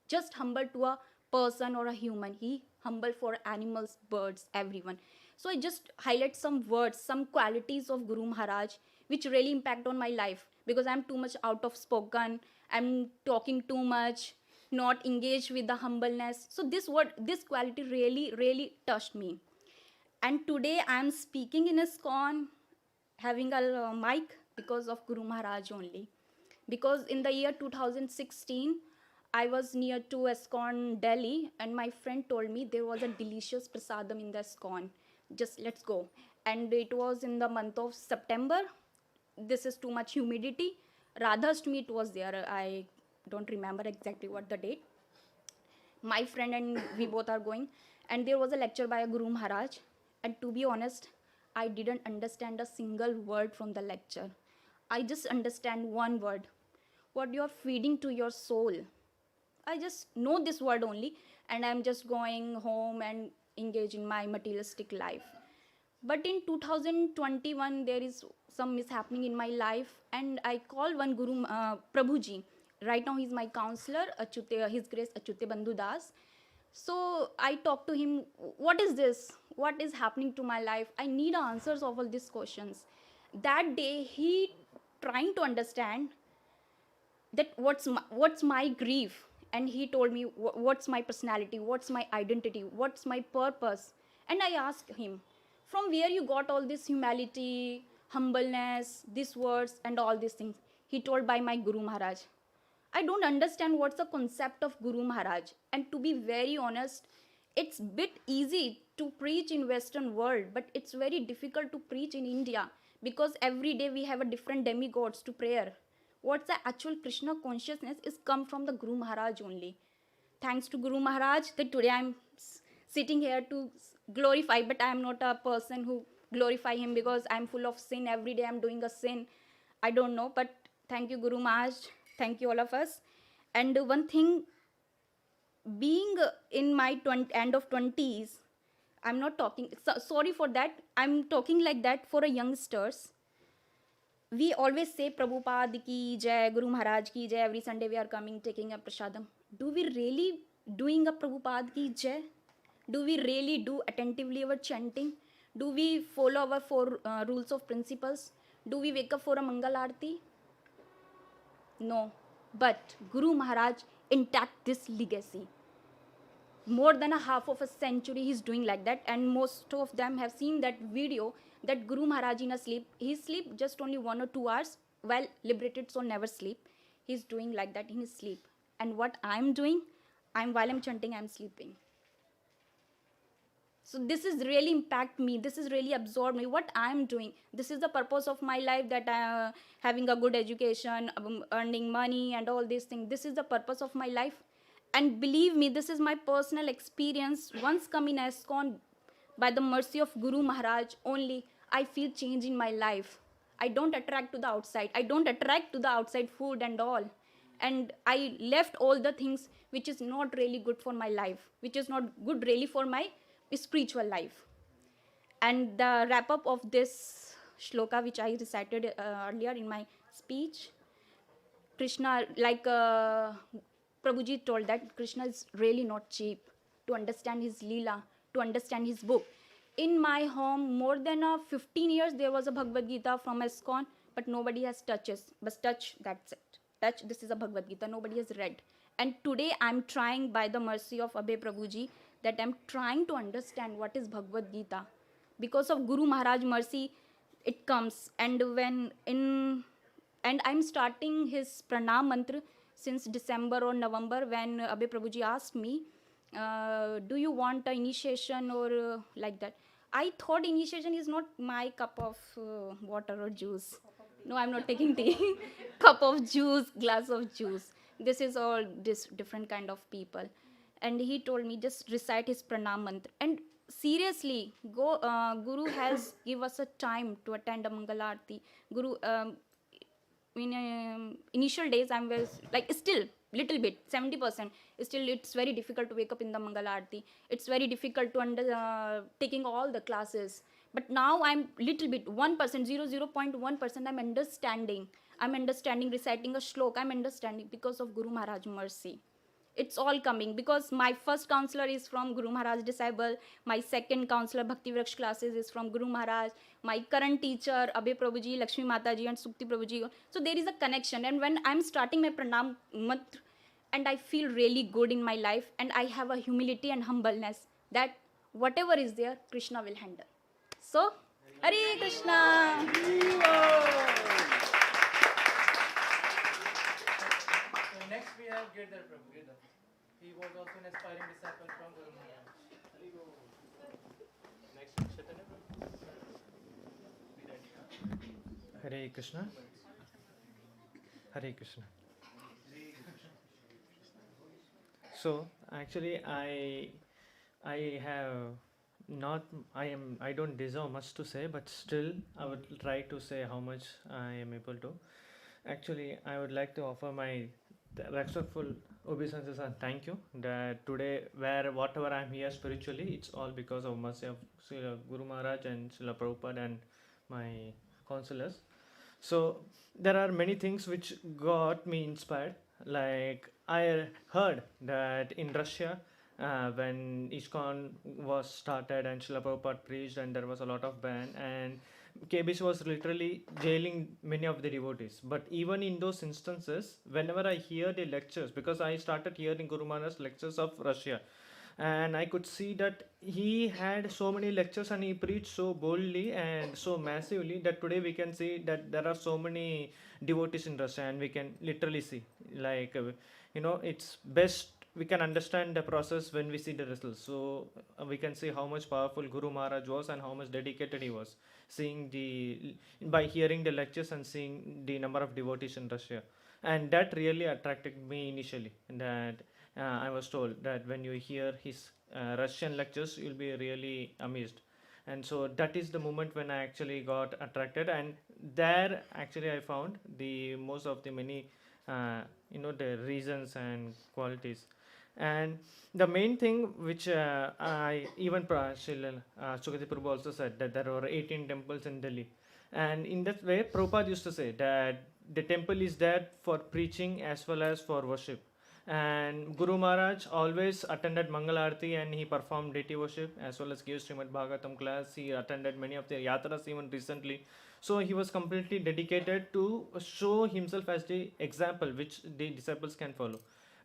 just humble to a person or a human. He humble for animals, birds, everyone. So I just highlight some words, some qualities of Guru Maharaj, which really impact on my life because I'm too much out of spoken. I'm talking too much, not engaged with the humbleness. So this quality really, really touched me. And today I'm speaking in ISKCON, having a mic because of Guru Maharaj only. Because in the year 2016, I was near to ISKCON Delhi, and my friend told me there was a delicious prasadam in the ISKCON. Just let's go. And it was in the month of September. This is too much humidity. Radhashtami it was there. I don't remember exactly what the date. My friend and we both are going, and there was a lecture by a Guru Maharaj. And to be honest, I didn't understand a single word from the lecture. I just understand one word, what you are feeding to your soul. I just know this word only, and I'm just going home and engage in my materialistic life. But in 2021, there is some mishappening in my life, and I call one Guru Prabhuji. Right now, he's my counselor, His Grace Achyute Bandhu Das. So I talked to him, what is this? What is happening to my life? I need answers of all these questions. That day, he trying to understand that what's my grief. And he told me, what's my personality? What's my identity? What's my purpose? And I asked him, from where you got all this humility, humbleness, these words, and all these things? He told, by my Guru Maharaj. I don't understand what's the concept of Guru Maharaj. And to be very honest, it's a bit easy to preach in Western world, but it's very difficult to preach in India because every day we have a different demigods to prayer. What's the actual Krishna consciousness is come from the Guru Maharaj only. Thanks to Guru Maharaj that today I'm sitting here to glorify, but I'm not a person who glorify him because I'm full of sin. Every day I'm doing a sin. I don't know, but thank you, Guru Maharaj. Thank you, all of us. And one thing, being in my end of 20s, I'm not talking, sorry for that, I'm talking like that for youngsters. We always say Prabhupāda ki jai, Guru Maharaj ki jai, every Sunday we are coming, taking a prasadam. Do we really doing a Prabhupāda ki jai? Do we really do attentively our chanting? Do we follow our four rules of principles? Do we wake up for a Mangal Aarti? No, but Guru Maharaj intact this legacy. More than a half of a century he's doing like that, and most of them have seen that video that Guru Maharaj in a sleep, he sleep just only 1 or 2 hours, while liberated soul never sleep. He's doing like that in his sleep. And what I'm doing, while I'm chanting, I'm sleeping. So this is really impact me. This is really absorb me. What I'm doing. This is the purpose of my life, that having a good education, earning money and all these things. This is the purpose of my life. And believe me, this is my personal experience. Once come in ISKCON, by the mercy of Guru Maharaj only, I feel change in my life. I don't attract to the outside. I don't attract to the outside food and all. And I left all the things which is not really good for my life, which is not good really for my spiritual life. And the wrap up of this shloka which I recited earlier in my speech, Krishna, like Prabhuji told, that Krishna is really not cheap. To understand his Leela, to understand his book, in my home, more than 15 years, there was a Bhagavad Gita from ISKCON, but nobody has touch, that's it. Touch, this is a Bhagavad Gita, nobody has read. And today I'm trying, by the mercy of Abhay Prabhuji, that I'm trying to understand what is Bhagavad Gita. Because of Guru Maharaj mercy, it comes. And I'm starting his pranam mantra since December or November, when Abhay Prabhuji asked me, do you want an initiation or like that. I thought initiation is not my cup of water or juice. No, I'm not taking tea. Cup of juice, glass of juice. This is all this different kind of people. And he told me, just recite his pranam mantra. And seriously, Guru has give us a time to attend a Mangala Aarti. Guru, in initial days, I'm like still little bit 70%. Still, it's very difficult to wake up in the Mangala Aarti. It's very difficult to taking all the classes. But now I'm little bit 1%, 0.1%. I'm understanding reciting a shlok. I'm understanding because of Guru Maharaj mercy. It's all coming because my first counselor is from Guru Maharaj disciple. My second counselor Bhakti Vraksh classes is from Guru Maharaj. My current teacher Abhay Prabhuji, Lakshmi Mataji and Sukti Prabhuji. So there is a connection. And when I'm starting my pranam mantra, and I feel really good in my life, and I have a humility and humbleness that whatever is there, Krishna will handle. So, Hare Krishna. So next we have Girdhar Prabhu. Girdhar. He was also an aspiring disciple from Guru Maharaj. Next, Chaitanya Prabhu. Hare Krishna. Hare Krishna. So actually, I don't deserve much to say, but still I would try to say how much I am able to. Actually, I would like to offer my respectful obeisances and thank you that today, whatever I am here spiritually, it's all because of mercy of Srila Guru Maharaj and Srila Prabhupāda and my counselors. So there are many things which got me inspired. Like I heard that in Russia, when ISKCON was started and Srila Prabhupada preached and there was a lot of ban, and KBC was literally jailing many of the devotees. But even in those instances, whenever I hear the lectures, because I started hearing Guru Maharaj's lectures of Russia, and I could see that he had so many lectures and he preached so boldly and so massively that today we can see that there are so many devotees in Russia, and we can literally see, like, it's best we can understand the process when we see the results. So we can see how much powerful Guru Maharaj was and how much dedicated he was, by hearing the lectures and seeing the number of devotees in Russia. And that really attracted me initially, that I was told that when you hear his Russian lectures, you'll be really amazed. And so that is the moment when I actually got attracted, and there actually I found the most of the many the reasons and qualities. And the main thing which I even Srila Sukati Prabhu also said, that there were 18 temples in Delhi, and in that way Prabhupada used to say that the temple is there for preaching as well as for worship. And Guru Maharaj always attended Mangala Aarti, and he performed deity worship as well as gave Srimad Bhagavatam class. He attended many of the yatras even recently. So he was completely dedicated to show himself as the example which the disciples can follow.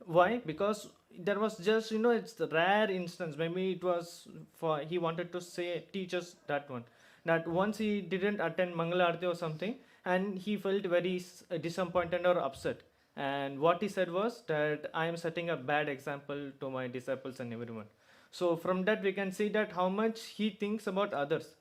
Why? Because there was just, it's the rare instance. Maybe it was for he wanted to teach us that one. That once he didn't attend Mangala Aarti or something, and he felt very disappointed or upset. And what he said was that I am setting a bad example to my disciples and everyone. So from that we can see that how much he thinks about others,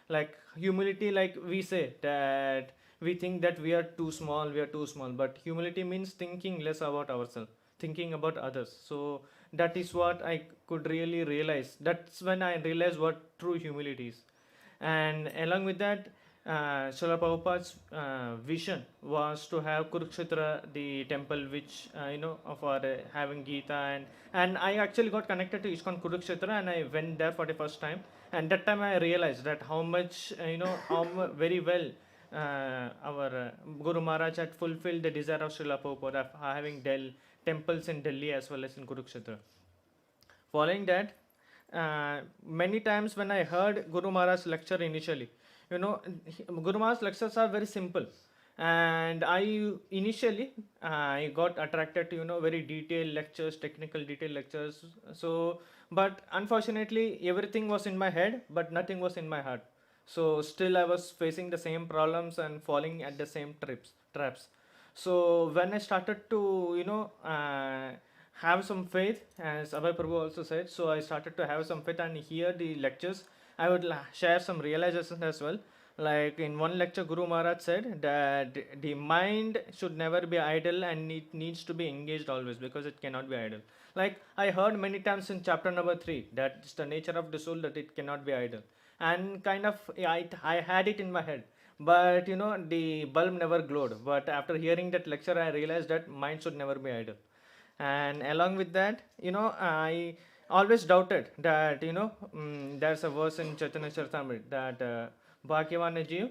like humility, like we say that we think that we are too small, but humility means thinking less about ourselves, thinking about others. So that is what I could really realize. That's when I realized what true humility is. And along with that, Srila Prabhupada's vision was to have Kurukshetra, the temple which, for having Gita. And I actually got connected to ISKCON Kurukshetra, and I went there for the first time. And that time I realized that how much, very well our Guru Maharaj had fulfilled the desire of Srila Prabhupada of having temples in Delhi as well as in Kurukshetra. Following that, many times when I heard Guru Maharaj's lecture initially, Guru Maharaj's lectures are very simple. And I initially I got attracted to very detailed lectures, technical detailed lectures. So, but unfortunately, everything was in my head, but nothing was in my heart. So still I was facing the same problems and falling at the same traps. So when I started to have some faith, as Abhay Prabhu also said, so I started to have some faith and hear the lectures. I would share some realizations as well. Like in one lecture, Guru Maharaj said that the mind should never be idle and it needs to be engaged always, because it cannot be idle. Like I heard many times in chapter number 3 that it's the nature of the soul that it cannot be idle. And kind of I had it in my head, but the bulb never glowed. But after hearing that lecture, I realized that mind should never be idle. And along with that, I always doubted that there's a verse in Chaitanya Charitamrita that Bhagyavan Jeev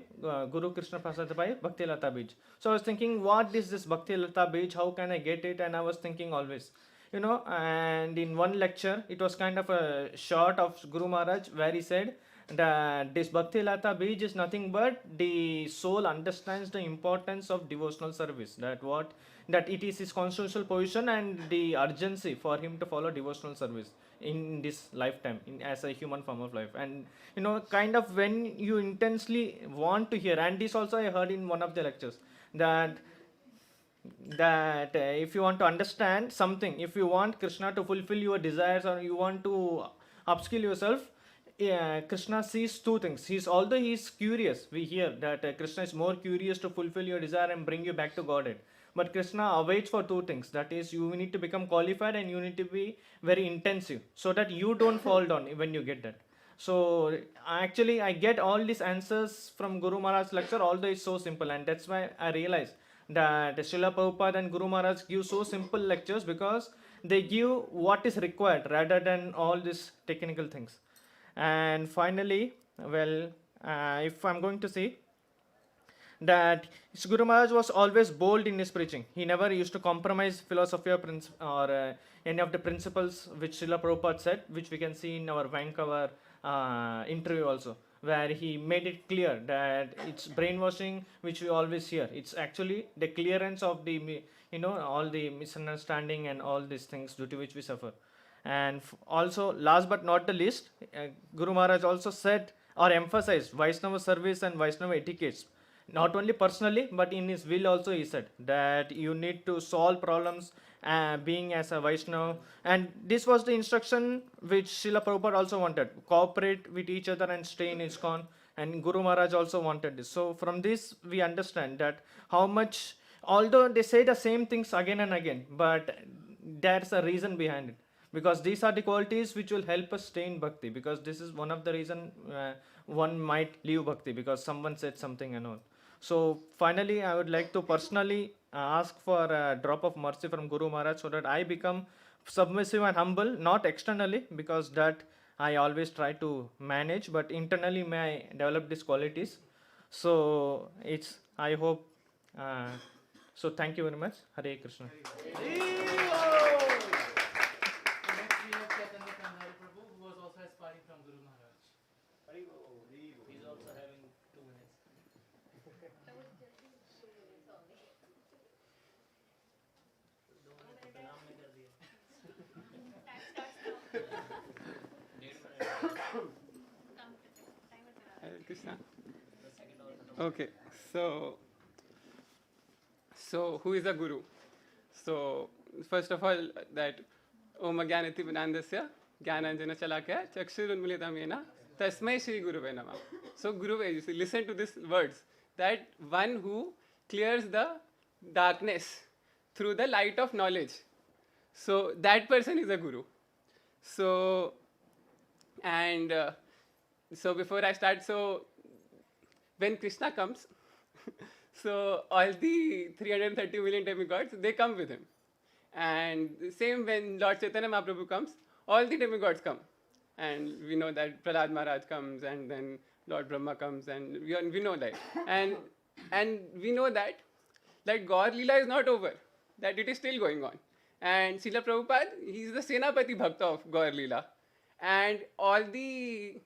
Guru Krishna Prasad Pai Bhakti Lata Bij. So I was thinking, what is this Bhakti Lata Bij? How can I get it? And I was thinking always, and in one lecture, it was kind of a short of Guru Maharaj where he said that this Bhakti Lata Bij is nothing but the soul understands the importance of devotional service. That it is his constitutional position and the urgency for him to follow devotional service in this lifetime, as a human form of life. And kind of when you intensely want to hear, and this also I heard in one of the lectures, that if you want to understand something, if you want Krishna to fulfill your desires, or you want to upskill yourself, Krishna sees two things. Although he is curious, we hear that Krishna is more curious to fulfill your desire and bring you back to Godhead. But Krishna awaits for two things. That is, you need to become qualified and you need to be very intensive, so that you don't fall down when you get that. So actually, I get all these answers from Guru Maharaj's lecture, although it's so simple. And that's why I realized that Srila Prabhupāda and Guru Maharaj give so simple lectures, because they give what is required rather than all these technical things. And finally, if I'm going to say that Guru Maharaj was always bold in his preaching. He never used to compromise philosophy or any of the principles which Srila Prabhupada said, which we can see in our Vancouver interview also, where he made it clear that it's brainwashing, which we always hear. It's actually the clearance of the all the misunderstanding and all these things due to which we suffer. And also, last but not the least, Guru Maharaj also said or emphasized Vaiṣṇava service and Vaiṣṇava etiquettes. Not only personally, but in his will also he said that you need to solve problems being as a Vaishnava. And this was the instruction which Srila Prabhupada also wanted. Cooperate with each other and stay in ISKCON. And Guru Maharaj also wanted this. So from this we understand that how much, although they say the same things again and again, but there's a reason behind it. Because these are the qualities which will help us stay in bhakti. Because this is one of the reason one might leave bhakti, because someone said something and all. So finally, I would like to personally ask for a drop of mercy from Guru Maharaj, so that I become submissive and humble, not externally, because that I always try to manage, but internally may I develop these qualities. So I hope, so thank you very much. Hare Krishna. Next we have Chaitanya from Hare Prabhu, who was also aspiring from Guru Maharaj. He's also having 2 minutes. Hare Krishna. Okay, so who is a guru? So first of all, that Om Jnanati Vinandasya Jnananjana Chalakaya Chakshurunmilitam Yena Tasmai Shri Guruve Namah. So Guruve, you see, listen to these words, that one who clears the darkness through the light of knowledge. So that person is a guru. So, and so before I start, so when Krishna comes, so all the 330 million demigods, they come with him. And same when Lord Chaitanya Mahaprabhu comes, all the demigods come. And we know that Prahlad Maharaj comes, and then Lord Brahma comes, and we know that. And we know that Gaur Leela is not over, that it is still going on. And Srila Prabhupāda, he is the Senapati Bhakta of Gaur Leela. and all the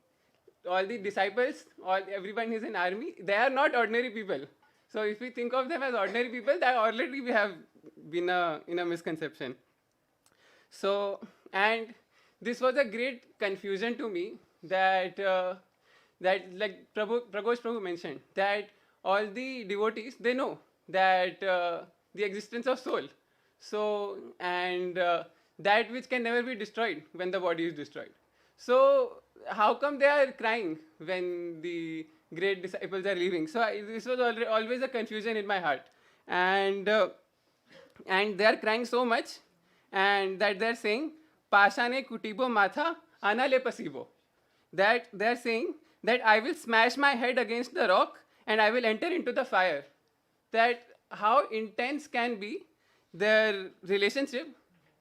disciples, everyone is in army, they are not ordinary people. So if we think of them as ordinary people, that already we have been in a misconception. So, and this was a great confusion to me that like Pragosh Prabhu mentioned, that all the devotees, they know that the existence of soul. So, and that which can never be destroyed when the body is destroyed. So, how come they are crying when the great disciples are leaving? So, this was always a confusion in my heart. And they are crying so much, and that they are saying, Pashane kutibo matha anale pasibo. That they are saying that I will smash my head against the rock and I will enter into the fire. That how intense can be their relationship,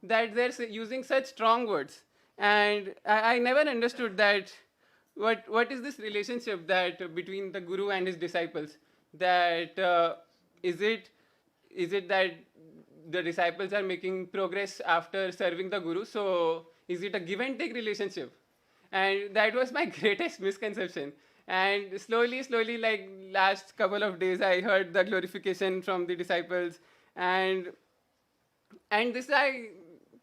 that they're using such strong words. And I never understood that what is this relationship that between the guru and his disciples, that is it that the disciples are making progress after serving the guru, so is it a give and take relationship? And that was my greatest misconception. And slowly, like last couple of days, I heard the glorification from the disciples, and this I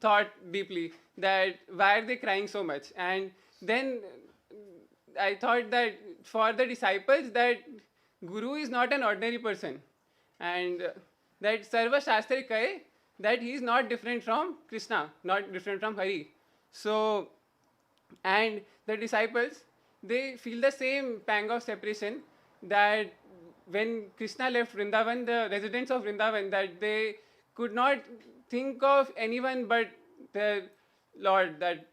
thought deeply, that why are they crying so much? And then I thought that for the disciples, that Guru is not an ordinary person, and that Sarva Shastri kahe that he is not different from Krishna, not different from Hare. So, and the disciples, they feel the same pang of separation, that when Krishna left Vrindavan, the residents of Vrindavan, that they could not think of anyone but their Lord, that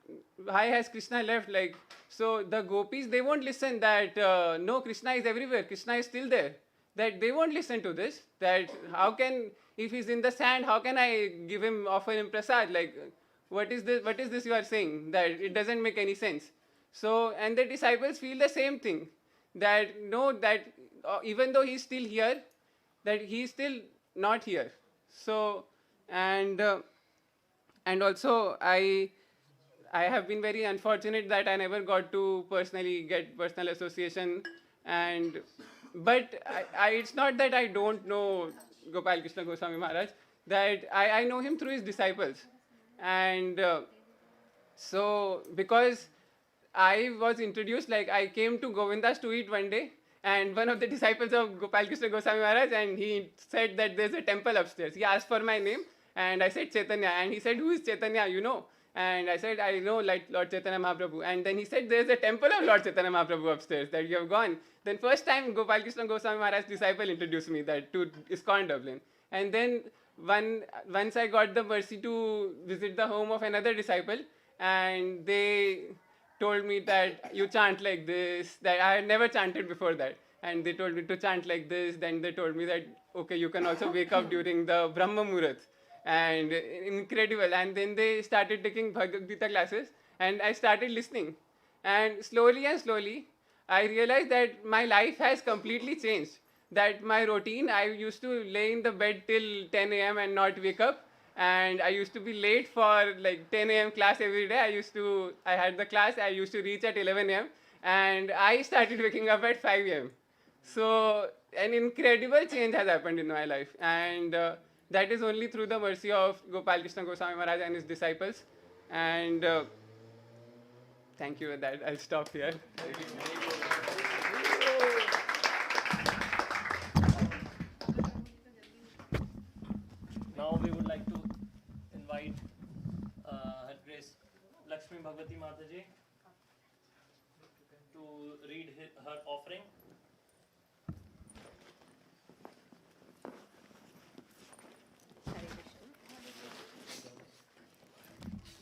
why has Krishna left? Like, so the gopis, they won't listen that no, Krishna is everywhere, Krishna is still there. That they won't listen to this, that how can, if he's in the sand, how can I offer him prasad? Like, what is this you are saying? That it doesn't make any sense. So, and the disciples feel the same thing, that no, that even though he's still here, that he's still not here. So, and also I have been very unfortunate that I never got to personally get personal association, but it's not that I don't know Gopal Krishna Goswami Maharaj, that I know him through his disciples. And so, because I was introduced, like I came to Govindas to eat one day, and one of the disciples of Gopal Krishna Goswami Maharaj, and he said that there's a temple upstairs. He asked for my name, and I said Chaitanya, and he said, who is Chaitanya, you know? And I said, I know, like Lord Chaitanya Mahaprabhu. And then he said, there's a temple of Lord Chaitanya Mahaprabhu upstairs that you have gone. Then first time Gopal Krishna Goswami Maharaj's disciple introduced me that to ISKCON Dublin. And then once I got the mercy to visit the home of another disciple, and they told me that you chant like this, that I had never chanted before that. And they told me to chant like this. Then they told me that, okay, you can also wake up during the Brahma Muhurat. And incredible. And then they started taking Bhagavad Gita classes, and I started listening. And slowly, I realized that my life has completely changed. That my routine, I used to lay in the bed till 10 a.m. and not wake up. And I used to be late for like 10 a.m. class every day. I had the class, I used to reach at 11 a.m. And I started waking up at 5 a.m. So an incredible change has happened in my life. And that is only through the mercy of Gopal Krishna Goswami Maharaj and his disciples. And thank you with that. I'll stop here. Now we would like to invite Her Grace Lakshmi Bhagavati Mataji to read her offering.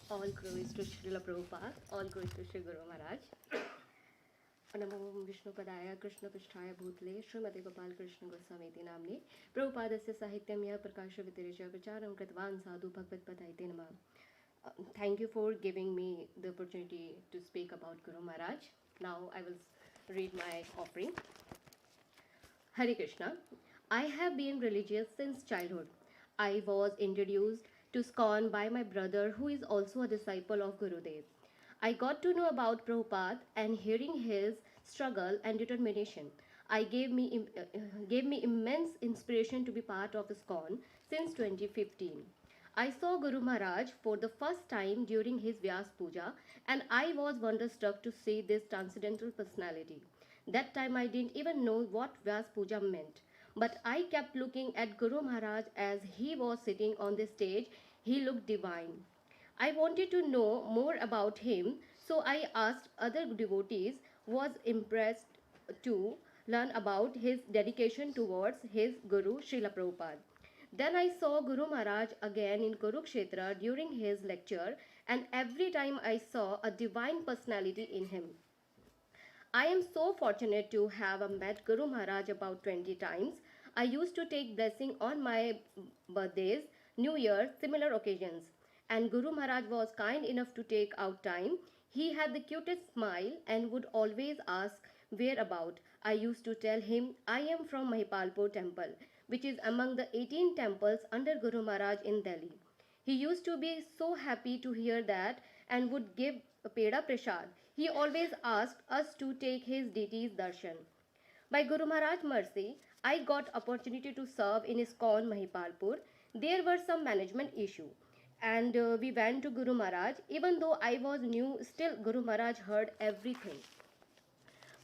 All glories to Srila Prabhupāda, all glories to Sri Guru Maharaj. Namo Vaiṣṇavaya Krishna Pisthaya Bhutale Srimate Gopal Krishna Goswami iti namne Prabhupadasya Sahityamya Prakasha Vitireja Pracharam Kritvan Sadhu Bhagavad Padayate Namah. Thank you for giving me the opportunity to speak about Guru Maharaj. Now I will read my offering. Hare Krishna. I have been religious since childhood. I was introduced to ISKCON by my brother, who is also a disciple of Gurudev. I got to know about Prabhupada and hearing his struggle and determination. Gave me immense inspiration to be part of ISKCON since 2015. I saw Guru Maharaj for the first time during his Vyas Puja, and I was wonderstruck to see this transcendental personality. That time I didn't even know what Vyas Puja meant, but I kept looking at Guru Maharaj as he was sitting on the stage. He looked divine. I wanted to know more about him, so I asked other devotees, was impressed to learn about his dedication towards his Guru Srila Prabhupada. Then I saw Guru Maharaj again in Kurukshetra during his lecture, and every time I saw a divine personality in him. I am so fortunate to have met Guru Maharaj about 20 times. I used to take blessing on my birthdays, New Year, similar occasions. And Guru Maharaj was kind enough to take out time. He had the cutest smile and would always ask whereabout. I used to tell him I am from Mahipalpur temple, which is among the 18 temples under Guru Maharaj in Delhi. He used to be so happy to hear that and would give a peda prasad. He always asked us to take his deities darshan. By Guru Maharaj mercy, I got opportunity to serve in ISKCON Mahipalpur. There were some management issue, and we went to Guru Maharaj. Even though I was new, still Guru Maharaj heard everything.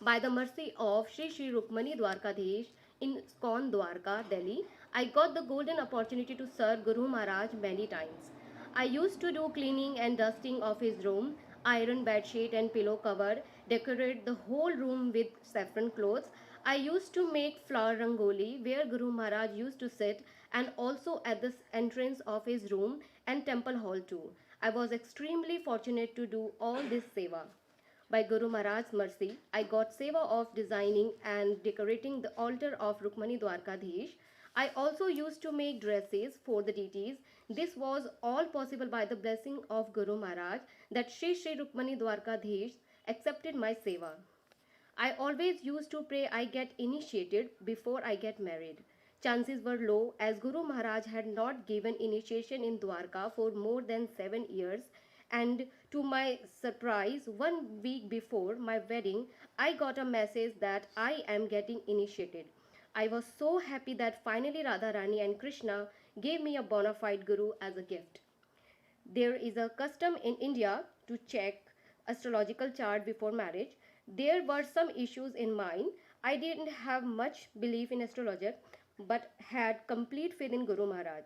By the mercy of Sri Rukmani Dwarkadhish in ISKCON Dwarka, Delhi, I got the golden opportunity to serve Guru Maharaj many times. I used to do cleaning and dusting of his room, iron bedsheet and pillow cover, decorate the whole room with saffron clothes. I used to make flower rangoli where Guru Maharaj used to sit, and also at the entrance of his room and temple hall too. I was extremely fortunate to do all this seva. By Guru Maharaj's mercy, I got seva of designing and decorating the altar of Rukmani Dwarkadhish. I also used to make dresses for the deities. This was all possible by the blessing of Guru Maharaj that Sri Rukmani Dwarkadhish accepted my seva. I always used to pray I get initiated before I get married. Chances were low as Guru Maharaj had not given initiation in Dwarka for more than 7 years, and to my surprise, 1 week before my wedding, I got a message that I am getting initiated. I was so happy that finally Radharani and Krishna gave me a bona fide guru as a gift. There is a custom in India to check astrological chart before marriage. There were some issues in mine. I didn't have much belief in astrologer, but had complete faith in Guru Maharaj.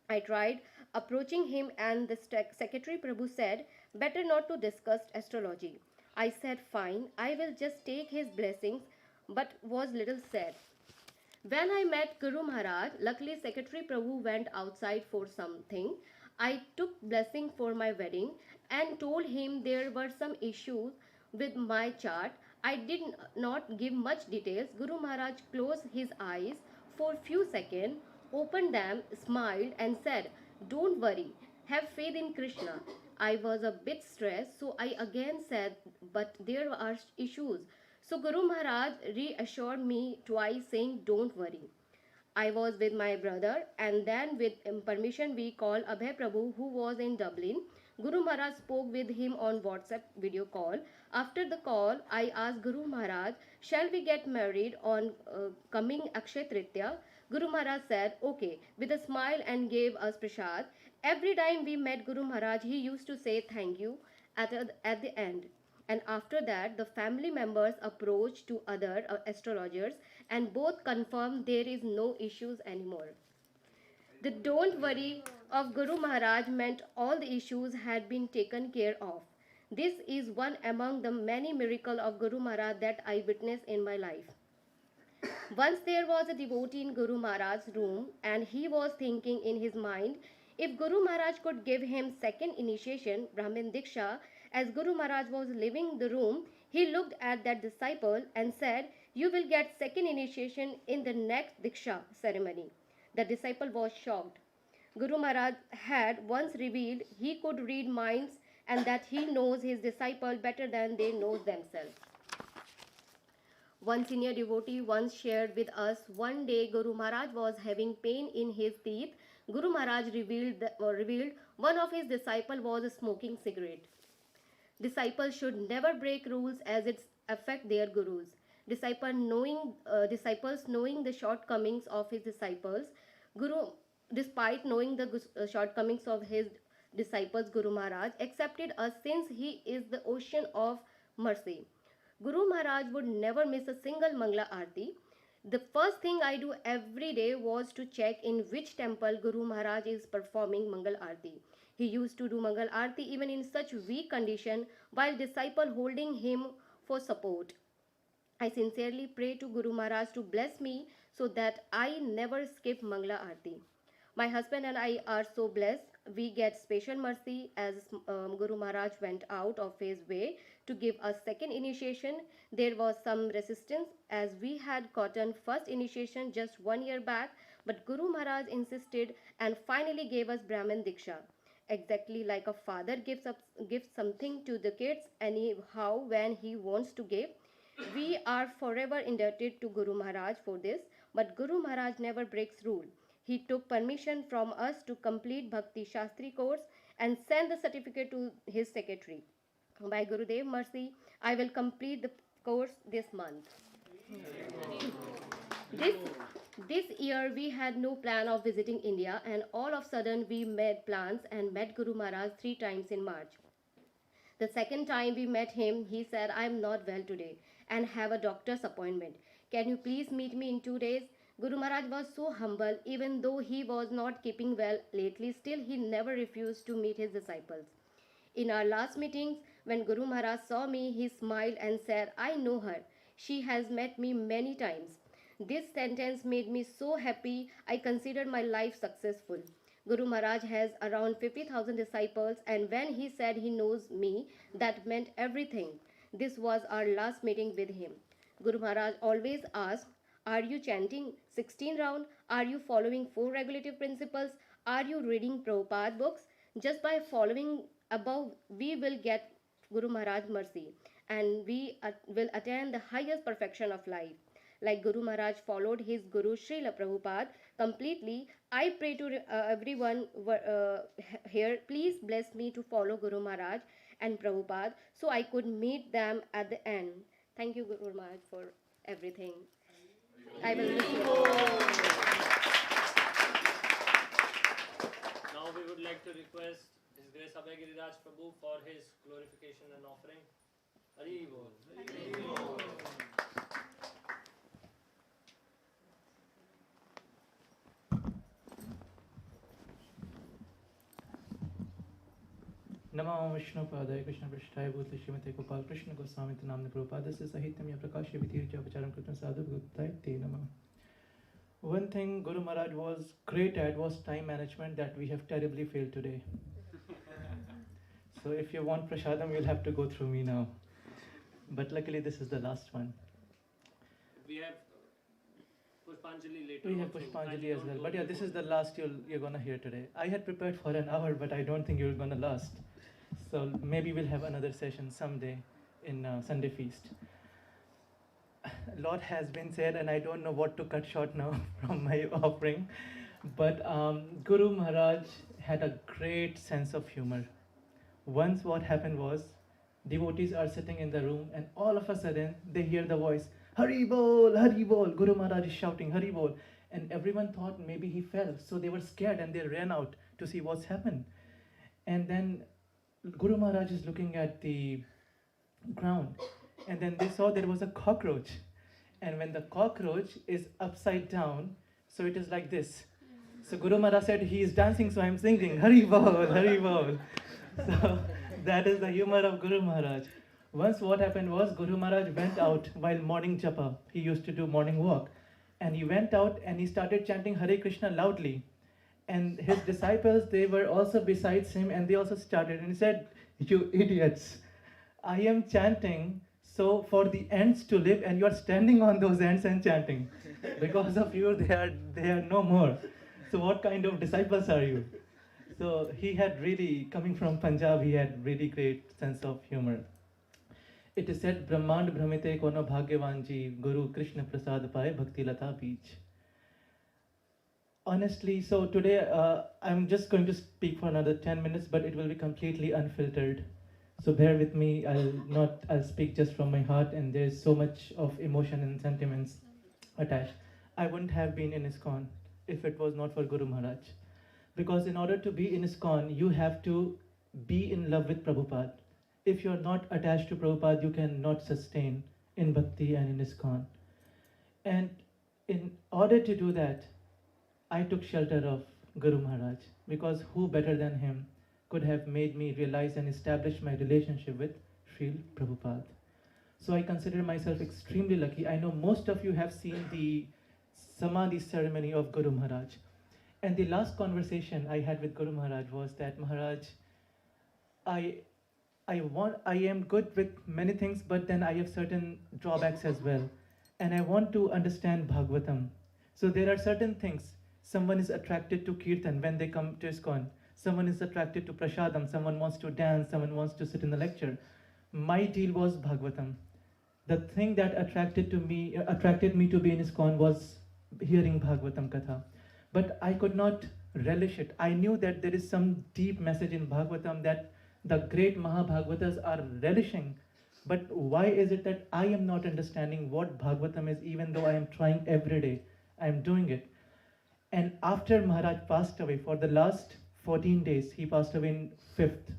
I tried approaching him, and the secretary Prabhu said, better not to discuss astrology. I said, fine, I will just take his blessings, but was little sad. When I met Guru Maharaj, luckily Secretary Prabhu went outside for something. I took blessing for my wedding and told him there were some issues with my chart. I did not give much details. Guru Maharaj closed his eyes for few seconds, opened them, smiled and said, don't worry, have faith in Krishna. I was a bit stressed, so I again said, but there are issues. So Guru Maharaj reassured me twice saying, don't worry. I was with my brother, and then with permission we called Abhay Prabhu, who was in Dublin. Guru Maharaj spoke with him on WhatsApp video call. After the call, I asked Guru Maharaj, shall we get married on coming Akshay Tritiya? Guru Maharaj said, okay, with a smile and gave us prasad. Every time we met Guru Maharaj, he used to say thank you at the end. And after that, the family members approached to other astrologers and both confirmed there is no issues anymore. The don't worry of Guru Maharaj meant all the issues had been taken care of. This is one among the many miracles of Guru Maharaj that I witnessed in my life. Once there was a devotee in Guru Maharaj's room, and he was thinking in his mind, if Guru Maharaj could give him second initiation, Brahmin Diksha, as Guru Maharaj was leaving the room, he looked at that disciple and said, you will get second initiation in the next Diksha ceremony. The disciple was shocked. Guru Maharaj had once revealed he could read minds and that he knows his disciple better than they know themselves. One senior devotee once shared with us, one day Guru Maharaj was having pain in his teeth. Guru Maharaj revealed one of his disciples was smoking cigarette. Disciples should never break rules as it affect their gurus. Disciples knowing the shortcomings of his disciples, Guru, despite knowing the shortcomings of his disciples, Guru Maharaj accepted us since he is the ocean of mercy. Guru Maharaj would never miss a single Mangala Aarti. The first thing I do every day was to check in which temple Guru Maharaj is performing Mangal Aarti. He used to do Mangal Aarti even in such weak condition while disciple holding him for support. I sincerely pray to Guru Maharaj to bless me so that I never skip Mangala Aarti. My husband and I are so blessed. We get special mercy as Guru Maharaj went out of his way to give us second initiation. There was some resistance as we had gotten first initiation just 1 year back, but Guru Maharaj insisted and finally gave us Brahmin Diksha. Exactly like a father gives something to the kids anyhow when he wants to give. We are forever indebted to Guru Maharaj for this, but Guru Maharaj never breaks rule. He took permission from us to complete Bhakti Shastri course and send the certificate to his secretary. By Gurudev mercy, I will complete the course this month. This year we had no plan of visiting India, and all of a sudden we made plans and met Guru Maharaj 3 times in March. The second time we met him, he said, I am not well today and have a doctor's appointment. Can you please meet me in 2 days? Guru Maharaj was so humble, even though he was not keeping well lately, still he never refused to meet his disciples. In our last meetings, when Guru Maharaj saw me, he smiled and said, I know her. She has met me many times. This sentence made me so happy, I considered my life successful. Guru Maharaj has around 50,000 disciples, and when he said he knows me, that meant everything. This was our last meeting with him. Guru Maharaj always asked, are you chanting 16 round? Are you following 4 regulative principles? Are you reading Prabhupada books? Just by following above, we will get Guru Maharaj mercy, and we will attain the highest perfection of life. Like Guru Maharaj followed his Guru Srila Prabhupāda completely, I pray to everyone here, please bless me to follow Guru Maharaj and Prabhupada so I could meet them at the end. Thank you, Guru Maharaj, for everything. I will miss you. Now we would like to request His Grace Abhay Giriraj Prabhu for his glorification and offering. Hari Bol. Hari Bol. Namo Vaiṣṇavas Krishna Pravishtha Bhutale Srimate Gopal Krishna Goswami Namne Prabhupāda Sahitam Ya Prakashya Vitirja Pacharam Kritam Sadhu Bhutale Te Nama. One thing Guru Maharaj was great at was time management that we have terribly failed today. So if you want prasadam, you'll have to go through me now. But luckily this is the last one. We have Pushpanjali later. We have Pushpanjali as well. But yeah, this is the last you're gonna hear today. I had prepared for an hour, but I don't think you're gonna last. So maybe we'll have another session someday in Sunday Feast. A lot has been said, and I don't know what to cut short now from my offering. But Guru Maharaj had a great sense of humor. Once what happened was, devotees are sitting in the room, and all of a sudden they hear the voice, Hari Bol, Hari Bol. Guru Maharaj is shouting, Hari Bol. And everyone thought maybe he fell. So they were scared and they ran out to see what's happened. And then Guru Maharaj is looking at the ground. And then they saw there was a cockroach. And when the cockroach is upside down, so it is like this. So Guru Maharaj said, he is dancing, so I'm singing, Hari Bol, Hari Bol. So that is the humor of Guru Maharaj. Once what happened was, Guru Maharaj went out while morning japa. He used to do morning walk. And he went out and he started chanting Hare Krishna loudly. And his disciples, they were also besides him, and they also started. And he said, you idiots, I am chanting so for the ants to live, and you are standing on those ants and chanting. Because of you, they are no more. So what kind of disciples are you? So he had really, coming from Punjab, he had really great sense of humor. It is said, Brahmand Brahmite Kono Bhagyavanji Guru Krishna Prasad Paye Bhakti Lata Beach. Honestly, so today I'm just going to speak for another 10 minutes, but it will be completely unfiltered. So bear with me, I'll speak just from my heart, and there's so much of emotion and sentiments attached. I wouldn't have been in ISKCON if it was not for Guru Maharaj. Because in order to be in ISKCON, you have to be in love with Prabhupada. If you're not attached to Prabhupada, you cannot sustain in Bhakti and in ISKCON. And in order to do that, I took shelter of Guru Maharaj, because who better than him could have made me realize and establish my relationship with Srila Prabhupada. So I consider myself extremely lucky. I know most of you have seen the Samadhi ceremony of Guru Maharaj. And the last conversation I had with Guru Maharaj was that, Maharaj, I am good with many things, but then I have certain drawbacks as well. And I want to understand Bhagavatam. So there are certain things. Someone is attracted to Kirtan when they come to ISKCON. Someone is attracted to Prasadam. Someone wants to dance. Someone wants to sit in the lecture. My deal was Bhagavatam. The thing that attracted me to be in ISKCON was hearing Bhagavatam Katha. But I could not relish it. I knew that there is some deep message in Bhagavatam that the great Mahabhagavatas are relishing. But why is it that I am not understanding what Bhagavatam is, even though I am trying every day? I am doing it. And after Maharaj passed away, for the last 14 days, he passed away on 5th.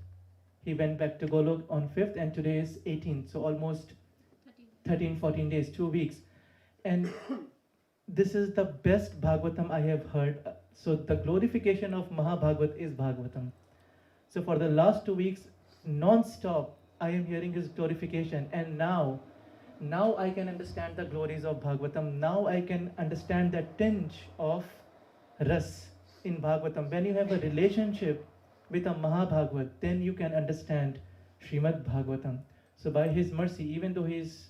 He went back to Golok on 5th, and today is 18th, so almost 13, 14 days, 2 weeks. And this is the best Bhagavatam I have heard. So the glorification of Mahabhagavat is Bhagavatam. So for the last 2 weeks, non-stop, I am hearing his glorification. And now I can understand the glories of Bhagavatam. Now I can understand the tinge of ras in Bhagavatam. When you have a relationship with a Mahabhagavat, then you can understand Srimad Bhagavatam. So by his mercy, even though he is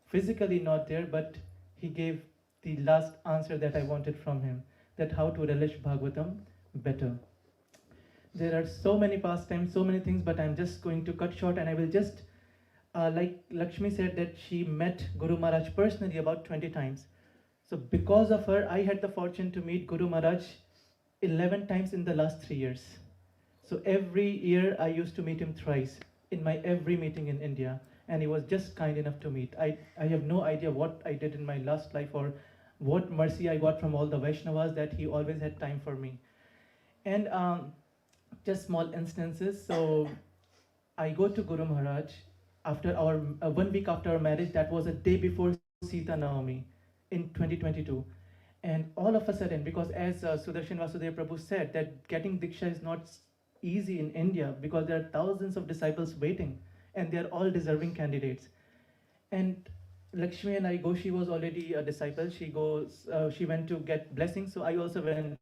physically not there, but he gave the last answer that I wanted from him, that how to relish Bhagavatam better. There are so many pastimes, so many things, but I'm just going to cut short, and I will just, like Lakshmi said, that she met Guru Maharaj personally about 20 times. So because of her, I had the fortune to meet Guru Maharaj 11 times in the last 3 years. So every year I used to meet him thrice in my every meeting in India, and he was just kind enough to meet. I have no idea what I did in my last life or what mercy I got from all the Vaiṣṇavas that he always had time for me. And just small instances. So I go to Guru Maharaj after our 1 week after our marriage. That was a day before Sita Navami in 2022. And all of a sudden, because as Sudarshan Vasudev Prabhu said, that getting Diksha is not easy in India, because there are thousands of disciples waiting, and they are all deserving candidates. And Lakshmi and I go, she was already a disciple. She went to get blessings. So I also went.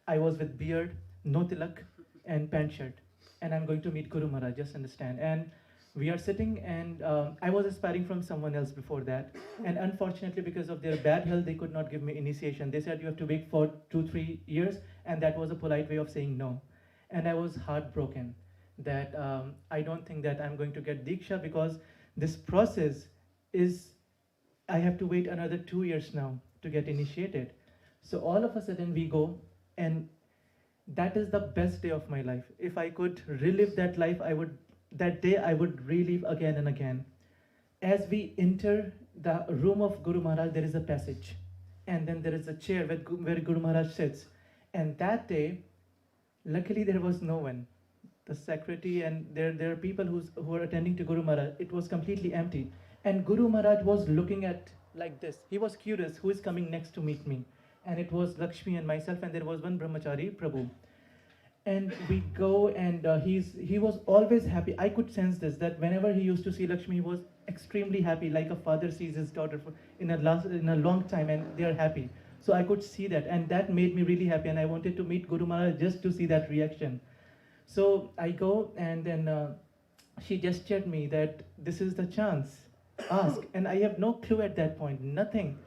I was with beard, no tilak, and pant shirt. And I'm going to meet Guru Maharaj, just understand. And we are sitting, and I was aspiring from someone else before that. And unfortunately, because of their bad health, they could not give me initiation. They said you have to wait for 2-3 years, and that was a polite way of saying no. And I was heartbroken that I don't think that I'm going to get Diksha, because this process is, I have to wait another 2 years now to get initiated. So all of a sudden we go, and that is the best day of my life. If I could relive that life, that day I would relive again and again. As we enter the room of Guru Maharaj, there is a passage, and then there is a chair where Guru Maharaj sits. And that day, luckily there was no one. The secretary and there are people who are attending to Guru Maharaj. It was completely empty. And Guru Maharaj was looking at like this. He was curious who is coming next to meet me. And it was Lakshmi and myself, and there was one brahmachari, Prabhu. And we go, and he was always happy. I could sense this, that whenever he used to see Lakshmi, he was extremely happy, like a father sees his daughter in a long time, and they are happy. So I could see that, and that made me really happy, and I wanted to meet Guru Maharaj just to see that reaction. So I go, and then she gestured me that this is the chance, ask. And I have no clue at that point, nothing.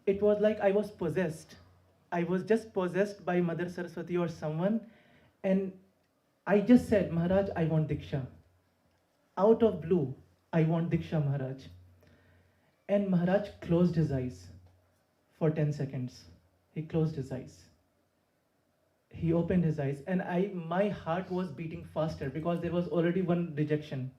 It was like I was possessed. I was just possessed by Mother Saraswati or someone, and I just said, Maharaj, I want Diksha. Out of blue, I want Diksha, Maharaj. And Maharaj closed his eyes for 10 seconds. He closed his eyes. He opened his eyes, and my heart was beating faster, because there was already one rejection.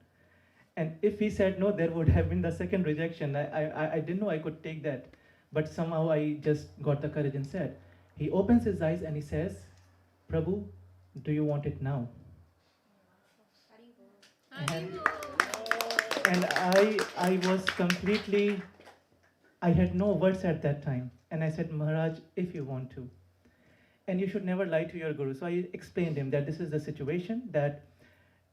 And if he said no, there would have been the second rejection. I didn't know I could take that. But somehow I just got the courage and said. He opens his eyes and he says, Prabhu, do you want it now? And I was completely, I had no words at that time. And I said, Maharaj, if you want to. And you should never lie to your guru. So I explained him that this is the situation, that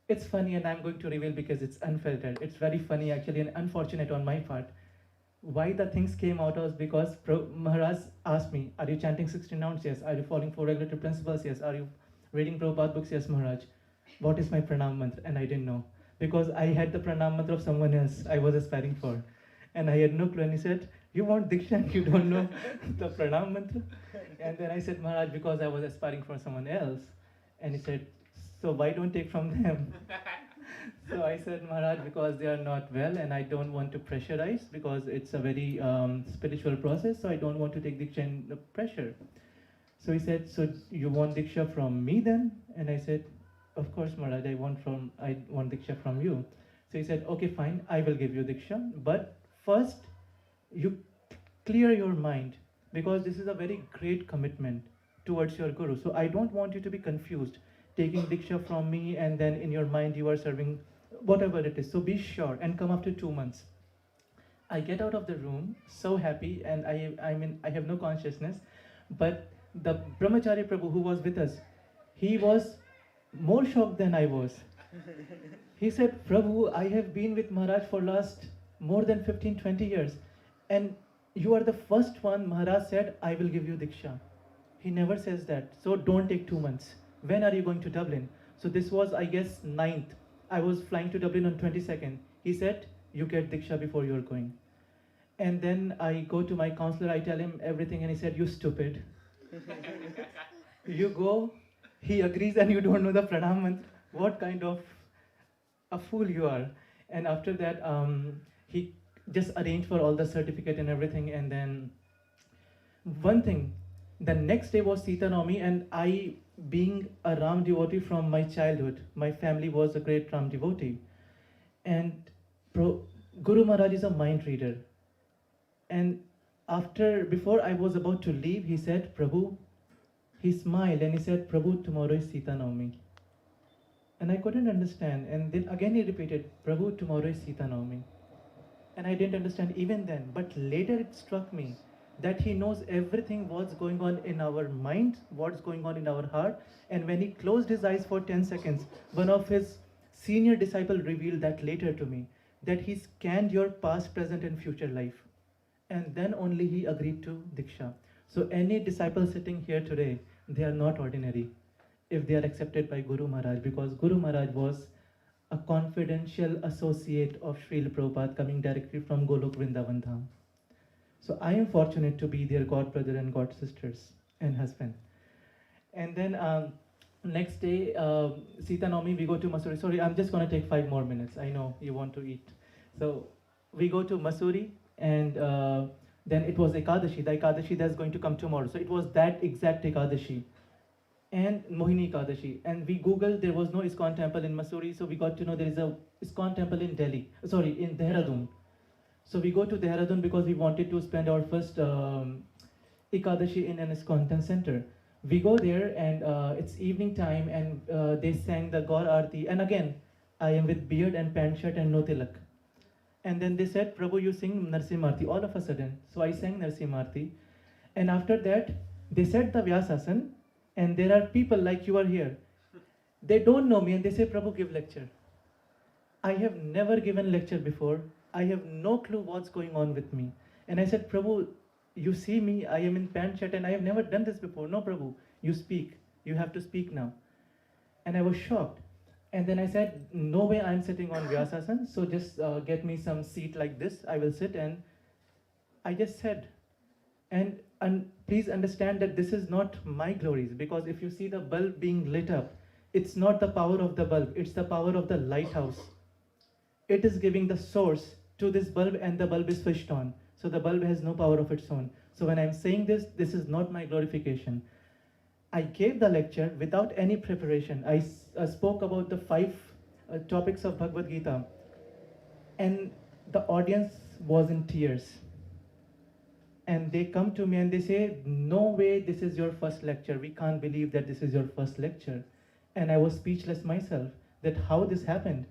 it's funny, and I'm going to reveal because it's unfiltered. It's very funny actually and unfortunate on my part. Why the things came out was because Maharaj asked me, are you chanting 16 rounds? Yes. Are you following 4 regulatory principles? Yes. Are you reading Prabhupada books? Yes, Maharaj. What is my pranam mantra? And I didn't know. Because I had the pranam mantra of someone else I was aspiring for. And I had no clue. And he said, you want Diksha and you don't know the pranam mantra? And then I said, Maharaj, because I was aspiring for someone else. And he said, so why don't take from them? So I said, Maharaj, because they are not well and I don't want to pressurize because it's a very spiritual process, so I don't want to take Diksha in the pressure. So he said, so you want Diksha from me then? And I said, of course, Maharaj, I want Diksha from you. So he said, okay, fine, I will give you Diksha, but first you clear your mind because this is a very great commitment towards your Guru. So I don't want you to be confused, taking Diksha from me and then in your mind you are serving whatever it is. So be sure and come after 2 months. I get out of the room so happy and I have no consciousness, but the Brahmachari Prabhu who was with us, he was more shocked than I was. He said, Prabhu, I have been with Maharaj for last more than 15-20 years and you are the first one Maharaj said, I will give you Diksha. He never says that. So don't take 2 months. When are you going to Dublin? So this was, I guess, 9th. I was flying to Dublin on 22nd. He said, you get Diksha before you're going. And then I go to my counselor, I tell him everything and he said, you stupid. You go, he agrees and you don't know the pranam mantra. What kind of a fool you are. And after that, he just arranged for all the certificate and everything. And then one thing, the next day was Sita Navami and I, being a Ram devotee from my childhood, my family was a great Ram devotee. And Guru Maharaj is a mind reader. And before I was about to leave, he said, Prabhu, he smiled and he said, Prabhu, tomorrow is Sita Navami. And I couldn't understand. And then again he repeated, Prabhu, tomorrow is Sita Navami. And I didn't understand even then. But later it struck me that he knows everything what's going on in our mind, what's going on in our heart. And when he closed his eyes for 10 seconds, one of his senior disciples revealed that later to me, that he scanned your past, present and future life. And then only he agreed to Diksha. So any disciple sitting here today, they are not ordinary if they are accepted by Guru Maharaj, because Guru Maharaj was a confidential associate of Srila Prabhupāda coming directly from Golok Vrindavan Dham. So I am fortunate to be their god brother and god sisters and husband. And then next day, Sita Navami, we go to Masuri. Sorry, I'm just going to take 5 more minutes. I know you want to eat. So we go to Masuri and then it was Ekadashi, the Ekadashi that's going to come tomorrow. So it was that exact Ekadashi and Mohini Ekadashi. And we Googled, there was no ISKCON temple in Masuri. So we got to know there is a ISKCON temple in in Dehradun. So we go to Dehradun because we wanted to spend our first Ekadashi in an ISKCON center. We go there and it's evening time and they sang the Gaur Aarti. And again, I am with beard and pant shirt and no tilak. And then they said, Prabhu, you sing Narsimha all of a sudden. So I sang Narsimha. And after that, they said the Vyasasana. And there are people like you are here. They don't know me and they say, Prabhu, give lecture. I have never given lecture before. I have no clue what's going on with me. And I said, Prabhu, you see me, I am in pant shirt and I have never done this before. No, Prabhu, you speak. You have to speak now. And I was shocked. And then I said, no way I'm sitting on Vyasasana. So just get me some seat like this. I will sit. And I just said, and please understand that this is not my glories. Because if you see the bulb being lit up, it's not the power of the bulb. It's the power of the lighthouse. It is giving the source to this bulb and the bulb is switched on. So the bulb has no power of its own. So when I'm saying this, this is not my glorification. I gave the lecture without any preparation. I spoke about the 5 topics of Bhagavad Gita. And the audience was in tears. And they come to me and they say, no way, this is your first lecture. We can't believe that this is your first lecture. And I was speechless myself, that how this happened.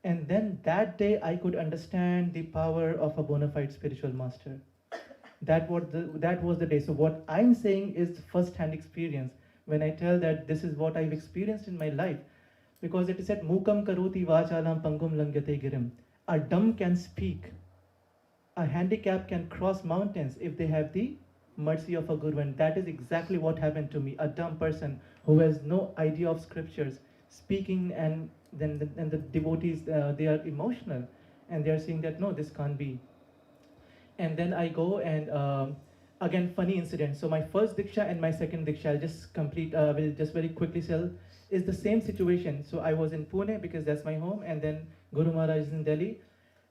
And then that day I could understand the power of a bona fide spiritual master. That was the day. So what I'm saying is first-hand experience. When I tell that this is what I've experienced in my life, because it is said, Mukam karoti vachalam pangum langyate girim. A dumb can speak. A handicap can cross mountains if they have the mercy of a guru. And that is exactly what happened to me. A dumb person who has no idea of scriptures speaking, and then the devotees, they are emotional and they are saying that no, this can't be. And then I go and again, funny incident. So my first diksha and my second diksha, I'll just complete, will just very quickly tell, is the same situation. So I was in Pune because that's my home, and then Guru Maharaj is in Delhi.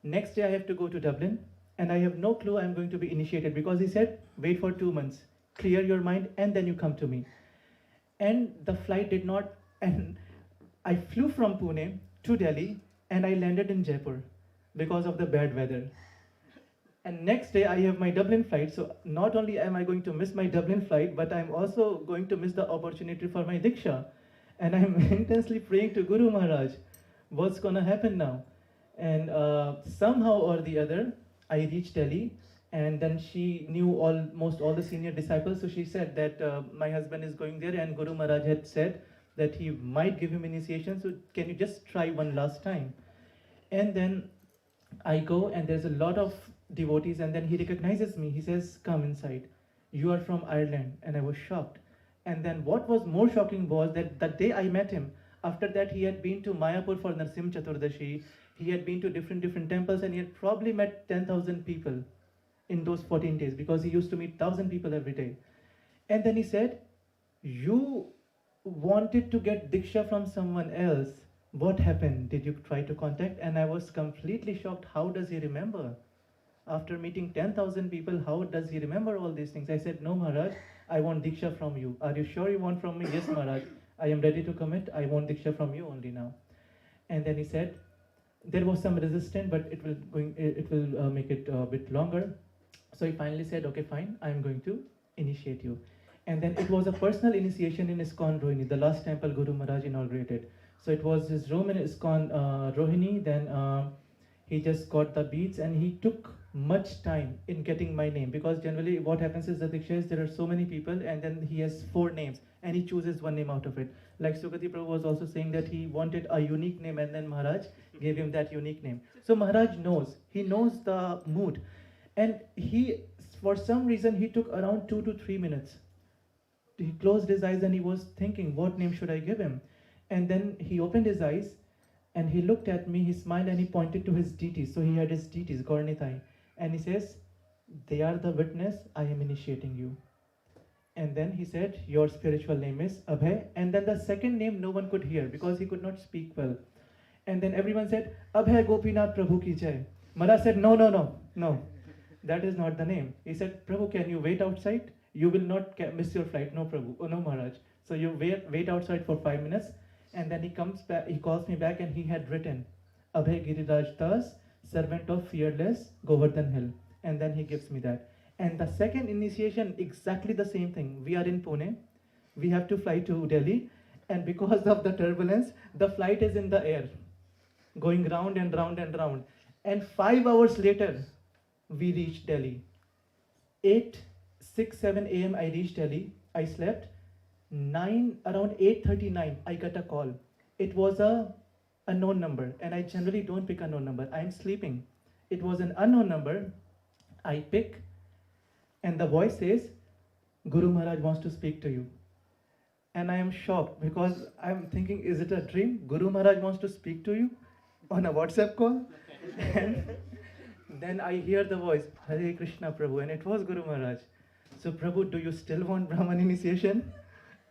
Next day I have to go to Dublin, and I have no clue I'm going to be initiated, because he said, wait for 2 months, clear your mind, and then you come to me. And the flight did not, and I flew from Pune to Delhi, and I landed in Jaipur because of the bad weather. And next day I have my Dublin flight, so not only am I going to miss my Dublin flight, but I'm also going to miss the opportunity for my Diksha. And I'm intensely praying to Guru Maharaj, what's gonna happen now? And somehow or the other, I reached Delhi, and then she knew almost all the senior disciples, so she said that my husband is going there, and Guru Maharaj had said that he might give him initiation, so can you just try one last time? And then I go, and there's a lot of devotees, and then he recognizes me. He says, come inside. You are from Ireland. And I was shocked. And then what was more shocking was that the day I met him, after that he had been to Mayapur for Narsim Chaturdashi, he had been to different temples, and he had probably met 10,000 people in those 14 days, because he used to meet 1,000 people every day. And then he said, you wanted to get Diksha from someone else. What happened? Did you try to contact? And I was completely shocked. How does he remember? After meeting 10,000 people, how does he remember all these things? I said, no, Maharaj, I want Diksha from you. Are you sure you want from me? Yes, Maharaj, I am ready to commit. I want Diksha from you only now. And then he said, there was some resistance, but it will make it a bit longer. So he finally said, okay, fine, I'm going to initiate you. And then it was a personal initiation in ISKCON Rohini, the last temple Guru Maharaj inaugurated. So it was his room in ISKCON Rohini, then he just got the beads, and he took much time in getting my name, because generally what happens is the Diksha is there are so many people, and then he has 4 names and he chooses one name out of it. Like Sukati Prabhu was also saying that he wanted a unique name, and then Maharaj gave him that unique name. So Maharaj knows, he knows the mood, and he, for some reason, he took around 2 to 3 minutes. He closed his eyes and he was thinking, what name should I give him? And then he opened his eyes and he looked at me, he smiled, and he pointed to his deities. So he had his deities, Gaurnitai. And he says, they are the witness, I am initiating you. And then he said, your spiritual name is Abhay. And then the second name no one could hear, because he could not speak well. And then everyone said, Abhay Gopinath Prabhu ki jai. Maharaj said, no, that is not the name. He said, Prabhu, can you wait outside? You will not miss your flight. No, Prabhu. Oh, no, Maharaj. So you wait outside for 5 minutes. And then he comes back, he calls me back, and he had written, Abhay Giriraj Das, servant of fearless Govardhan Hill. And then he gives me that. And the second initiation, exactly the same thing. We are in Pune. We have to fly to Delhi. And because of the turbulence, the flight is in the air, going round and round and round. And 5 hours later, we reached Delhi. 7 a.m. I reached Delhi. I slept. Around 8:39, I got a call. It was a unknown number, and I generally don't pick unknown number. I'm sleeping. It was an unknown number. I pick, and the voice says, Guru Maharaj wants to speak to you. And I am shocked, because I'm thinking, is it a dream? Guru Maharaj wants to speak to you on a WhatsApp call? And then I hear the voice, Hare Krishna Prabhu, and it was Guru Maharaj. So Prabhu, do you still want Brahman initiation?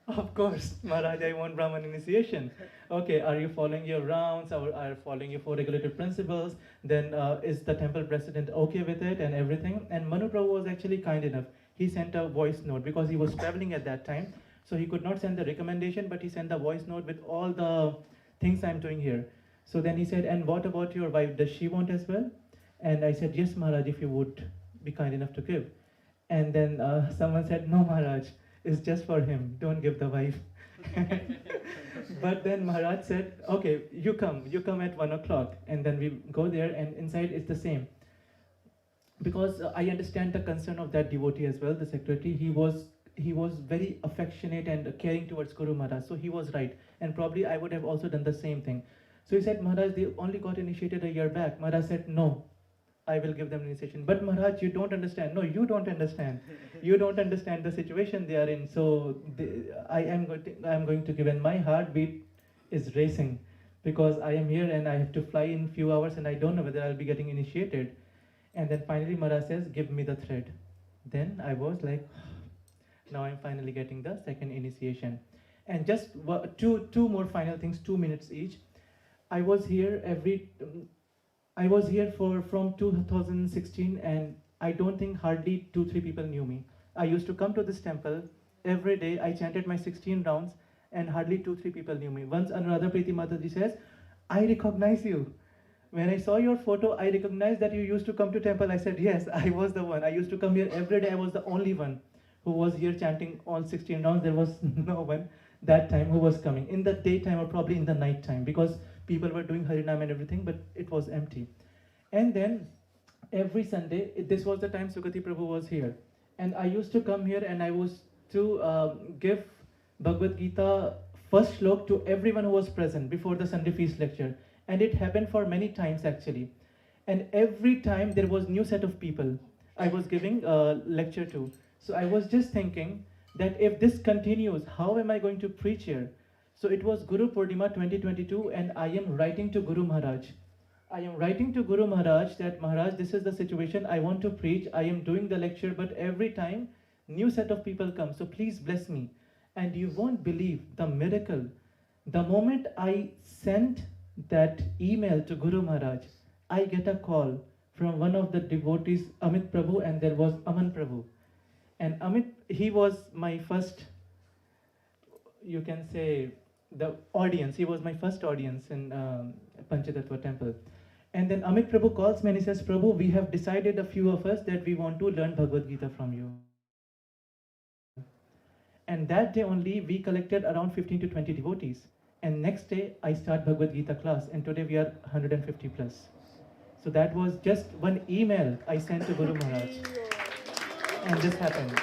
Of course, Maharaj, I want Brahman initiation. Okay, are you following your rounds, or are you following your 4 regulated principles? Then is the temple president okay with it and everything? And Manu Prabhu was actually kind enough. He sent a voice note, because he was traveling at that time. So he could not send the recommendation, but he sent the voice note with all the things I'm doing here. So then he said, and what about your wife? Does she want as well? And I said, yes, Maharaj, if you would be kind enough to give. And then someone said, no, Maharaj, it's just for him. Don't give the wife. But then Maharaj said, okay, you come at 1 o'clock. And then we go there, and inside it's the same. Because I understand the concern of that devotee as well, the secretary. He was very affectionate and caring towards Guru Maharaj. So he was right. And probably I would have also done the same thing. So he said, Maharaj, they only got initiated a year back. Maharaj said, no, I will give them initiation. But Maharaj, you don't understand. No, you don't understand. You don't understand the situation they are in. So I am going to give. And my heartbeat is racing because I am here and I have to fly in few hours and I don't know whether I'll be getting initiated. And then finally Maharaj says, give me the thread. Then I was like, now I'm finally getting the second initiation. And just two more final things, 2 minutes each. I was here from 2016, and I don't think hardly 2-3 people knew me. I used to come to this temple every day. I chanted my 16 rounds, and hardly 2-3 people knew me. Once Anuradha Priti Mataji says, I recognize you. When I saw your photo, I recognized that you used to come to temple. I said, yes, I was the one. I used to come here every day. I was the only one who was here chanting all 16 rounds. There was no one that time who was coming in the daytime or probably in the night time, because people were doing Harinam and everything, but it was empty. And then every Sunday, this was the time Sukati Prabhu was here. And I used to come here and I was to give Bhagavad Gita first shlok to everyone who was present before the Sunday feast lecture. And it happened for many times actually. And every time there was new set of people I was giving a lecture to. So I was just thinking that if this continues, how am I going to preach here? So it was Guru Purnima 2022 and I am writing to Guru Maharaj. I am writing to Guru Maharaj that Maharaj, this is the situation, I want to preach, I am doing the lecture, but every time new set of people come, so please bless me. And you won't believe the miracle. The moment I sent that email to Guru Maharaj, I get a call from one of the devotees, Amit Prabhu, and there was Aman Prabhu. And Amit, he was my first, you can say, the audience. He was my first audience in Panchatattva temple. And then Amit Prabhu calls me and he says, Prabhu, we have decided, a few of us, that we want to learn Bhagavad Gita from you. And that day only, we collected around 15 to 20 devotees. And next day, I start Bhagavad Gita class. And today we are 150 plus. So that was just one email I sent to Guru Maharaj. And this happened.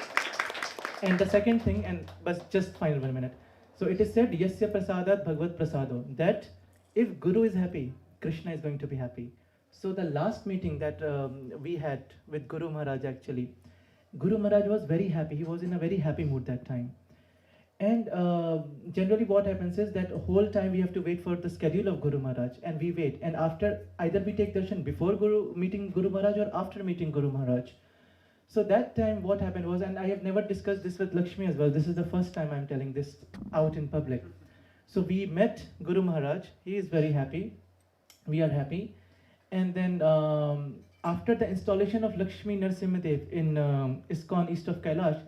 And the second thing, but just final 1 minute. So it is said, Yasya Prasadat Bhagavad Prasado, that if Guru is happy, Krishna is going to be happy. So the last meeting that we had with Guru Maharaj actually, Guru Maharaj was very happy. He was in a very happy mood that time. And generally what happens is that whole time we have to wait for the schedule of Guru Maharaj, and we wait. And after, either we take darshan before meeting Guru Maharaj or after meeting Guru Maharaj. So that time what happened was, and I have never discussed this with Lakshmi as well, this is the first time I'm telling this out in public. So we met Guru Maharaj, he is very happy, we are happy. And then after the installation of Lakshmi Narasimhadev in ISKCON east of Kailash,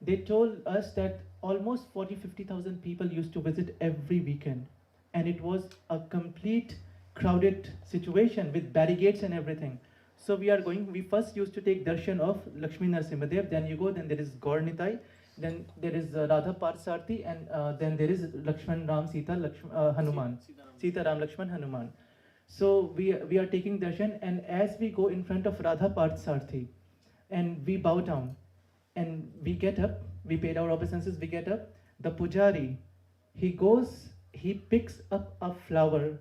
they told us that almost 40-50,000 people used to visit every weekend. And it was a complete crowded situation with barricades and everything. So we first used to take darshan of Lakshmi Narasimhadev, then you go, then there is Gaur Nitai, then there is Radha Parsarthi, and then there is Lakshman Ram Sita Hanuman. Sita Ram Lakshman Hanuman. So we are taking darshan, and as we go in front of Radha Parsarthi, and we bow down, and we get up, we paid our obeisances, we get up, the pujari, he picks up a flower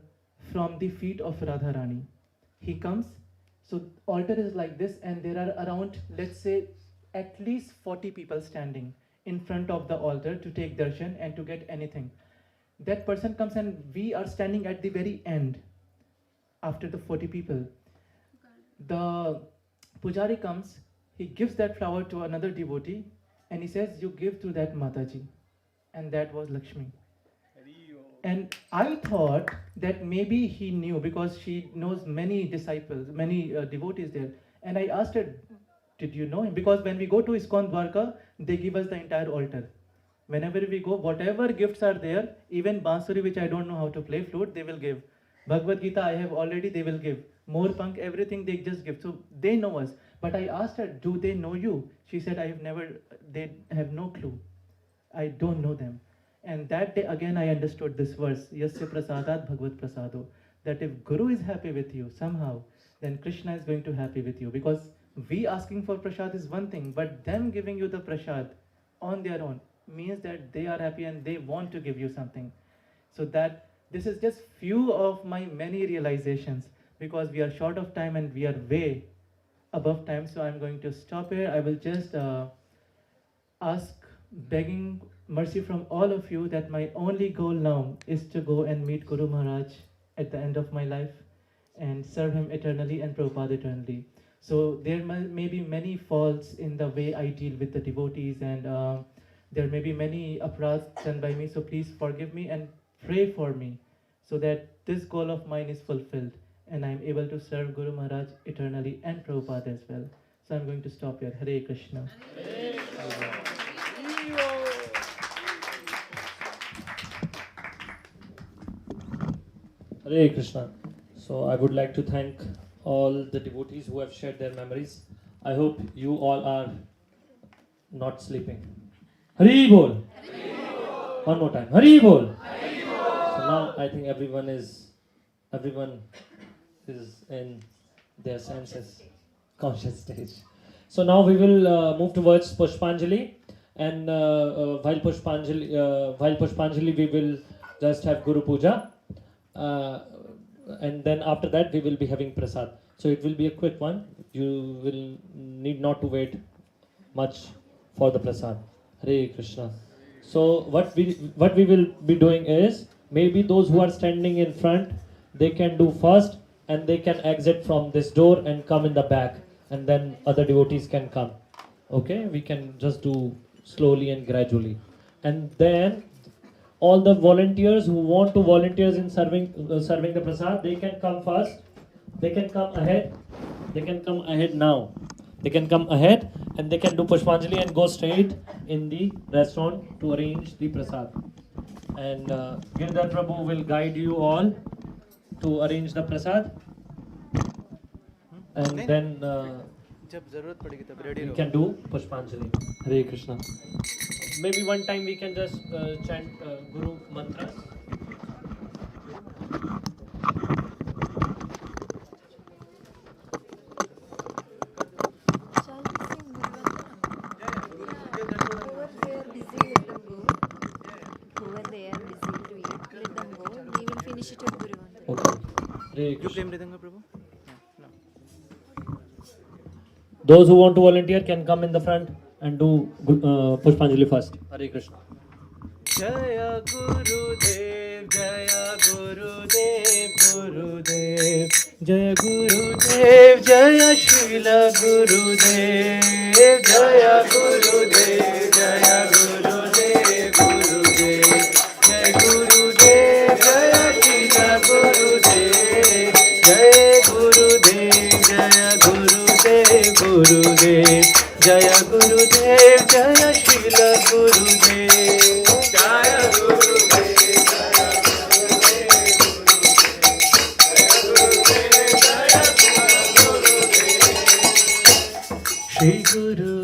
from the feet of Radharani. He comes, so altar is like this, and there are around, let's say, at least 40 people standing in front of the altar to take darshan and to get anything. That person comes and we are standing at the very end after the 40 people. The pujari comes, he gives that flower to another devotee and he says, you give to that Mataji. And that was Lakshmi. And I thought that maybe he knew, because she knows many disciples, many devotees there. And I asked her, did you know him? Because when we go to ISKCON Dwarka, they give us the entire altar. Whenever we go, whatever gifts are there, even bansuri, which I don't know how to play, flute, they will give. Bhagavad Gita, I have already, they will give. More punk, everything they just give. So they know us. But I asked her, do they know you? She said, I have never, they have no clue. I don't know them. And that day again I understood this verse, Yasya prasadat bhagavad prasado, that if Guru is happy with you somehow, then Krishna is going to happy with you. Because we asking for prasad is one thing, but them giving you the prasad on their own means that they are happy and they want to give you something. So that this is just few of my many realizations, because we are short of time and we are way above time. So I'm going to stop here. I will just ask, begging mercy from all of you, that my only goal now is to go and meet Guru Maharaj at the end of my life and serve him eternally and Prabhupada eternally. So there may be many faults in the way I deal with the devotees, and there may be many aparadhs done by me. So please forgive me and pray for me, so that this goal of mine is fulfilled and I am able to serve Guru Maharaj eternally and Prabhupada as well. So I'm going to stop here. Hare Krishna. Hare Krishna. So I would like to thank all the devotees who have shared their memories. I hope you all are not sleeping. Hari Bol. One more time. Hari Bol. So now I think everyone is in their senses, conscious stage. So now we will move towards Pushpanjali, and while Pushpanjali we will just have Guru Puja, and then after that we will be having Prasad. So it will be a quick one. You will need not to wait much for the Prasad. Hare Krishna. So what we will be doing is, maybe those who are standing in front, they can do first, and they can exit from this door and come in the back, and then other devotees can come. Okay, we can just do slowly and gradually, and then all the volunteers who want to volunteer in serving the prasad, they can come first. They can come ahead. They can come ahead now. They can come ahead and they can do Pushpanjali and go straight in the restaurant to arrange the prasad. And Girdhar Prabhu will guide you all to arrange the prasad. And then we can do Pushpanjali. Hare Krishna. Maybe one time we can just chant Guru mantras. Those who want to volunteer can come in the front and do Pushpanjali first. Hare Krishna. Jaya Gurudev, Jaya Gurudev, Gurudev, Jaya Gurudev, Jaya Srila Gurudev, Jaya Gurudev, Jaya Gurudev, Gurudev, Jaya Gurudev, Jaya Srila Gurudev, Jaya Gurudev, Jaya Gurudev, Gurudev, Jaya Gurudev, Jaya Srila Gurudev, Jaya Gurudev. Shri Guru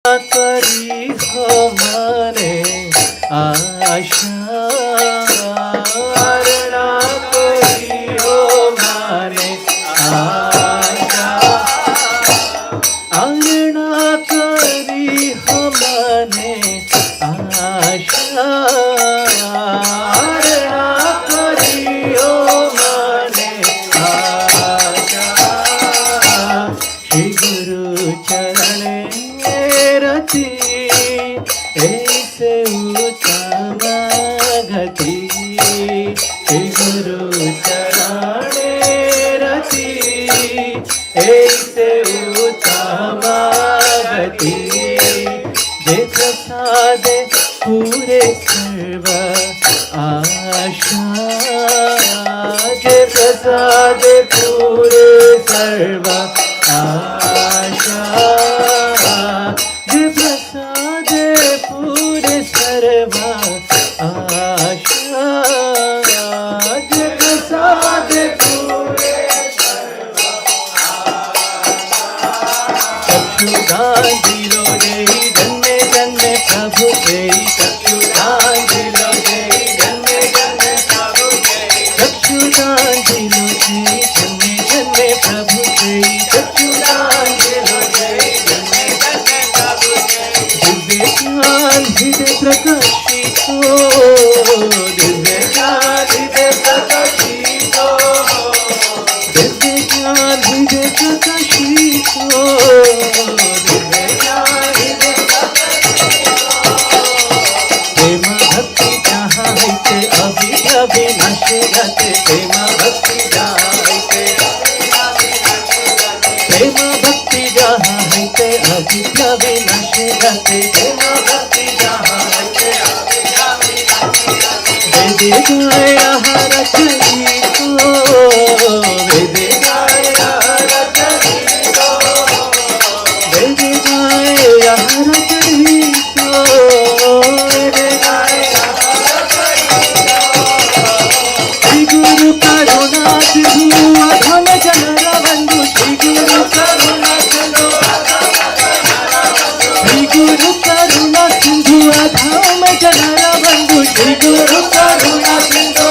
करी हो मने आशा ना करी हो मने आशा ना करी हो मने आशा ना करी हो मने आशा श्री गुरु चरणे रति ऐसे उत्तम गति श्री गुरु चरणे रति ऐसे उत्तम गति जे प्रसाद पूरे सर्व आशा जे प्रसाद पूरे सर्व आशा जे प्रसाद पूरे सर्व आशा जे प्रसाद पूरे चक्षुदान दिलो देई जन्मे जन्मे प्रभु देई चक्षुदान दिलो देई जन्मे जन्मे प्रभु देई चक्षुदान दिलो देई जन्मे जन्मे प्रभु देई चक्षुदान दिलो देई जन्मे जन्मे प्रभु देई दिव्य ज्ञान हृदय प्रकाशित हो दिव्य ज्ञान हृदय प्रकाशित हो दिव्य ज्ञान हृदय प्रकाशित हो दिव्य ज्ञान हृदय प्रेम भक्ति जहाँ है अभी अविनाश गते प्रेम भक्ति जहाँ है प्रेम भक्ति जहाँ है अभी अविनाश गते प्रेम भक्ति जहाँ है वेद गाय हर चली तो वेद गाय हर चली तो वेद गाय हर चली तो वेद गाय श्री गुरु करुणा सिंधु अधम जनर बंधु श्री गुरु करुणा सिंधु श्री गुरु करुणा सिंधु अधम जनर बंधु श्री गुरु करुणा सिंधु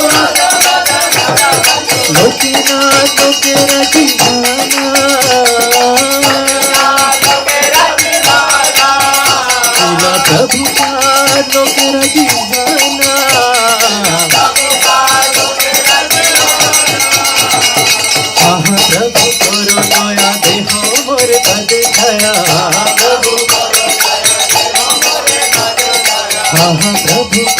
लोकेनाथ लोकेरा जीवाना श्रीला प्रभुपाद लोकेरा जीवाना प्रभु करो दया देह मोर पद छाया प्रभु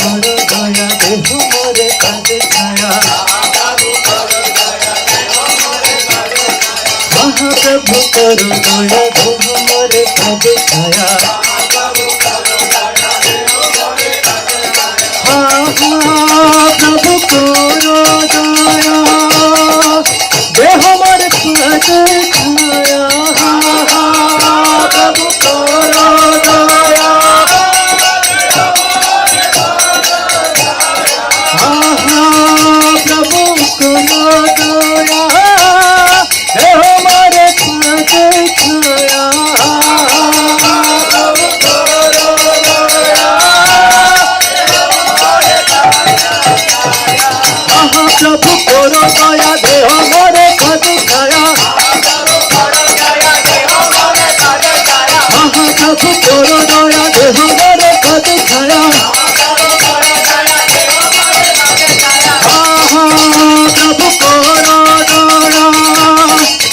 करो दया देह मोर पद छाया महाप्रभु करो दया देह मोर पद छाया प्रभु करो दया देह मोर पद छाया प्रभु करो दया प्रभु करो दया देह मोर पद छाया प्रभु करो दया प्रभु करो दया देह मोर पद छाया महाप्रभु करो दया देह मोर पद छाया प्रभु करो दया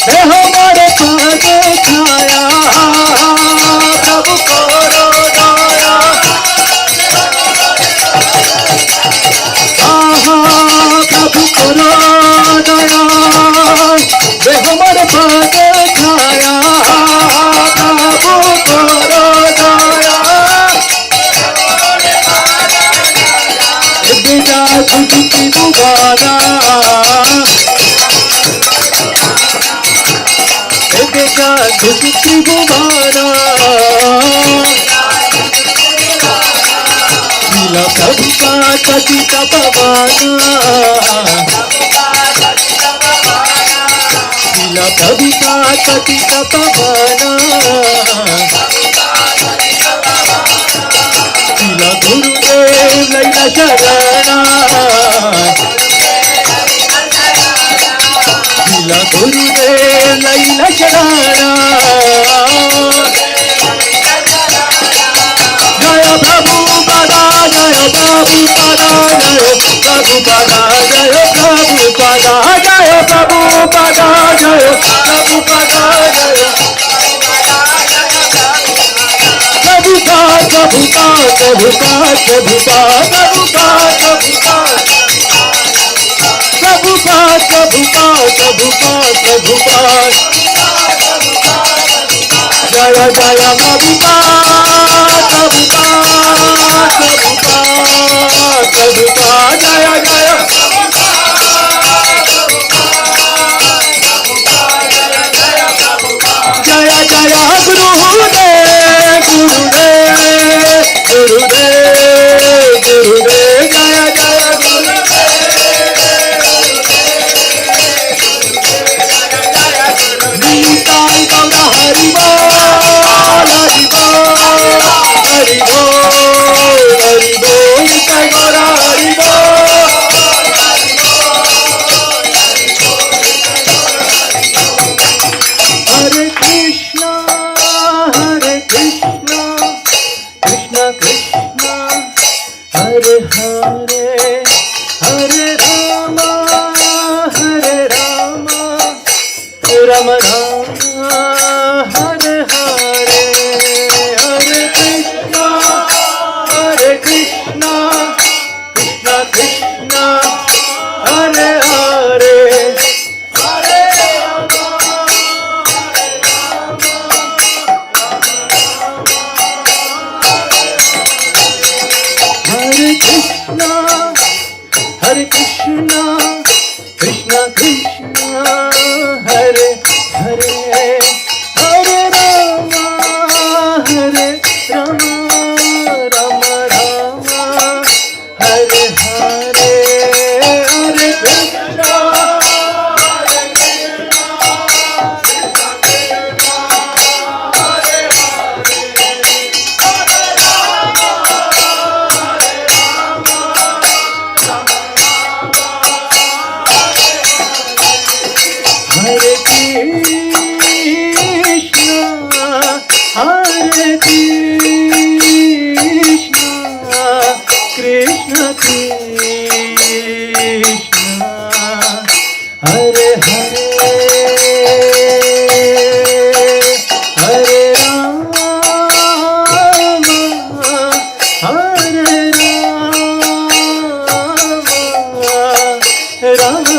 देह मोर पद छाया प्रभु करो दया प्रभु करो दया देह मोर पद छाया प्रभु करो दया बेटा तुझी बुबाना बेटा तुझी बुबाना श्रीला प्रभुपाद पतित पावना Srila Prabhupāda Patita Pavana, Srila Gurudev Laila Sharana, Srila Gurudev Laila Sharana. Jaya Prabhupada, Jaya Prabhupada, Jaya Prabhupada, Jaya Prabhupada, Jaya Prabhupada, Jaya Prabhupada, Jaya Prabhupada, Prabhupada, Prabhupada, Prabhupada, Prabhupada, Prabhupada, Prabhupada, Prabhupada, Jaya Jaya Prabhupada, Prabhupada, Prabhupada, Prabhupada, Jaya Jaya Jaya Jaya Gurudev, Gurudev, Gurudev, Gurudev, Jaya Jaya Gurudev, Nitai Gaura Hari Bol, Hari Bol, Hari Bol, Hari Bol, Nitai Gaura Hari Bol. Hare Krishna, Krishna Krishna, Hare Hare, Hare Rama, Rama Rama, Hare Hare, Hare Krishna, Krishna Krishna, Hare Hare, Hare Rama, Hare Krishna, Krishna Krishna, Hare Hare, Hare Rama, Rama Rama, Hare Hare, Hare Krishna, Hare Krishna, Krishna Krishna, Hare Hare, Hare Rama, Hare Rama, Rama Hare Hare, Hare Krishna, Hare Krishna, Krishna Krishna,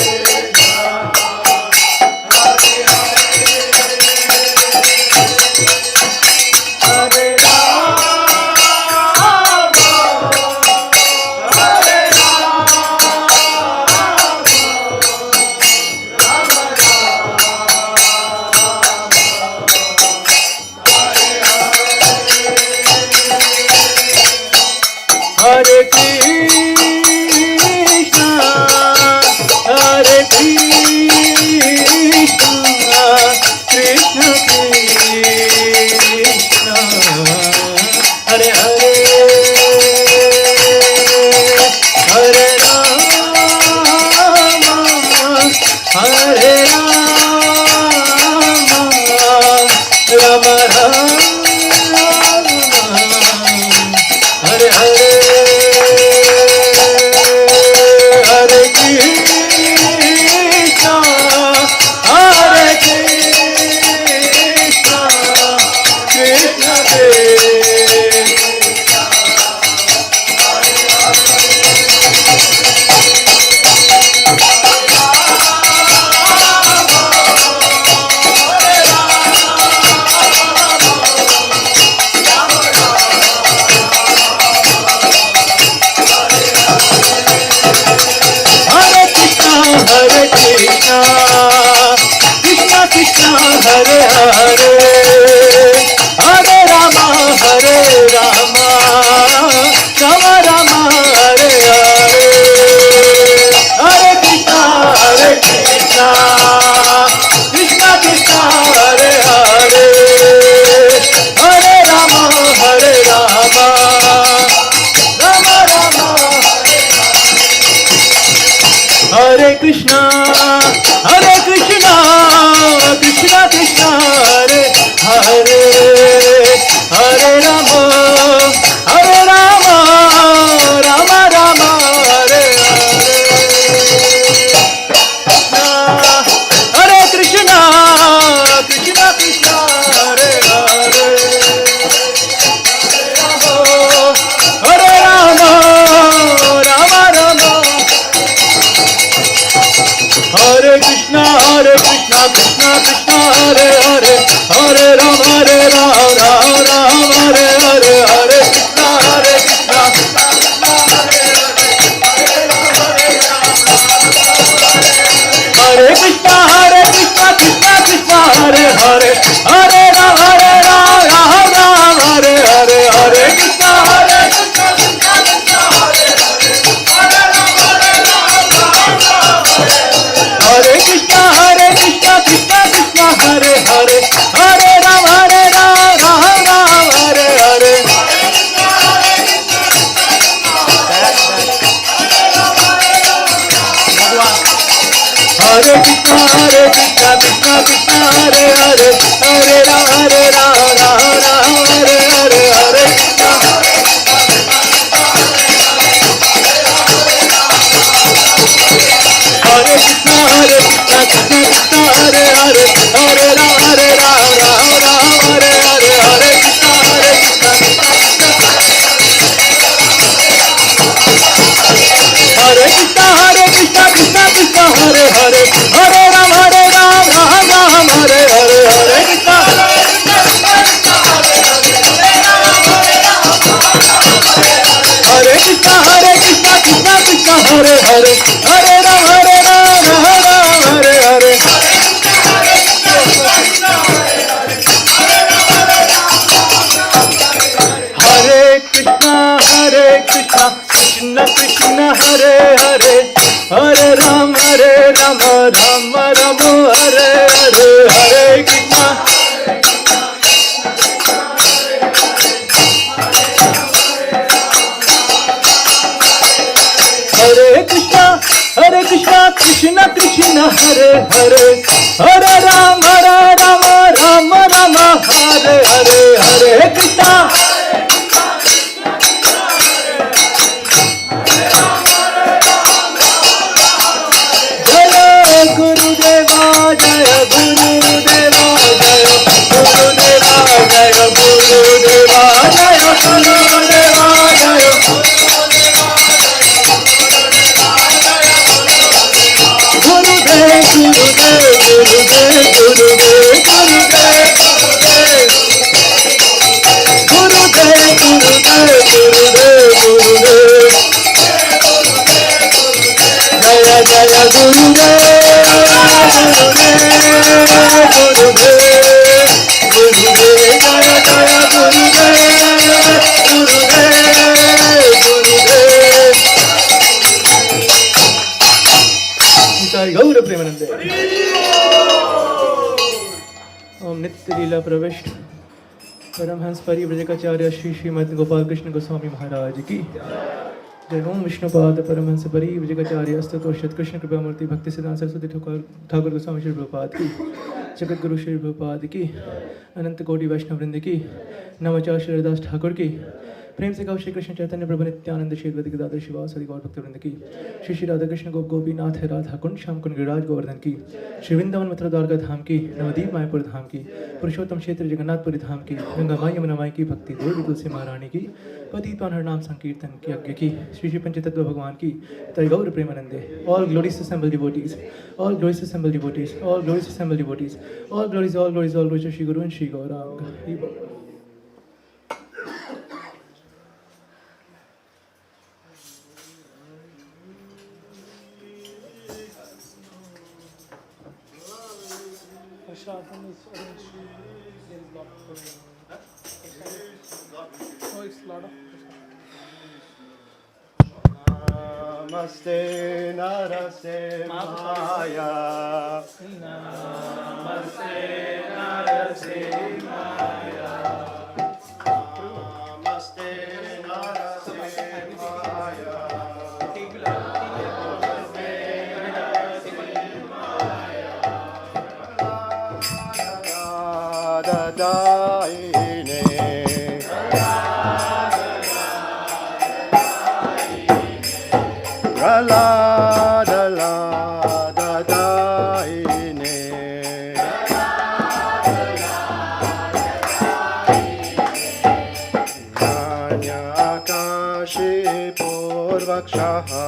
Hare Hare Krishna, Hare Krishna, Krishna Krishna, Hare Hare, Hare Rama, Hare Rama, Rama Rama, Hare Hare, Hare Krishna, Hare Krishna, Krishna Krishna, Krishna, Krishna Krishna, Hare Hare, Hare Rama, Hare Rama, Rama Rama, Hare Hare, Hare Krishna, Krishna Krishna, Hare Hare, Hare Rama, Hare Rama, Rama Rama, Hare Krishna, Krishna Krishna, Hare Hare, Hare Rama, Rama Rama, Hare Hare, Krishna, Krishna Krishna, Hare Hare, Hare Rama, Rama Rama, Hare Krishna, Krishna Krishna, Hare Hare, Hare Rama, Rama Rama, Hare Hare, Hare Krishna, Krishna, Hare Krishna, Krishna Krishna, Hare Hare, Hare Rama, Rama Rama, Hare Hare, Hare Krishna, Krishna, Hare Krishna, Krishna Krishna, Hare Hare, Hare Rama, Rama, Hare Hare. Hare Krishna, Krishna Krishna, Hare Hare, Hare Rama, Rama, Hare Hare, Hare Krishna. Hare Krishna, Krishna Krishna, Hare Hare, Hare Rama, Rama, Hare Hare, Hare Krishna, Krishna Hare Krishna, Krishna Krishna, Hare Hare, Hare Rama, Rama, Hare Hare, Hare Krishna. Hare Krishna, Krishna Krishna, Hare Hare, Hare Rama, Hare Hare. Hare Krishna, Krishna Krishna, Hare Hare, Hare Rama, Rama Rama, Hare Hare, Hare Krishna. Hare Krishna, Krishna Krishna, Hare Hare, Hare Rama, Rama Rama, Hare Hare, Hare Krishna. Jaya Gurudeva, Jaya Gurudeva, Jaya Gurudeva, Jaya Gurudeva, Jaya Gurudeva, Jaya Gurudev, Jaya Jaya Gurudev, Jaya Jaya Gurudev, Gaur Premanande. Om Nityalila Pravishtha Paramhans Parivrajakacarya Shri Srimad Gopal Krishna Goswami Maharaj ki Jai. Om Vaiṣṇavas Paramhans Parivrajakacarya Astatoshit Krishna Kripamurti Bhakti Siddhanta Saraswati Thakur Goswami Srila Prabhupāda ki Jagat Guru Srila Prabhupāda ki Anant Koti Vaishnavrinda ki Namachar Sri Das Thakur ki प्रेम से गाओ श्री कृष्ण चैतन्य प्रभु नित्यानंद श्री अद्वैत गदाधर शिवासादि गौर भक्तवृंद की श्री श्री राधा कृष्ण गोपीनाथ राधा कुंड श्याम कुंड गिरिराज गोवर्धन की श्री वृंदावन मथुरा द्वारका धाम की नवदीप मायापुर धाम की पुरुषोत्तम क्षेत्र जगन्नाथपुरी धाम की गंगा माई यमुना माई की भक्ति देवी तुलसी महारानी की पतितपावन हर नाम संकीर्तन की यज्ञ की श्री श्री पंचतत्व भगवान की तय गौर प्रेमानंदे all glories assembled devotees, all glorious assembled devotees, all glorious assembled devotees, all glories, all glories, all glories to Shri Guru and Shri Gauranga. Prasadam is arranged. There is lot of so it's lot of Namaste Narasimhaya. Namaste Narasimhaya. Namaste Narasimhaya. Daine. La da la da daine. Nanyakashi purvakshaha.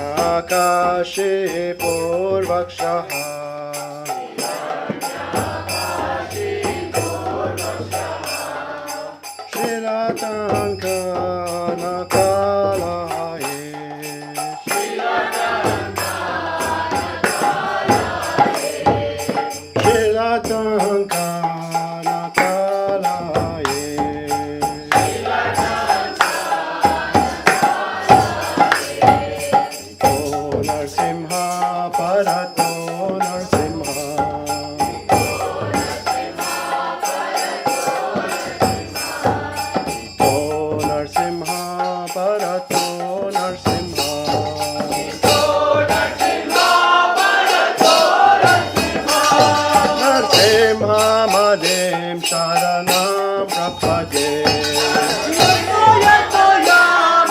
Nanyakashi purvakshaha. Shilatanka nakalaye. Shilatanka nakalaye. Ito Narsimha parato Narsimha. Narsimha parato Narsimha. Narsimha madem sharanam prapade.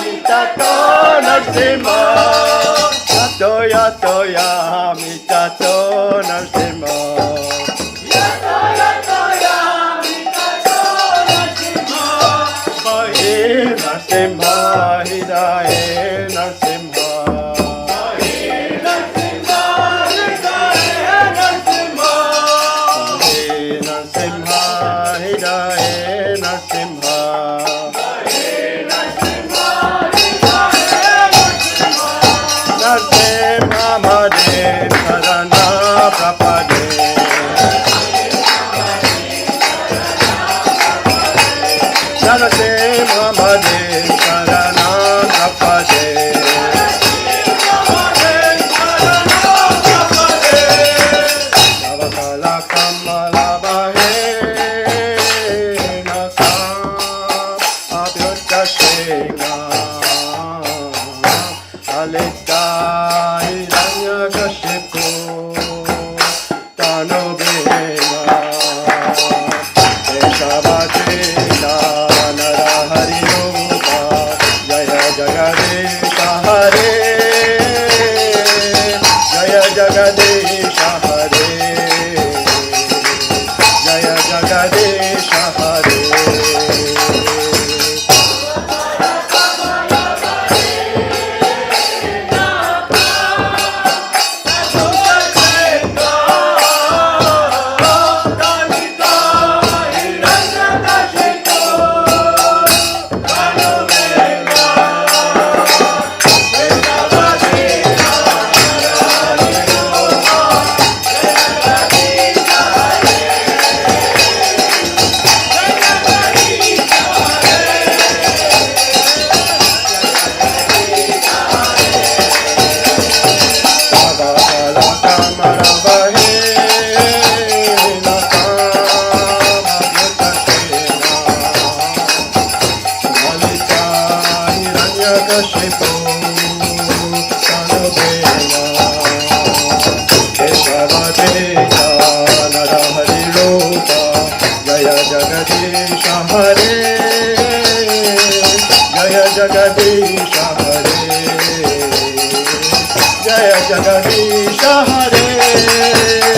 Mitato Narsimha. Yato yato mitato Narsimha. Narsimha Hidaya Narsimha. Narsimha Hidaya Narsimha. Narsimha Hidaya Narsimha. Narsimha Madem Sarana Prapade. Narsimha Madem Saranam Prapade. Navakala Kamala Bahe Nakam Abhyuttashena Alita Hiranyakashipu Tanubhena Deshavadena Narahari Rupa Jaya Jagadesha Hare Jaya Jagadesha Hare Jaya Jagadesha Hare Jagadisha Hare Jaya Jagadisha Hare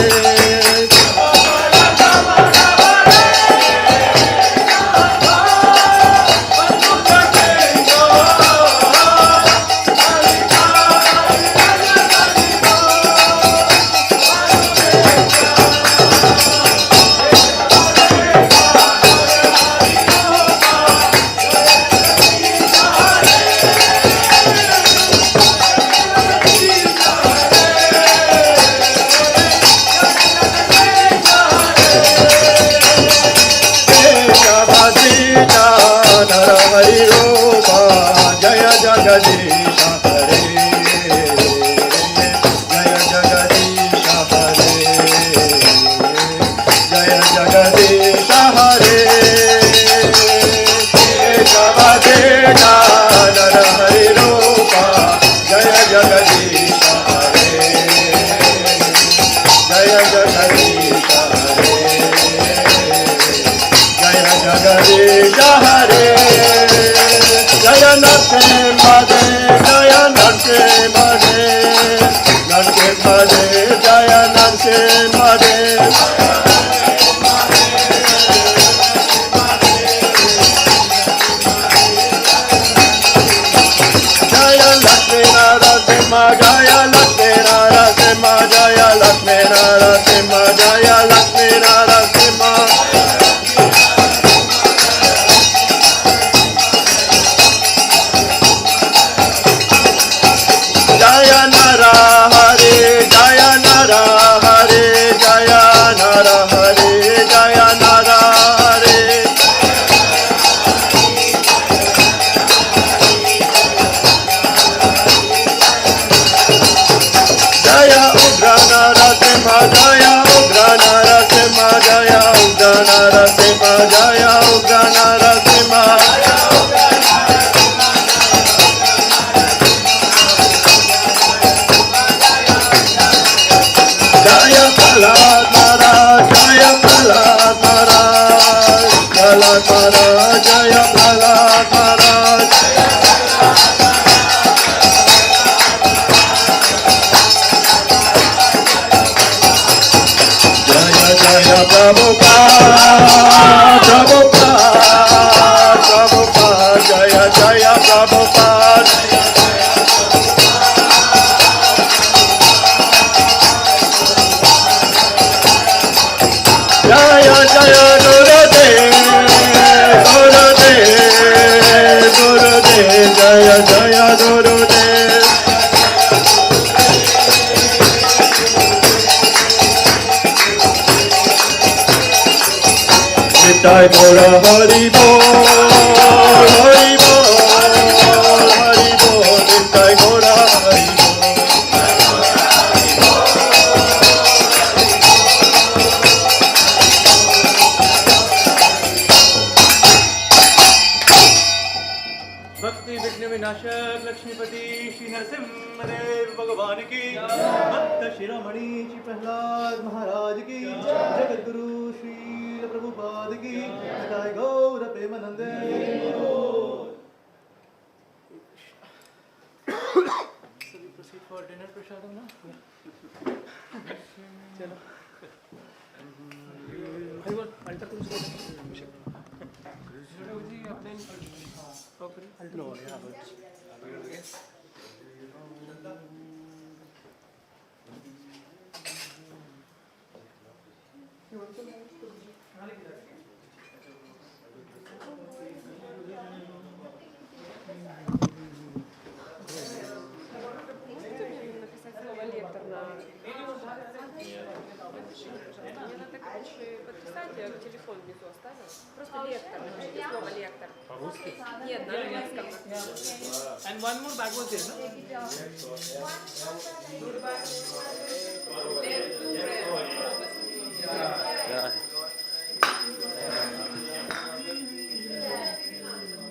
Jai Gora Hari Bol, Hari Bol, Hari Bol, Jai Gora Hari भक्ति विघ्न विनाशक लक्ष्मीपति श्री नरसिंहदेव भगवान की, भक्त शिरोमणि श्री प्रहलाद महाराज की, जगतगुरु श्री प्रभुपाद की, जय गौर प्रेमानंदे। So we proceed for dinner prasadam now. चलो। हरि बोल। अल्टर कुछ जी अपने no, yeah, but телефон внизу оставил. Просто лектор. Напишите слово лектор. По-русски? Нет, на английском. And one more bag was there, no?